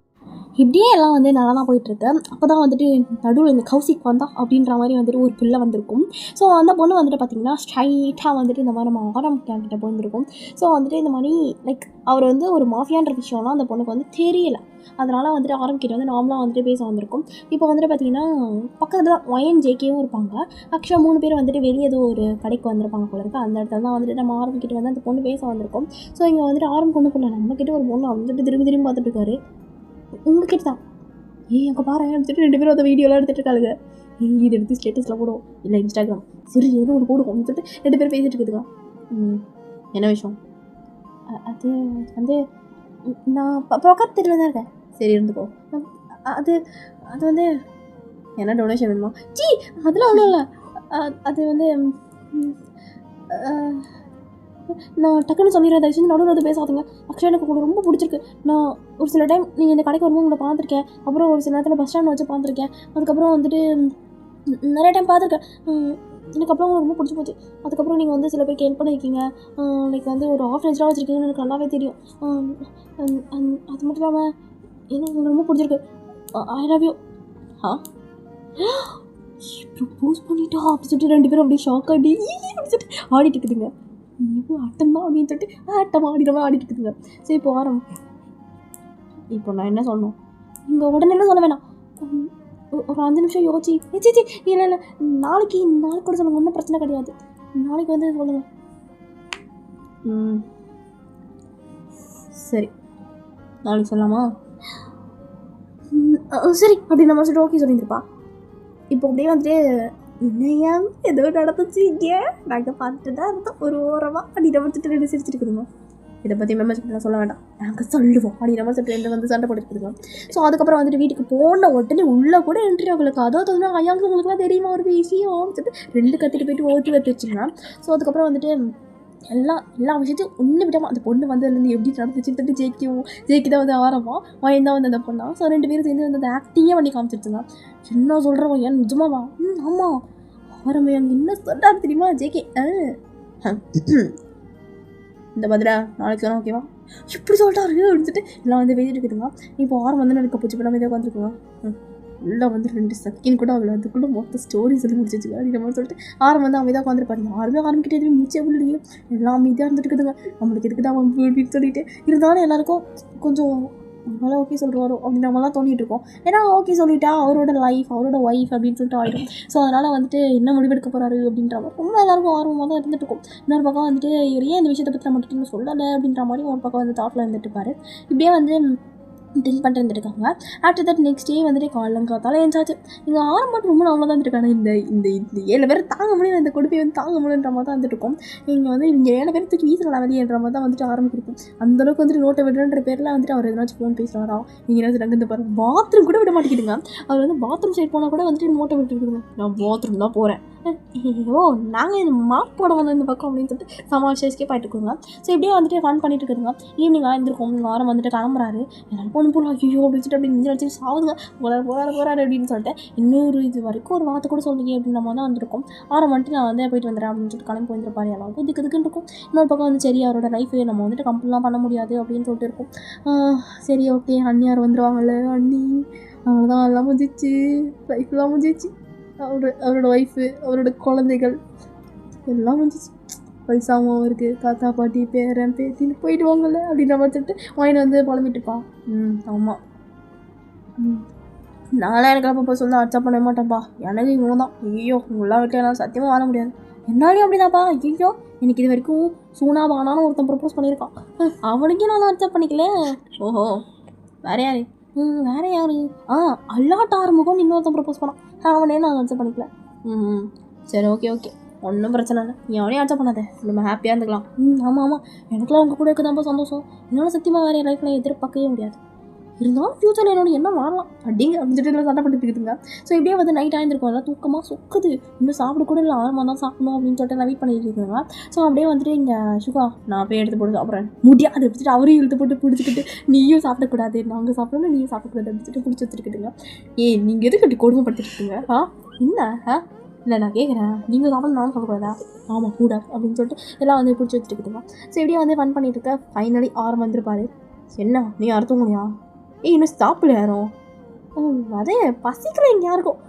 Speaker 1: இப்படியே எல்லாம் வந்து நல்லா தான் போயிட்டுருக்கு. அப்போ தான் வந்துட்டு நடுவில் இந்த கௌசிக் வந்தா அப்படின்ற மாதிரி வந்துட்டு ஒரு பிள்ளை வந்திருக்கும். ஸோ அந்த பொண்ணு வந்துட்டு பார்த்திங்கன்னா ஸ்ட்ரைட்டாக வந்துட்டு இந்த மாதிரி நம்ம ஆரம்பிக்கிட்ட போயிருந்திருக்கும். ஸோ வந்துட்டு இந்த மாதிரி லைக் அவர் வந்து ஒரு மாஃபியான்ற விஷயம்லாம் அந்த பொண்ணுக்கு வந்து தெரியலை. அதனால் வந்துட்டு ஆரம்பிக்கிட்ட வந்து நார்மலாக வந்துட்டு பேச வந்திருக்கும். இப்போ வந்துட்டு பார்த்திங்கன்னா பக்கத்தில் தான் ஒயன் ஜேகேவும் இருப்பாங்க. ஆக்சுவலாக 3 பேர் வந்துட்டு வெளியே ஏதோ ஒரு கடைக்கு வந்திருப்பாங்க போல இருக்குது. அந்த இடத்துல தான் வந்துட்டு நம்ம ஆரம்பிக்கிட்டு வந்து அந்த பொண்ணு பேச வந்திருக்கும். ஸோ இங்கே வந்துட்டு ஆரம்பி கொண்டு போகல, நம்மக்கிட்ட ஒரு பொண்ணு வந்துட்டு திரும்பி பார்த்துட்டு இருக்காரு. உங்ககிட்ட தான் அங்கே பாரு எடுத்துட்டு 2 பேரும் அந்த வீடியோலாம் எடுத்துகிட்டு இருக்காளுங்க. இது எடுத்து ஸ்டேட்டஸில் போடும், இல்லை இன்ஸ்டாகிராம் சரி எதுவும் ஒரு போடுவோம் சொல்லிட்டு 2 பேரும் பேசிகிட்டு இருக்குதுங்க. என்ன விஷயம்? அது வந்து நான் பக்கத்தில் தான் இருக்கேன். சரி இருந்துக்கோ. அது அது வந்து என்ன டொனேஷன் வேணுமா? அதெல்லாம் ஒன்றும் இல்லை. அது வந்து நான் டக்குன்னு சொல்லிடுறேன், தயவு செஞ்சு நடுவில் வந்து பேசாதீங்க. ஆக்சுவலாக எனக்கு உங்களை ரொம்ப பிடிச்சிருக்கு. நான் ஒரு சில டைம் நீங்கள் இந்த கடைக்கு வரும்போது உங்களை பார்த்துருக்கேன். அப்புறம் ஒரு சில நேரத்தில் பஸ் ஸ்டாண்ட் வச்சு பார்த்துருக்கேன். அதுக்கப்புறம் வந்துட்டு நிறைய டைம் பார்த்துருக்கேன். எனக்கு அப்புறம் உங்களுக்கு ரொம்ப பிடிச்சி போச்சு. அதுக்கப்புறம் நீங்கள் வந்து சில பேருக்கு ஹெல்ப் பண்ணியிருக்கீங்க. லைக் வந்து ஒரு ஆஃபரேஜ்லாம் வச்சுருக்கீங்கன்னு எனக்கு நல்லாவே தெரியும். அது மட்டும் இல்லாமல் எனக்கு உங்களுக்கு ரொம்ப பிடிச்சிருக்கு. I love you. ப்ரப்போஸ் பண்ணிட்டா அப்படி சொல்லிட்டு 2 பேரும் அப்படியே ஷாக் ஆடி அப்படி சொல்லிட்டு ஆடிட்டு இருக்குதுங்க. இப்போ ஆட்டம் தான் அப்படின்னு சொல்லிட்டு ஆட்டம் ஆடினமா ஆடிட்டு இருக்குதுங்க. சரி இப்போ இப்போ நான் என்ன சொல்லணும்? நீங்கள் உடனே என்ன சொல்ல வேணாம், ஒரு 5 நிமிஷம் யோசிச்சு இல்லை இல்லை நாளைக்கு கூட சொல்லுங்கள், ஒன்றும் பிரச்சனை கிடையாது. நாளைக்கு வந்து சொல்லுங்கள். சரி நாளைக்கு சொல்லலாமா? சரி அப்படி நம்ம சொல்லிட்டு ஓகே சொல்லியிருப்பா. இப்போ அப்படியே வந்துட்டு இன்னையாம் ஏதோ நடந்துச்சு இங்கே நாங்கள் பார்த்துட்டு தான் இருந்தோம் ஒரு ஓரமாக அப்படின்ற வச்சுட்டு 2 சிரிச்சிருக்குதுங்க. இதை பற்றி மெம்பர்ஸ் கிட்ட சொல்ல வேண்டாம், நாங்கள் சொல்லுவோம் அப்படின்ற மாதிரி சொல்லிட்டு 2 வந்து சண்டை போட்டுருக்குதுங்க. ஸோ அதுக்கப்புறம் வந்துட்டு வீட்டுக்கு போன உடனே உள்ளே கூட என்ட்ரி அவங்களுக்கு அதாவது ஐயாங்க உங்களுக்குலாம் தெரியுமா ஒரு விஷயம் சொல்லிட்டு 2 கத்திட்டு போயிட்டு ஓட்டி வச்சுருச்சுங்க. ஸோ அதுக்கப்புறம் வந்துட்டு எல்லா விஷயத்தையும் ஒன்று விடாமல் அந்த பொண்ணு வந்ததுலேருந்து எப்படி நடந்துச்சுன்னு சொல்லிட்டு ஜேக்கி தான் வந்து ஆரம்பம் வயன் தான் வந்து அந்த பொண்ணா. ஸோ 2 பேரும் சேர்ந்து வந்து அந்த ஆக்டிங்கே பண்ணி காமிச்சிருச்சுங்க. என்ன சொல்கிறோம் ஏன் நிஜமாவா? ஆமாம் ஆரம்பம் அங்கே என்ன சொல்கிறாரு தெரியுமா ஜேகே? இந்த பதிலா நாளைக்கு தானே ஓகேவா இப்படி சொல்லிட்டாரு அப்படின்னு சொல்லிட்டு எல்லாம் வந்து வெளியிட்டு இருக்குதுங்க. இப்போ ஆரம் வந்து எனக்கு போச்சு பண்ணாமல் இதை உட்காந்துருக்குங்க. உள்ளே வந்து 2 செகண்ட் கூட ஆகல, அதுக்குள்ளே மொத்த ஸ்டோரி சொல்லி முடிச்சிச்சு அப்படின்ற மாதிரி சொல்லிட்டு ஆரம் வந்து அமைதியாக உட்காந்துருப்பாரு. யாருமே ஆரம்பிக்கிட்டே எதுவுமே மூச்சே இல்லையே, எல்லாம் அமைதியாக இருந்துட்டுக்குதுங்க. நம்மளுக்கு எதுக்கு தான் அப்படின்னு சொல்லிட்டு இருந்தாலும் எல்லாருக்கும் கொஞ்சம் நல்லா ஓகே சொல்கிறாரோ அப்படின்னு நம்மளாம் தோண்டிகிட்டு இருக்கோம். ஏன்னா ஓகே சொல்லிட்டா அவரோட லைஃப் அவரோட ஒய்ஃப் அப்படின்னு சொல்லிட்டு ஆகிடும். ஸோ அதனால் வந்துட்டு என்ன முடிவெடுக்க போகிறாரு அப்படின்ற மாதிரி ரொம்ப எல்லாருக்கும் ஆர்வமாக தான் இருந்துட்டு இருக்கும். இன்னொரு பக்கம் வந்துட்டு இவர் ஏன் இந்த விஷயத்தை பற்றி நம்ம கிட்ட சொல்லலை அப்படின்ற மாதிரி ஒரு பக்கம் வந்து தாட்டில் இருந்துட்டு இருப்பாரு. இப்படியே வந்து திங்க் பண்ணிட்டு இருந்துருக்காங்க. ஆஃப்டர் தட் நெக்ஸ்ட் டே வந்துட்டு காலங்காத்தால எழுந்தாச்சு. இங்கே ஆரம்பம் ரொம்ப நார்மலாக தான் இருந்துருக்காங்க. இந்த 7 பேர் தாங்க முடியல, இந்த கொடுப்பை வந்து தாங்க முடியுன்ற மாதிரி தான் வந்துட்டு இருக்கும். இங்கே வந்து இவங்க 7 பேர் தூக்கி வீசலாம் வெளியேன்ற மாதிரி தான் வந்துட்டு ஆரம்பிச்சிருக்கும். அந்தளவுக்கு வந்துட்டு நோட்டை விடுறன்ற பேரில் வந்துட்டு அவர் எதனாச்சும் ஃபோன் பேசுகிறாரா, நீங்கள் என்ன அங்கே பாரு பாத்ரூம் கூட விட மாட்டேங்கிடுங்க. அவர் வந்து பாத்ரூம் சைட் போனால் கூட வந்துட்டு நோட்டை விட்டுருக்குதுங்க. நான் பாத்ரூம் தான் போகிறேன், ஓ நாங்கள் இந்த மார்க் போட வந்து இந்த பக்கம் அப்படின்னு சொல்லிட்டு சமாளிச்சு எஸ்கேப் ஆகிட்டு இருக்குங்க. ஸோ இப்படியே வந்துட்டு ஃபன் பண்ணிட்டு இருக்குதுங்க. ஈவினிங் ஆயிருந்திருக்கும், வாரம் வந்துட்டு கிளம்புறாரு. எல்லாரும் பொண்ணு போகலாம் ஐயோ அப்படின்னு சொல்லிட்டு அப்படி நெஞ்சு வச்சு சாவுதுங்க. போகிறாரு அப்படின்னு சொல்லிட்டு இன்னொரு இது வரைக்கும் ஒரு வார்த்தை கூட சொல்லுங்க அப்படின்ற மாதிரி தான் வந்திருக்கும். ஆரம் வந்துட்டு நான் வந்து போயிட்டு வந்துடுறேன் அப்படின்னு சொல்லிட்டு கிளம்பி போயிருப்பாரு. எல்லாம் இதுக்குன்னு இருக்கும். இன்னொரு பக்கம் வந்து சரி அவரோட லைஃப் நம்ம வந்துட்டு கம்ப்ளீட்லாம் பண்ண முடியாது அப்படின்னு சொல்லிட்டு இருக்கும். சரி ஓகே அண்ணியார் வந்துடுவாங்கல்ல, அண்ணி அவ்வளோதான் எல்லாம் முடிஞ்சிச்சு, லைஃப்லாம் முடிஞ்சிச்சு. அவரோட ஒய்ஃபு அவரோட குழந்தைகள் எல்லாம் முடிஞ்சிச்சு. வயசாகவும் இருக்குது, தாத்தா பாட்டி பேரன் பேத்தின்னு போயிட்டு வாங்கல அப்படின்ற மாதிரி சொல்லிட்டு வாயின் வந்து புலம்பிட்டுப்பா. ஆமாம் நான்லாம் எனக்கு அப்போ சொல்ல அக்செப்ட் பண்ண மாட்டேன்ப்பா. எனக்கு இவங்க தான் ஐயோ உங்களாம் வீட்டில் என்னால் சத்தியமாக வாழ முடியாது. என்னாலையும் அப்படிதான்ப்பா. ஐயோ எனக்கு இது வரைக்கும் சூனாபானான்னு ஒருத்தன் ப்ரப்போஸ் பண்ணியிருக்கான், அவனுக்கே நான் அக்செப்ட் பண்ணிக்கல. ஓஹோ வேற யாரு? வேறு யார்? அல்லாட்ட ஆறுமுகம் இன்னொருத்தன் ப்ரப்போஸ் பண்ணான், அவனே நான் அக்செப்ட் பண்ணிக்கல. சரி ஓகே ஒன்றும் பிரச்சனை இல்லை, நீ அவனே அக்செப்ட் பண்ணாத, நம்ம ஹாப்பியாக இருந்துக்கலாம். ஆமாம் எனக்குலாம் அவங்க கூட இருக்குதான்ப்பா சந்தோஷம். என்னால் சத்தியமாக வேறு லைஃப்பில் எதிர்பார்க்கவே முடியாது. இருந்தாலும் ஃப்யூச்சரில் என்னோட என்ன வரலாம் அப்படின்னு சொல்லிட்டு சண்டை பண்ணிட்டு இருக்குதுங்க. ஸோ இப்படியே வந்து நைட் ஆகிருக்கும், எல்லாம் தூக்கமாக சொக்குது, இன்னும் சாப்பிட கூட இல்லை, 6 தான் சாப்பிடணும் அப்படின்னு சொல்லிட்டு நான் வெயிட் பண்ணிட்டு இருக்காங்க. ஸோ அப்படியே வந்துட்டு இங்கே சுகா நான் போய் எடுத்து போட்டு சாப்பிட்றேன் முடியாது எடுத்துட்டு அவரையும் இழுத்து போட்டு பிடிச்சிக்கிட்டு நீயும் சாப்பிடக்கூடாது நாங்கள் சாப்பிடணும் நீயும் சாப்பிடக்கூடாது அப்படின்னு சொல்லிட்டு பிடிச்சி வச்சுருக்குதுங்க. நீங்கள் எதுக்கு அப்படி கொடுமைப்படுத்திட்டு இருக்கீங்க? என்ன இல்லை நான் கேட்குறேன், நீங்கள் சாப்பிட நானும் சாப்பிடக்கூடாதா? ஆமாம் கூட அப்படின்னு சொல்லிட்டு எல்லாம் வந்து பிடிச்சி வச்சுருக்குதுங்க. ஸோ இப்படியே வந்து ஃபன் பண்ணிட்டு இருக்க. ஃபைனலி 6 வந்திருப்பாரு. என்ன நீ அடுத்தவங்களையா? இன்னும் சாப்பிடல யாரும். அதே பசிக்கல இங்கே யாருக்கும்.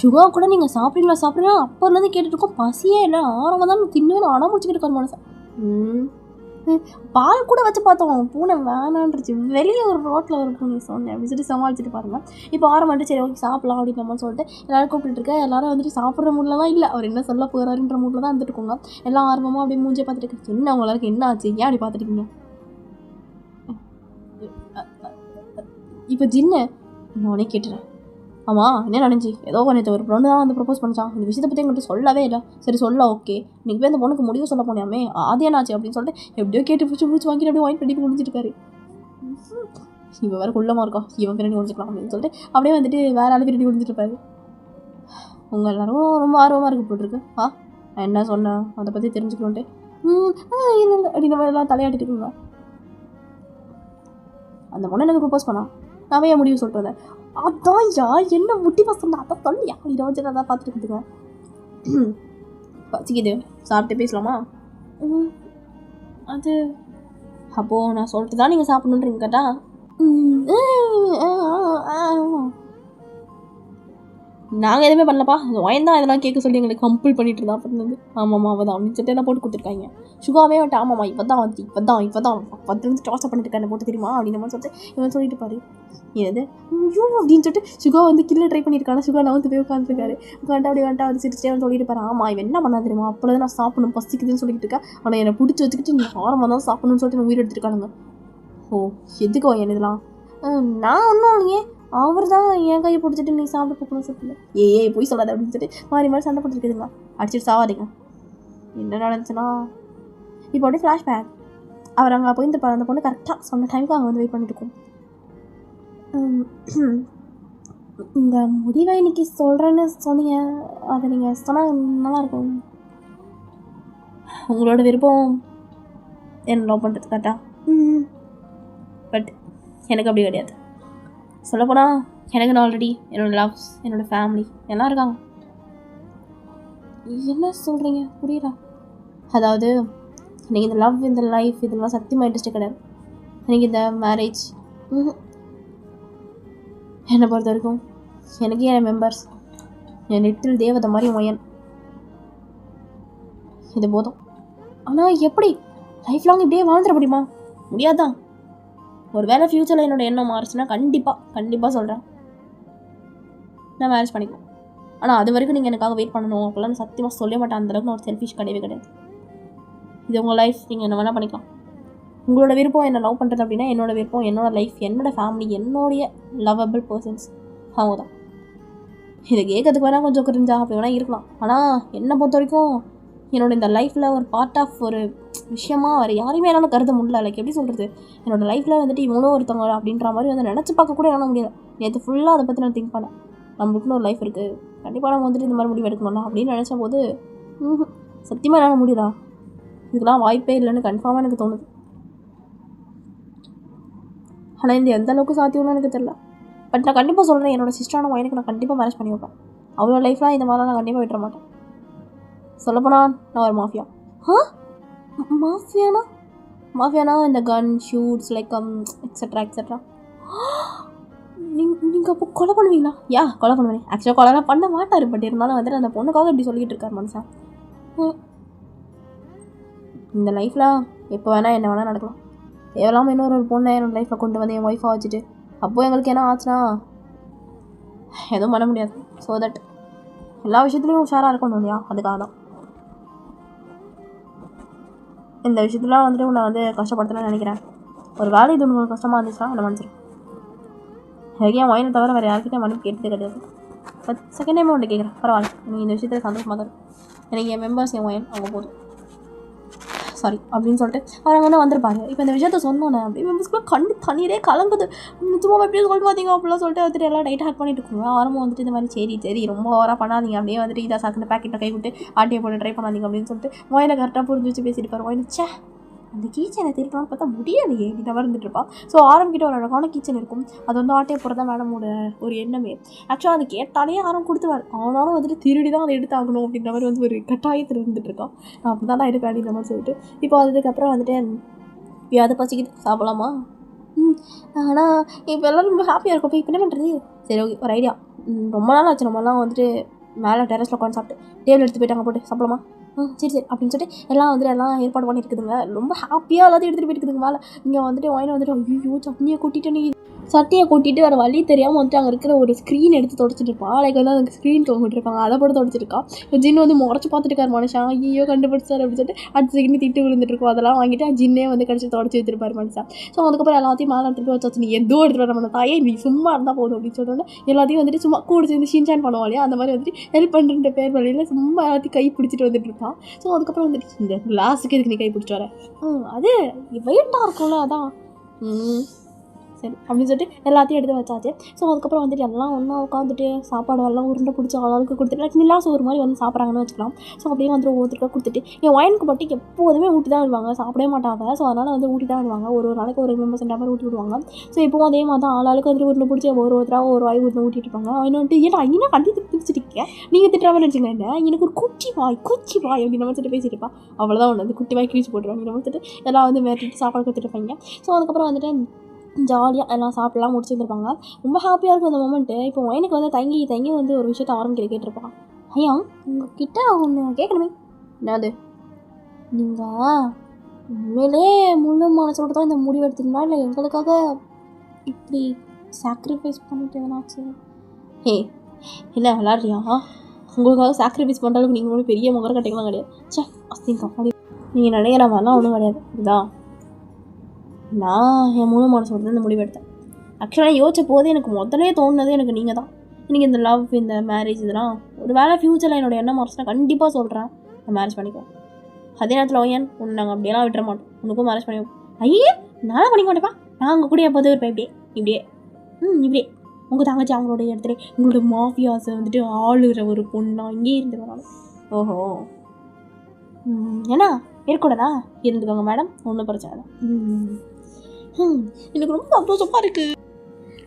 Speaker 1: சுகா கூட நீங்கள் சாப்பிட்றீங்களா அப்போலேருந்து கேட்டுட்ருக்கோம். பசியே இல்லை, ஆரம்பம் தான் தின்னு அடம் முடிச்சுக்கிட்டு இருக்காரு மனுஷன். பால் கூட வச்சு பார்த்தோம், பூனை வேணான்றுச்சு. வெளியே ஒரு ரோட்டில் ஒரு பூனை சொன்னேன் அப்படின்னு சொல்லி சமாளிச்சுட்டு பாருங்க. இப்போ ஆரம்பிட்டு சரி ஓகே சாப்பிடலாம் அப்படின்னு சொல்லிட்டு எல்லோரும் கூப்பிட்டுருக்கேன். எல்லாரும் வந்துட்டு சாப்பிட்ற மூடலாம் இல்லை, அவர் என்ன சொல்ல போகிறாருன்ற மூடில் தான் வந்துட்டுக்கோங்க. எல்லாம் ஆர்வமாக அப்படியே மூஞ்சே பார்த்துட்டு என்ன உங்களுக்கு என்ன ஆச்சு, ஏன் அப்படி பார்த்துருக்கீங்க? இப்போ ஜின்ன நானே கேட்டுறேன். ஆமாம் என்ன நடந்துச்சு? ஏதோ நேற்று ஒரு பொண்ணு தான் வந்து ப்ரப்போஸ் பண்ணிச்சான். இந்த விஷயத்தை பற்றி எங்கிட்ட சொல்லவே இல்லை. சரி சொல்ல ஓகே, இன்றைக்கி போய் அந்த பொண்ணுக்கு முடிவு சொல்ல போனியாமே, அது என்னாச்சு அப்படின்னு சொல்லிட்டு எப்படியோ கேட்டு பிடிச்சி வாங்கிட்டு அப்படியே வாங்கி கண்டிப்பாக முடிஞ்சிருக்காரு. இவன் வேறு குள்ளமாக இருக்கா, இவன் பின்னாடி முடிஞ்சிக்கலாம் அப்படின்னு சொல்லிட்டு அப்படியே வந்துட்டு வேறு ஆள் பின்னாடி முடிஞ்சிருப்பாரு. உங்கள் எல்லோரும் ரொம்ப ஆர்வமாக இருக்கு போட்டிருக்கு. நான் என்ன சொன்னேன் அதை பற்றி தெரிஞ்சுக்கணுன்ட்டு இல்லை இல்லை அப்படின்னு நம்ம எல்லாம் தலையாட்டிட்டு இருக்குங்க. அந்த பொண்ணை எனக்கு ப்ரப்போஸ் பண்ணா, நான் ஏன் முடிவு சொல்லிட்டு வந்தேன். அதான் யா என்ன முட்டி பசங்க அதான் சொல்லியா இதை வச்சு நான் தான் பார்த்துட்டு பச்சிக்குது. சாப்பிட்டு பேசலாமா? அது அப்போது நான் சொல்லிட்டு தான் நீங்கள் சாப்பிட்ணுன்றீங்க கேட்டா நாங்கள் எதுவுமே பண்ணலப்பா, வயந்தான் இதெல்லாம் கேட்க சொல்லி எங்களுக்கு கம்பல் பண்ணிட்டு இருந்தா பண்ணது. ஆமாம்மா அவள் தான் அப்படின்னு சொல்லிட்டு எல்லாம் போட்டு கொடுத்துருக்காங்க. சுகாவே வந்துட்டு ஆமாம்மா இப்போ தான் வந்து இப்போ தான் 10 டார்ச்சர் பண்ணிட்டு இருக்கேன் போட்டு தெரியுமா அப்படின்னு சொல்லிட்டு இவன் சொல்லிட்டு பாரு ஏது ஐயோ அப்படின்னு சொல்லிட்டு சுகா வந்து கில்ல ட்ரை பண்ணியிருக்காங்க. சுகா நான் வந்து போய் உட்காந்துருக்காரு. உட்காந்து அப்படி வந்துட்டு அவர் சிரிச்சிட்டே வந்து சொல்லிட்டு பாரு ஆமாம் இவன் என்ன பண்ணா தெரியுமா, அப்போ நான் சாப்பிடணும் பசிக்குதுன்னு சொல்லிட்டு இருக்கேன், ஆனால் என்னை பிடிச்சி வச்சுக்கிட்டு நீ ஆரமாக தான் சாப்பிடணும்னு சொல்லிட்டு நான் உயிர் எடுத்துருக்கானுங்க. ஓ எதுக்கோ என்ன இதெல்லாம்? நான் ஒன்றும் இல்லையே, அவர் தான் என் கையை பிடிச்சிட்டு நீ சாப்பிட போகணும்னு சொல்லிட்டு ஏய் போய் சொல்லாத அப்படின்னு சொல்லிட்டு மாறி சண்டை போட்டுருக்குதுங்க. அடிச்சுட்டு சாவாதீங்க. என்ன நடந்துச்சுன்னா இப்போ அப்படியே ஃப்ளாஷ்பேக். அவர் அங்கே போயிருந்துருப்பார். அந்த பொண்ணு கரெக்டாக சொன்ன டைமுக்கு அங்கே வந்து வெயிட் பண்ணிட்டு இருக்கோம். உங்கள் முடிவை இன்னைக்கு சொல்கிறேன்னு சொன்னீங்க, அதை நீங்கள் சொன்னால் நல்லாயிருக்கும். உங்களோட விருப்பம் என்ன லவ் பண்ணுறது கரெக்டா? பட் எனக்கு அப்படி கிடையாது. சொல்லப்போனால் எனக்கு நான் ஆல்ரெடி என்னோடய லவ்ஸ் என்னோடய ஃபேமிலி எல்லாம் இருக்காங்க. என்ன சொல்கிறீங்க புரியுறா? அதாவது எனக்கு இந்த லவ் இந்த லைஃப் இதெல்லாம் சத்தியமாக இன்ட்ரெஸ்ட்டு கிடையாது. எனக்கு இந்த மேரேஜ் என்னை பொறுத்த வரைக்கும் எனக்கு என் மெம்பர்ஸ் என் லிட்டில் தேவதை மாதிரி மயன் இது போதும். ஆனால் எப்படி லைஃப் லாங் இப்படியே வாழ்ந்துட முடியுமா? முடியாதான். ஒரு வேளை ஃப்யூச்சரில் என்னோடய எண்ணம் மாறுச்சுன்னா கண்டிப்பாக சொல்கிறேன் நான் மேரேஜ் பண்ணிக்குவேன். ஆனால் அது வரைக்கும் நீங்கள் எனக்காக வெயிட் பண்ணணும் அப்போல்லாம் நான் சத்தியமாக சொல்ல மாட்டேன். அந்தளவுக்கு நான் ஒரு செல்ஃபிஷ் கிடையாது. இது உங்கள் லைஃப், நீங்கள் என்ன வேணால் பண்ணிக்கலாம். உங்களோட விருப்பம் என்ன லவ் பண்ணுறது அப்படின்னா என்னோடய விருப்பம் என்னோடய லைஃப் என்னோடய ஃபேமிலி என்னுடைய லவ்வபிள் பர்சன்ஸ் அவங்க தான். இதை கேட்கறதுக்கு வேணால் கொஞ்சம் கிரிஞ்சா அப்படி வேணால் இருக்கலாம். ஆனால் என்னை பொறுத்த வரைக்கும் என்னோட இந்த லைஃப்பில் ஒரு பார்ட் ஆஃப் ஒரு விஷயமாக வேறு யாரையுமே என்னால் கருத முடியல. லைக் எப்படி சொல்கிறது, என்னோடய லைஃப்பில் வந்துட்டு இவ்வளோ ஒருத்தவங்க அப்படின்ற மாதிரி வந்து நினச்சி பார்க்க கூட என்னால் முடியல. நேற்று ஃபுல்லாக அதை பற்றி நான் திங்க் பண்ணேன். நம்மளுக்குன்னு ஒரு லைஃப் இருக்குது, கண்டிப்பாக நம்ம வந்துட்டு இந்த மாதிரி முடிவு எடுக்கணும்ல அப்படின்னு நினச்ச போது சத்தியமாக என்னால் முடியுதா, இதுக்கெல்லாம் வாய்ப்பே இல்லைன்னு கன்ஃபார்மாக எனக்கு தோணுது. ஆனால் இந்த எந்த அளவுக்கு சாத்தியம்னு எனக்கு தெரியல. பட் நான் கண்டிப்பாக சொல்கிறேன், என்னோடய சிஸ்டரான பையனுக்கு நான் கண்டிப்பாக மேரேஜ் பண்ணி வைப்பேன். அவ்வளோ லைஃப்லாம் இந்த மாதிரிலாம் நான் கண்டிப்பாக விட்டுற மாட்டேன். சொல்லப்போனால் நான் ஒரு மாஃபியா. மாஃபியானா இந்த கன் ஷூட்ஸ் லைக் எக்ஸட்ரா. நீங்கள் அப்போ கொலை பண்ணுவீங்களா? கொலை பண்ணுவேன். ஆக்சுவலாக கொலைலாம் பண்ண மாட்டார். பட் இருந்தாலும் வந்துட்டு அந்த பொண்ணுக்காக இப்படி சொல்லிக்கிட்டு இருக்கார் மனுஷன். இந்த லைஃப்பில் எப்போ வேணால் என்ன வேணால் நடக்கலாம். தேவையில்லாமல் இன்னொரு பொண்ணை என்னோடய லைஃப்பில் கொண்டு வந்து என் ஒய்ஃபாக வச்சுட்டு அப்போது எங்களுக்கு என்ன ஆச்சுன்னா எதுவும் பண்ண முடியாது. ஸோ தட் எல்லா விஷயத்துலையும் உஷாராக இருக்கணும் இல்லையா, அதுக்காக தான். இந்த விஷயத்துலாம் வந்துட்டு உன்னை வந்து கஷ்டப்படுத்தணும்னு நினைக்கிறேன். ஒரு வேலை இது உங்களுக்கு கஷ்டமாக இருந்துச்சுன்னா என்ன மன்னிச்சிடும். எனக்கு என் வாயினை தவிர வேறு யார்கிட்ட மன்னிப்பு கேட்டதே கிடையாது. பட் செகண்ட் டைம் ஒன்று கேட்குறேன், பரவாயில்ல நீங்கள் இந்த விஷயத்தில் சந்தோஷமாக தான் எனக்கு என் மெம்பர்ஸ் என் வாயன் அவங்க போதும் சாரி அப்படின்னு சொல்லிட்டு அவர் வந்து வந்திருப்பாரு. இப்போ இந்த விஷயத்த சொன்னோன்னே அப்படி மெம்பர்ஸ்க்குள்ள கண்டு தண்ணீரே கலங்குது. நிச்சயமாக எப்படி சொல்லிட்டு பார்த்தீங்க அப்படிலாம் சொல்லிட்டு வந்துட்டு எல்லாம் டைட் ஹேக் பண்ணிட்டு இருக்கோங்க. ஆரம்பம் வந்துட்டு இந்த மாதிரி சரி ரொம்ப ஓவராக பண்ணாதீங்க, அப்படியே வந்துட்டு இதாக சாக்கின பேக்கெட்டை கை விட்டு ஆட்டியை போட்டு ட்ரை பண்ணாதீங்க அப்படின்னு சொல்லிட்டு வாயினை கரெக்டாக புரிஞ்சு வச்சு பேசிட்டு பாரு. வாயினுச்சே அந்த கீச்சனை திருப்பலான்னு பார்த்தா முடியலையே இந்த மாதிரி இருந்துட்டுருப்பா. ஸோ ஆரம்பிக்கிட்ட ஒரு அழகான கீச்சன் இருக்கும், அது வந்து ஆட்டையை போகிறதா மேடமோட ஒரு எண்ணமே. ஆக்சுவலாக அது கேட்டாலே யாரும் கொடுத்துருவார், ஆனாலும் வந்துட்டு திருடி தான் அதை எடுத்தாகணும் அப்படின்ற மாதிரி வந்து ஒரு கட்டாயத்தில் இருந்துகிட்ருக்கான். அப்படி தான் நான் எடுப்பேன் அப்படின்ற மாதிரி சொல்லிட்டு இப்போ அதுக்கப்புறம் வந்துட்டு அதை பசிக்கிட்டு சாப்பிடலாமா ஆனால் இப்போ எல்லோரும் ரொம்ப ஹாப்பியாக இருக்கும். இப்போ என்ன பண்ணுறது? சரி ஓகே, ஒரு ஐடியா. ரொம்ப நாள் ஆச்சு நம்மலாம் வந்துட்டு மேலே டெரஸில் உட்காந்து சாப்பிட்டு டேபிள் எடுத்து போயிட்டாங்க போட்டு சாப்பிடலாமா? சரி அப்படின்னு சொல்லிட்டு எல்லாம் வந்துட்டு எல்லாம் ஏற்பாடு பண்ணியிருக்குதுங்க. ரொம்ப ஹாப்பியாக எல்லாத்தையும் எடுத்துகிட்டு போயிருக்குதுங்க மேலே. இங்கே வந்துட்டு ஒயின் வந்துட்டு ஐயோ சட்னியை கூட்டிட்டு நீ சட்டியை கூட்டிட்டு வேறு வழி தெரியாமல் வந்துட்டு அங்கே இருக்கிற ஒரு ஸ்க்ரீன் எடுத்து தொடச்சிட்டு இருப்பான். லைக் வந்து அந்த ஸ்க்ரீன் தொங்கிட்டுருப்பாங்க, அதை போட்டு தொடச்சிருக்கான். ஜின்னு வந்து முறைச்சி பார்த்துட்டு மனுஷன். ஐயோ கண்டுபிடிச்சார் அப்படின்னு சொல்லிட்டு அடுத்த செகண்ட் திட்டு விழுந்துட்டுருக்கோம். அதெல்லாம் வாங்கிட்டு ஜின்னே வந்து கடிச்சு தொடச்சி வச்சிருப்பார் மனுஷன். ஸோ அதுக்கப்புறம் எல்லாத்தையும் மேலே எடுத்துகிட்டு போய் வச்சாச்சு. நீ எதோ எடுத்துகிட்டு வர நம்ம தாயே, நீ சும்மா இருந்தால் போதும் அப்படின்னு சொல்லிட்டு எல்லாத்தையும் வந்துட்டு சும்மா கூட சேர்ந்து ஷின்சான் பண்ணுவோம் இல்லையா, அந்த மாதிரி வந்துட்டு ஹெல்ப் பண்ணுற பேர் வழியில் சும்மா எல்லாத்தையும் கை பிடிச்சிட்டு வந்துட்டு இருப்பான். ஸோ அதுக்கப்புறம் வந்துட்டு இந்த கிளாஸுக்கு இதுக்கு நீ கை பிடிச்சிட்டு வர, அது வெயிட்டாக இருக்கும்ல, அதான் சரி அப்படின்னு சொல்லிட்டு எல்லாத்தையும் எடுத்து வச்சாச்சு. ஸோ அதுக்கப்புறம் வந்துட்டு எல்லாம் ஒன்றா உட்காந்துட்டு சாப்பாடு எல்லாம் உருண்டை பிடிச்சி அளவுக்கு கொடுத்துட்டு லைக் நிலா சோறு மாதிரி வந்து சாப்பிட்றாங்கன்னு வச்சுக்கலாம். ஸோ அப்படியே வந்து ஒவ்வொருத்தருக்கா கொடுத்துட்டு என் ஒயினுக்கு பட்டி எப்போதுமே ஊட்டி தான் விடுவாங்க, சாப்பிடவே மாட்டாங்க. ஸோ அதனால் வந்து ஊட்டி தான் விடுவாங்க, ஒரு நாளைக்கு ஒரு 2 மாதிரி ஊட்டி விடுவாங்க. ஸோ இப்போவும் அதே மாதிரி தான் ஆளாளுக்கு வந்துட்டு உருண்டை பிடிச்சி ஒருத்தராக ஒரு வாய் உருண்டை ஊட்டிட்டு இருப்பாங்க. அவன் வந்துட்டு ஏன்னா ஐயா கண்டி பிடிச்சிருக்கேன் நீங்கள் திட்டுற மாதிரி வச்சுக்கோங்க, எனக்கு ஒரு குச்சி வாய் அப்படின்னு நம்ம சொல்லிட்டு பேசிட்டு இருப்பான். அவ்வளோதான் ஒன்று வந்து குட்டி வாய் கிழிச்சு போட்டுருவாங்க. நம்ம வந்துட்டு எல்லாம் வந்து மிரட்டிட்டு சாப்பாடு கொடுத்துட்டு இருப்பாங்க. ஸோ அதுக்கப்புறம் வந்துட்டு ஜாலியாக எல்லாம் சாப்பிட்லாம் முடிச்சுருந்துருப்பாங்க. ரொம்ப ஹாப்பியாக இருக்கும் அந்த மொமெண்ட்டு. இப்போ எனக்கு வந்து தங்கி வந்து ஒரு விஷயத்த கேட்டிருப்பான். ஐயா உங்ககிட்ட ஒன்று கேட்கணுமே. என்னது? நீங்கள் உண்மையிலே முழு மனசோடு தான் இந்த முடிவு எடுத்தீங்களா, இல்லை எங்களுக்காக இப்படி சாக்ரிஃபைஸ் பண்ணிட்டு எதனாச்சு? என்ன விளாட்றியா? உங்களுக்காக சாக்ரிஃபைஸ் பண்ணுற அளவுக்கு நீங்கள் ஒன்றும் பெரிய முகர கட்டைகள்லாம் கிடையாது. சே அஸ்திங்க அப்படி நீங்கள் நினைக்கிற மாதிரிலாம் ஒன்றும் கிடையாது. இதுதான் நான் என் முழு மனசோடு தான் இந்த முடிவு எடுத்தேன். ஆக்சுவலாக யோசிச்ச போது எனக்கு முதலே தோணுனது எனக்கு நீங்கள் தான். எனக்கு இந்த லவ், இந்த மேரேஜ் இதெல்லாம் ஒரு வேலை ஃப்யூச்சரில் என்னோடய எண்ணம் மாறிச்சுன்னா கண்டிப்பாக சொல்கிறேன் நான் மேரேஜ் பண்ணிக்குவேன். அதே நேரத்தில் ஒய்யன் ஒன்று நாங்கள் அப்படியெல்லாம் விட்டுற மாட்டோம், உனக்கும் மேரேஜ் பண்ணிக்குவோம். ஐயே நானும் பண்ணிக்க மாட்டேப்பா, நான் உங்கள் கூட எப்போது இருப்பேன் இப்படியே இப்படியே உங்கள் தங்கச்சி அவங்களோட இடத்துல உங்களோட மாஃபியாஸை வந்துட்டு ஆளுகிற ஒரு பொண்ணா இங்கேயே இருந்துருவாங்க. ஓஹோ ஏன்னா இருக்கக்கூடாதா? இருந்துக்கோங்க மேடம், ஒன்றும் பிரச்சனை இல்லை. எனக்கு ரொம்ப சந்தோஷமாக இருக்குது.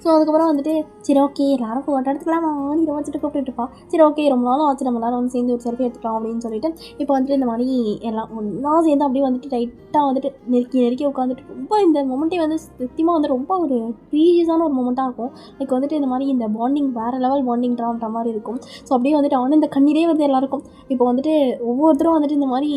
Speaker 1: ஸோ அதுக்கப்புறம் வந்துட்டு சரி ஓகே எல்லாரும் ஃபோட்டோ எடுத்துக்கலாமா நீ வச்சுட்டு கூப்பிட்டுருப்பா. சரி ஓகே ரொம்ப நாளும் ஆச்சு நம்ம எல்லாரும் வந்து சேர்ந்து ஒரு செல்ஃபி எடுத்துக்கலாம் அப்படின்னு சொல்லிட்டு இப்போ வந்துட்டு இந்த மாதிரி எல்லாம் ஒன்றா சேர்ந்து அப்படியே வந்துட்டு டைட்டாக வந்துட்டு நெருக்கி உட்காந்துட்டு ரொம்ப இந்த மொமெண்ட்டே வந்து சத்தியமாக வந்து ரொம்ப ஒரு ப்ரீஷியஸான ஒரு மொமெண்ட்டாக இருக்கும். லைக் வந்துட்டு இந்த மாதிரி இந்த பாண்டிங் வேறு லெவல் பாண்டிங்ன்ற மாதிரி இருக்கும். ஸோ அப்படியே வந்துட்டு அவனு இந்த கண்ணீரே வந்து எல்லாருக்கும் இப்போ வந்துட்டு ஒவ்வொருத்தரும் வந்துட்டு இந்த மாதிரி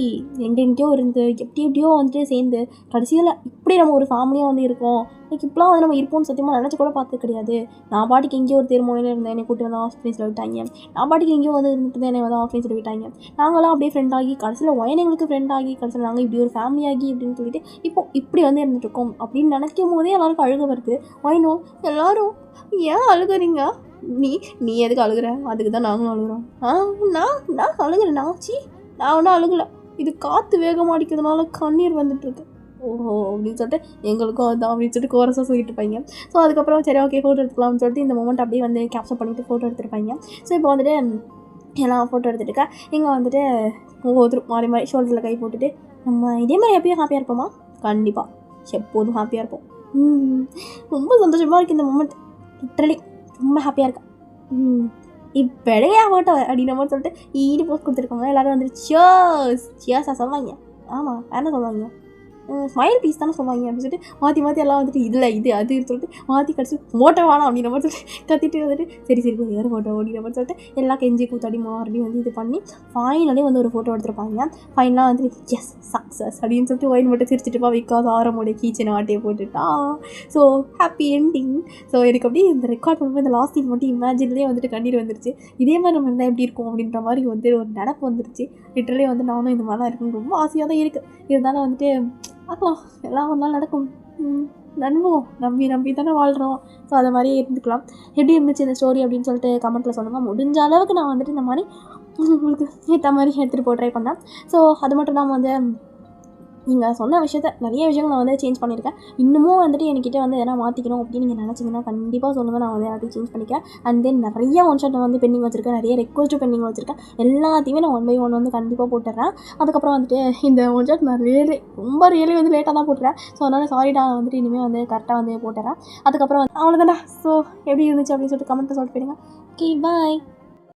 Speaker 1: எங்கெங்கேயோ இருந்து எப்படியோ வந்துட்டு சேர்ந்து கடைசியில் இப்படி நம்ம ஒரு ஃபேமிலியாக வந்து இருக்கோம். லைக் இப்போலாம் வந்து நம்ம இருப்போம்னு சத்தியமாக நினச்சி கூட பார்த்து கிடையாது. நான் பாட்டுக்கு எங்கேயோ ஒரு தேர்மொழியில் இருந்தேன், என்னை கூட்டு வந்து ஆஃப்லைன்ஸில் விட்டாங்க. நான் பாட்டுக்கு எங்கேயோ வந்து இருந்துட்டு என்னை வந்து ஆஃப்லைன்ஸில் விட்டாங்க. நாங்களாம் அப்படியே ஃப்ரெண்ட் ஆகி கடைசியில் எங்களுக்கு ஃப்ரெண்ட் ஆகி கடைசியில் நாங்கள் இப்படி ஒரு ஃபேமிலி ஆகி அப்படின்னு சொல்லிட்டு இப்போ இப்படி வந்து இருந்துட்டுருக்கோம் அப்படின்னு நினைக்கும் போதே எல்லாருக்கும் அழுக வருது. ஒயினோ எல்லோரும் ஏன் அழுகுறீங்க? நீ எதுக்கு அழுகுற? அதுக்கு தான் நாங்களும் அழுகுறோம். நான் அழுகுறேன் நான் ஒன்றும் அழுகலை. இது காற்று வேகமாக அடிக்கிறதுனால கண்ணீர் வந்துட்டுருக்கு. ஓஹோ அப்படின்னு சொல்லிட்டு எங்களுக்கும் அதுதான் அப்படின்னு சொல்லிட்டு கோரஸாக சொல்லிட்டு இருப்பாங்க. ஸோ அதுக்கப்புறம் சரி ஓகே ஃபோட்டோ எடுத்துக்கலாம்னு சொல்லிட்டு இந்த மொமெண்ட் அப்படியே வந்து கேப்சர் பண்ணிவிட்டு ஃபோட்டோ எடுத்துருப்பாங்க. ஸோ இப்போ வந்துட்டு எல்லாம் ஃபோட்டோ எடுத்துகிட்டு இங்கே வந்துட்டு ஒவ்வொருத்தரும் மாறி ஷோல்டரில் கை போட்டுட்டு நம்ம இதே மாதிரி எப்பயும் ஹாப்பியாக இருப்போமா? கண்டிப்பாக எப்போதும் ஹாப்பியாக இருப்போம். ரொம்ப சந்தோஷமாக இருக்குது இந்த மொமெண்ட், லிட்ரலி ரொம்ப ஹாப்பியாக இருக்கேன். இப்போ எடுங்க ஃபோட்டோ அப்படின்ற மாதிரி சொல்லிட்டு போஸ்ட் கொடுத்துருக்காங்க. எல்லோரும் வந்துட்டு சியர்ஸாக சொல்லுவாங்க. ஆமாம் என்ன சொல்லுவாங்க, ஸ்மைல் பீஸ் தானே சொல்லுவாங்க அப்படின்னு சொல்லிட்டு மாற்றி எல்லாம் வந்துட்டு இதில் இது அதுன்னு சொல்லிட்டு மாற்றி கடிச்சு ஃபோட்டோ வேணாம் அப்படின்ற மாதிரி சொல்லிட்டு கத்திட்டு வந்துட்டு சரி வேறு ஃபோட்டோ அப்படின்ற மாதிரி சொல்லிட்டு எல்லாம் கெஞ்சி கூத்தாடி மறுபடியும் வந்து இது பண்ணி ஃபைனலே வந்து ஒரு ஃபோட்டோ எடுத்துருப்பாங்க. ஃபைனலாக வந்துட்டு எஸ் சக்ஸஸ் அப்படின்னு சொல்லிட்டு ஒயின் மட்டும் சிரிச்சிட்டுப்பா பிகாஸ் ஆரமோடைய கீச்சனை ஆட்டையை போட்டுட்டா. So happy ending. ஸோ எனக்கு அப்படியே இந்த ரெக்கார்ட் பண்ணும்போது இந்த லாஸ்ட் சீன் மட்டும் இமேஜின்லேயே வந்துட்டு கண்ணீர் வந்துருச்சு. இதே மாதிரி நம்ம இருந்தால் எப்படி இருக்கும் அப்படின்ற மாதிரி வந்து ஒரு நினப்பு வந்துருச்சு. லிட்டரலி வந்து நானும் இந்த மாதிரிலாம் இருக்குன்னு ரொம்ப ஆசையாக தான் இருக்குது. இருந்தாலும் வந்துட்டு பார்க்கலாம், எல்லாம் ஒரு நாள் நடக்கும். நம்புவோம், நம்பி தானே வாழ்கிறோம். ஸோ அதை மாதிரியே இருந்துக்கலாம். எப்படி இருந்துச்சு இந்த ஸ்டோரி அப்படின்னு சொல்லிட்டு கமெண்ட்டில் சொல்லுங்கள். முடிஞ்ச அளவுக்கு நான் வந்துட்டு இந்த மாதிரி உங்களுக்கு ஏற்ற மாதிரி எடுத்துகிட்டு போய் ட்ரை பண்ணேன். ஸோ அது மட்டும் இல்லாமல் வந்து நீங்கள் சொன்ன விஷயத்த நிறைய விஷயங்கள் நான் வந்து சேஞ்ச் பண்ணியிருக்கேன். இன்னமும் வந்துட்டு என்கிட்ட வந்து எதனா மாற்றிக்கணும் அப்படின்னு நீங்கள் நினச்சிங்கன்னா கண்டிப்பாக சொல்லுங்கள், நான் வந்து எல்லாத்தையும் சேஞ்ச் பண்ணிக்கிறேன். அண்ட் தென் நிறைய ஒன் ஷாட் வந்து பெண்டிங் வச்சுருக்கேன், நிறைய ரெக்வஸ்ட்டு பெண்டிங் வச்சுருக்கேன். எல்லாத்தையுமே நான் 1 by 1 வந்து கண்டிப்பாக போட்டுடுறேன். அதுக்கப்புறம் வந்துட்டு இந்த ஒன் ஷாட் நான் ரொம்ப வந்து லேட்டாக தான் போட்டுறேன். ஸோ அதனால் சாரிடா, வந்துட்டு இனிமேல் வந்து கரெக்டாக வந்து போட்டுறேன். அதுக்கப்புறம் அவ்வளோதான்டா. ஸோ எப்படி இருந்துச்சு அப்படின்னு சொல்லிட்டு கமெண்ட்டில் சொல்லிட்டு போயிடுங்க. Okay bye.